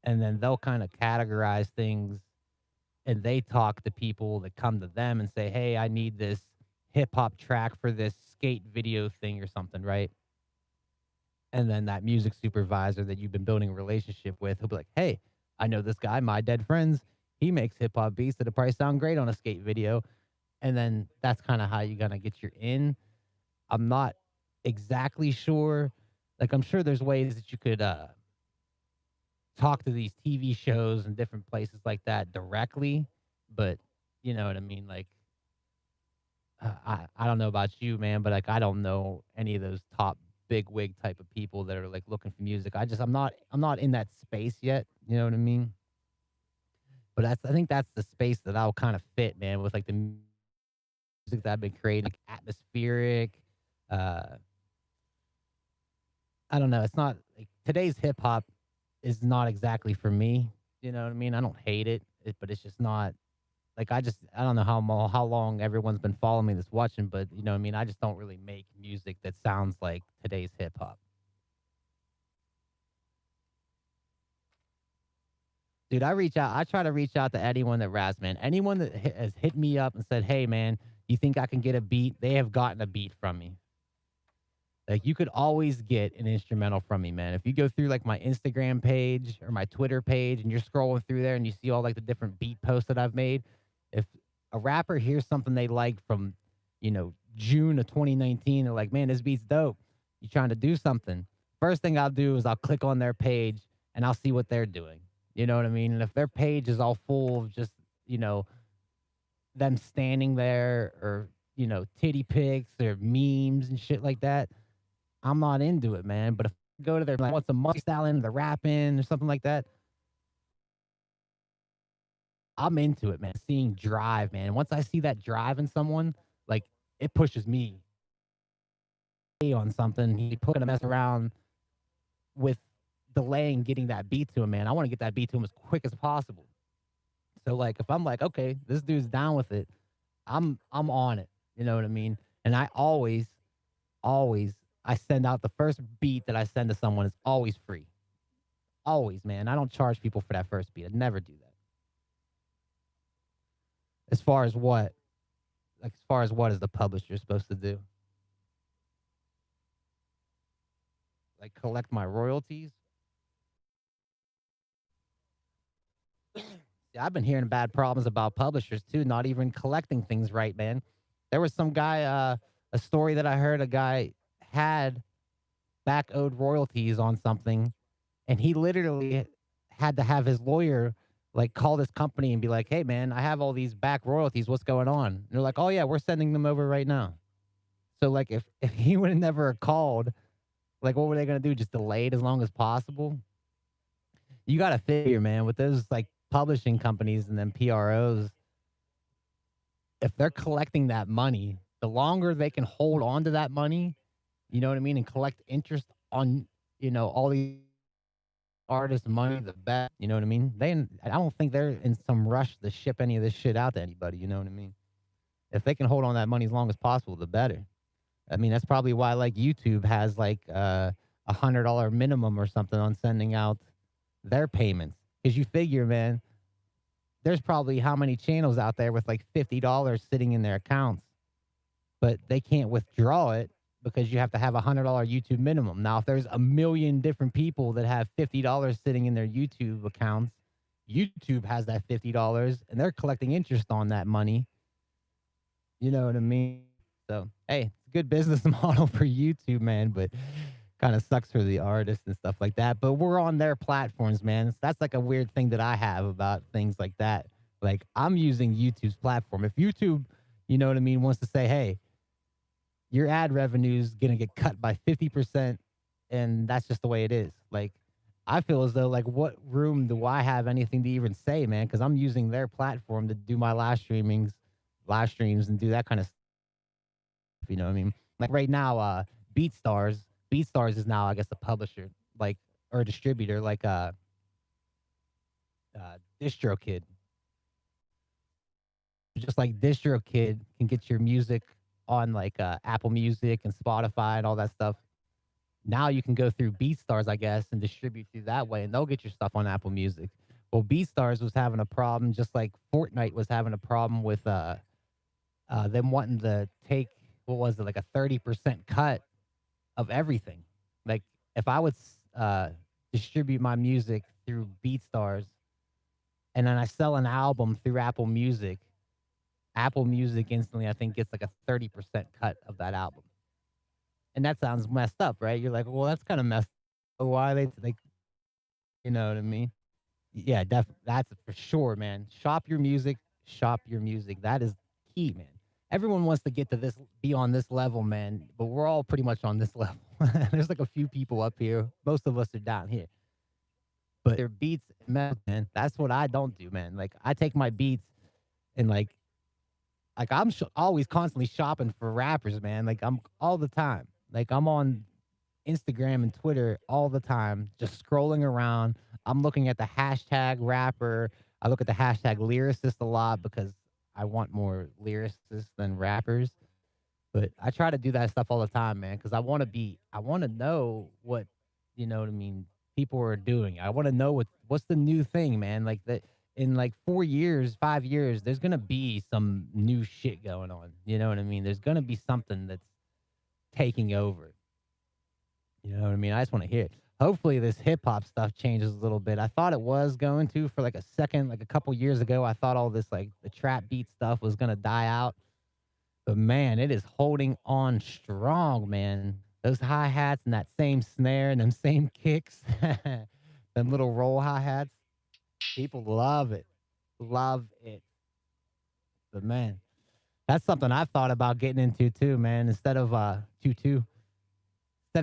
and then they'll kind of categorize things, and they talk to people that come to them and say, "Hey, I need this hip hop track for this skate video thing or something," right? And then that music supervisor that you've been building a relationship with, he'll be like, "Hey, I know this guy, My Dead Friends. He makes hip hop beats that'll probably sound great on a skate video." And then that's kind of how you're gonna get your in. I'm not exactly sure. Like, I'm sure there's ways that you could talk to these TV shows and different places like that directly, but you know what I mean. Like, I don't know about you, man, but like I don't know any of those top big wig type of people that are like looking for music. I'm not in that space yet. You know what I mean? But I think that's the space that I'll kind of fit, man, with like the music that I've been creating, like atmospheric. Uh, I don't know. It's not like today's hip hop is not exactly for me. You know what I mean? I don't hate it, but it's just not like I don't know how long everyone's been following me that's watching, but you know what I mean? I just don't really make music that sounds like today's hip hop. Dude, I try to reach out to anyone that raps, man. Anyone that has hit me up and said, "Hey, man, you think I can get a beat?" They have gotten a beat from me. Like, you could always get an instrumental from me, man. If you go through like my Instagram page or my Twitter page and you're scrolling through there and you see all like the different beat posts that I've made, if a rapper hears something they like from, June of 2019, they're like, "Man, this beat's dope. You trying to do something?" First thing I'll do is I'll click on their page and I'll see what they're doing. You know what I mean? And if their page is all full of just, you know, them standing there or, titty pics or memes and shit like that, I'm not into it, man. But if I go to their like, want some musty styling, the rapping or something like that, I'm into it, man. Seeing drive, man. Once I see that drive in someone, like it pushes me on something. He put to mess around with delaying getting that beat to him, man. I want to get that beat to him as quick as possible. So like if I'm like, okay, this dude's down with it, I'm on it. You know what I mean? And I always I send out the first beat that I send to someone is always free. Always, man. I don't charge people for that first beat. I never do that. As far as what? Like as far as what is the publisher supposed to do? Like collect my royalties? Yeah, I've been hearing bad problems about publishers too, not even collecting things right, man. There was some guy, a story that I heard a guy had back owed royalties on something, and he literally had to have his lawyer like call this company and be like, "Hey, man, I have all these back royalties. What's going on?" And they're like, "Oh yeah, we're sending them over right now." So like, if he would have never called, like, what were they gonna do? Just delay it as long as possible? You got to figure, man, with those like publishing companies and then PROs, if they're collecting that money, the longer they can hold on to that money, you know what I mean, and collect interest on, all these artists' money, the best, you know what I mean? I don't think they're in some rush to ship any of this shit out to anybody, you know what I mean? If they can hold on that money as long as possible, the better. I mean, that's probably why like YouTube has like $100 minimum or something on sending out their payments. Because you figure, man, there's probably how many channels out there with like $50 sitting in their accounts, but they can't withdraw it because you have to have $100 YouTube minimum. Now, if there's a million different people that have $50 sitting in their YouTube accounts, YouTube has that $50 and they're collecting interest on that money. You know what I mean? So, hey, it's a good business model for YouTube, man, but kind of sucks for the artists and stuff like that. But we're on their platforms, man. That's like a weird thing that I have about things like that. Like, I'm using YouTube's platform. If YouTube, you know what I mean, wants to say, hey, your ad revenue is going to get cut by 50%, and that's just the way it is. Like, I feel as though, like, what room do I have anything to even say, man? Because I'm using their platform to do my live streams, and do that kind of stuff. You know what I mean? Like right now, BeatStars, BeatStars is now, I guess, a publisher, like, or a distributor, like DistroKid. Just like DistroKid can get your music on like Apple Music and Spotify and all that stuff. Now you can go through BeatStars, I guess, and distribute through that way, and they'll get your stuff on Apple Music. Well, BeatStars was having a problem, just like Fortnite was having a problem with them wanting to take, what was it, like a 30% cut of everything. Like if I would distribute my music through BeatStars and then I sell an album through Apple Music instantly, I think, gets like a 30% cut of that album. And that sounds messed up, right? You're like, well, that's kind of messed up. Why are they like, you know what I mean? Yeah, that's for sure, man. Shop your music. That is key, man. Everyone wants to get to this, be on this level, man, but we're all pretty much on this level. There's like a few people up here. Most of us are down here. But their beats, man, that's what I don't do, man. Like I take my beats and like I'm always constantly shopping for rappers, man. Like I'm all the time. Like I'm on Instagram and Twitter all the time, just scrolling around. I'm looking at the hashtag rapper. I look at the hashtag lyricist a lot because I want more lyricists than rappers. But I try to do that stuff all the time, man, because I want to know what, you know what I mean, people are doing. I want to know what's the new thing, man. Like that in like 4 years, 5 years, there's gonna be some new shit going on. You know what I mean? There's gonna be something that's taking over. You know what I mean? I just want to hear it. Hopefully, this hip hop stuff changes a little bit. I thought it was going to for like a second, like a couple years ago. I thought all this like the trap beat stuff was gonna die out, but man, it is holding on strong, man. Those hi hats and that same snare and them same kicks, them little roll hi hats. People love it. But man, that's something I've thought about getting into too, man. Instead of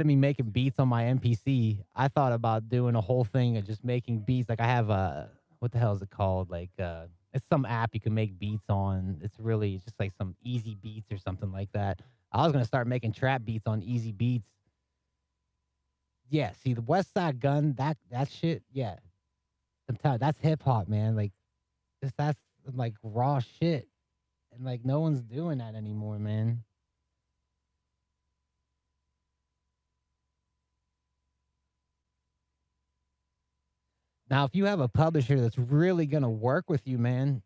me making beats on my MPC, I thought about doing a whole thing of just making beats. Like I have a, what the hell is it called? Like it's some app you can make beats on. It's just like some Easy Beats or something like that. I was gonna start making trap beats on Easy Beats. Yeah, see the West Side Gun, that shit. Yeah, I'm telling that's hip hop, man. Like that's like raw shit, and like no one's doing that anymore, man. Now, if you have a publisher that's really gonna work with you, man,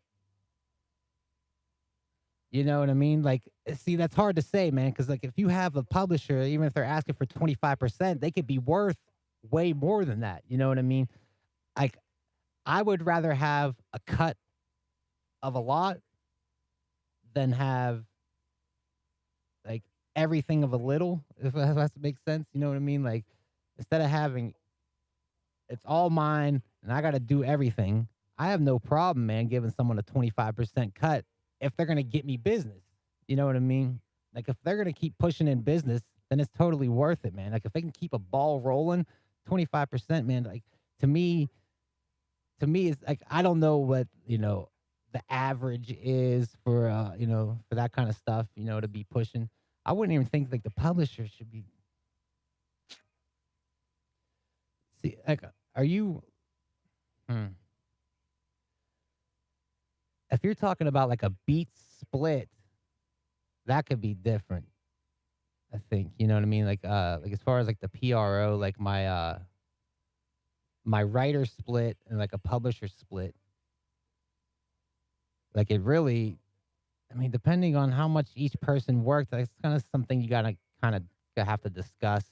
you know what I mean? Like, see, that's hard to say, man, because like if you have a publisher, even if they're asking for 25%, they could be worth way more than that. You know what I mean? Like, I would rather have a cut of a lot than have like everything of a little, if that has to make sense. You know what I mean? Like, instead of having it's all mine and I got to do everything, I have no problem, man, giving someone a 25% cut if they're going to get me business. You know what I mean? Like if they're going to keep pushing in business, then it's totally worth it, man. Like if they can keep a ball rolling, 25%, man, like to me, it's like I don't know what, the average is for for that kind of stuff, to be pushing. I wouldn't even think like the publisher should be see like are you hmm, if you're talking about like a beat split, that could be different. I think, you know what I mean? Like as far as like the PRO, like my writer split and like a publisher split, like it really, I mean, depending on how much each person worked, that's kind of something you gotta kind of have to discuss.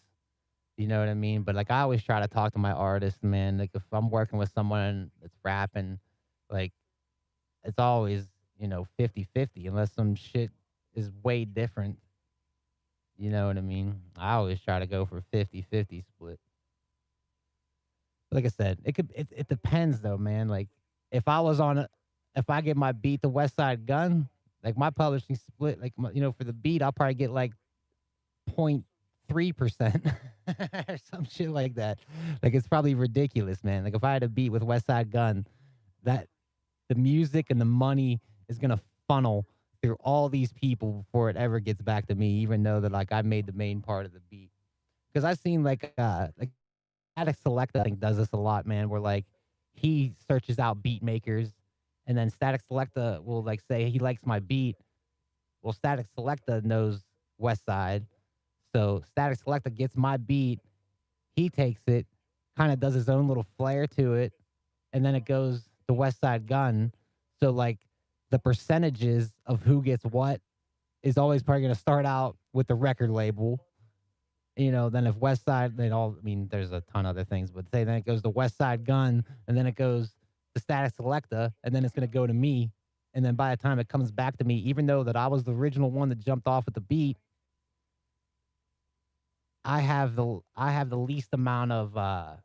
You know what I mean? But like I always try to talk to my artists, man. Like if I'm working with someone that's rapping, like it's always, 50-50 unless some shit is way different. You know what I mean? I always try to go for 50-50 split. Like I said, it depends though, man. Like if I was on a if I get my beat the West Side Gun, like my publishing split, like for the beat, I'll probably get like 0.3% or some shit like that. Like it's probably ridiculous, man. Like if I had a beat with West Side Gun, that the music and the money is gonna funnel through all these people before it ever gets back to me, even though that like I made the main part of the beat. Because I've seen like Static Select, I think, does this a lot, man, where like he searches out beat makers and then Static Selecta will like say he likes my beat. Well, Static Selecta knows West Side. So Static Selecta gets my beat, he takes it, kind of does his own little flair to it, and then it goes to West Side Gun. So like the percentages of who gets what is always probably going to start out with the record label. Then if West Side, there's a ton of other things, but say then it goes to West Side Gun, and then it goes to Static Selecta, and then it's going to go to me. And then by the time it comes back to me, even though that I was the original one that jumped off at the beat, I have the least amount of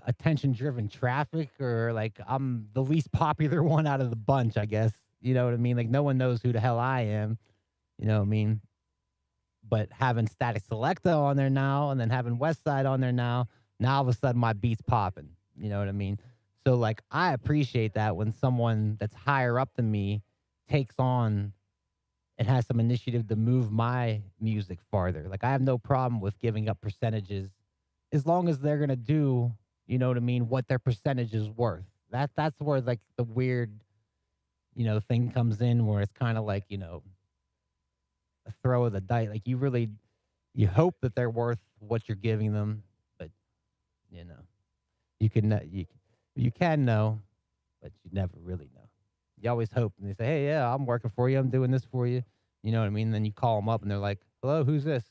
attention driven traffic, or like I'm the least popular one out of the bunch, I guess. You know what I mean? Like no one knows who the hell I am. You know what I mean? But having Static Selecta on there now, and then having West Side on there now all of a sudden my beat's popping. You know what I mean? So like I appreciate that when someone that's higher up than me takes on and has some initiative to move my music farther. Like I have no problem with giving up percentages as long as they're gonna do, you know what I mean, what their percentage is worth. That's where like the weird, thing comes in, where it's kind of like, a throw of the dice. Like you hope that they're worth what you're giving them, but you can know, but you never really know. You always hope, and they say, "Hey, yeah, I'm working for you. I'm doing this for you." You know what I mean? Then you call them up, and they're like, "Hello, who's this?"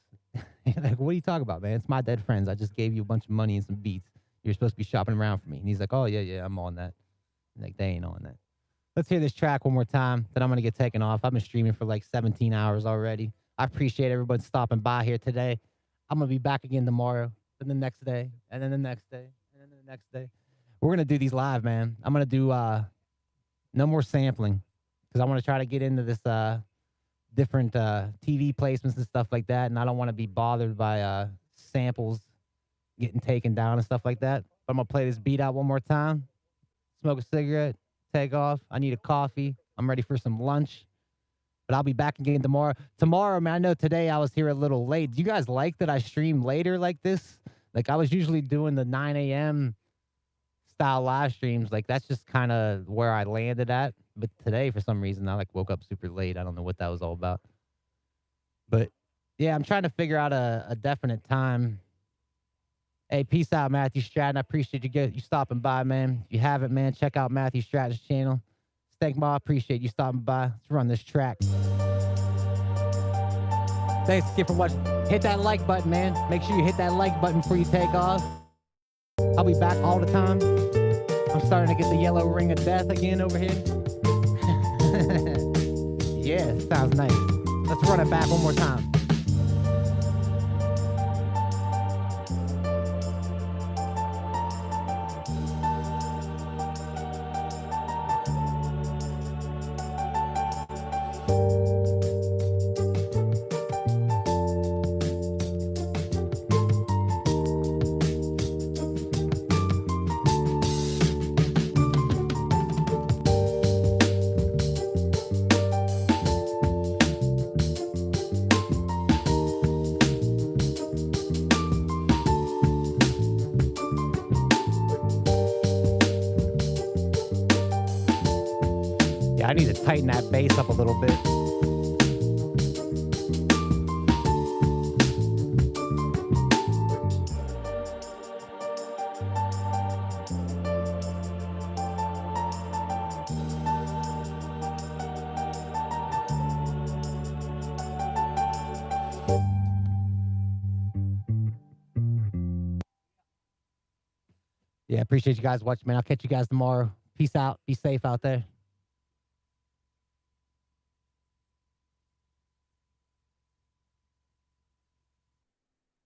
You're like, "What are you talking about, man? It's my dead friends. I just gave you a bunch of money and some beats. You're supposed to be shopping around for me." And he's like, "Oh yeah, I'm on that." Like they ain't on that. Let's hear this track one more time, then I'm going to get taken off. I've been streaming for like 17 hours already. I appreciate everybody stopping by here today. I'm going to be back again tomorrow, then the next day, and then the next day, and then the next day. We're going to do these live, man. I'm going to do no more sampling, because I want to try to get into this different TV placements and stuff like that, and I don't want to be bothered by samples getting taken down and stuff like that. But I'm going to play this beat out one more time, smoke a cigarette, take off. I need a coffee. I'm ready for some lunch. But I'll be back again tomorrow. Tomorrow, man, I know today I was here a little late. Do you guys like that I stream later like this? Like I was usually doing the 9 a.m. style live streams. Like that's just kind of where I landed at. But today, for some reason, I like woke up super late. I don't know what that was all about. But yeah, I'm trying to figure out a definite time. Hey, peace out, Matthew Stratton. I appreciate you stopping by, man. If you haven't, man, check out Matthew Stratton's channel. Stank Ma, appreciate you stopping by. Let's run this track. Thanks again for watching. Hit that like button, man. Make sure you hit that like button before you take off. I'll be back all the time. I'm starting to get the yellow ring of death again over here. Yeah, sounds nice. Let's run it back one more time. tighten that bass up a little bit. Yeah, appreciate you guys watching, man. I'll catch you guys tomorrow. Peace out. Be safe out there.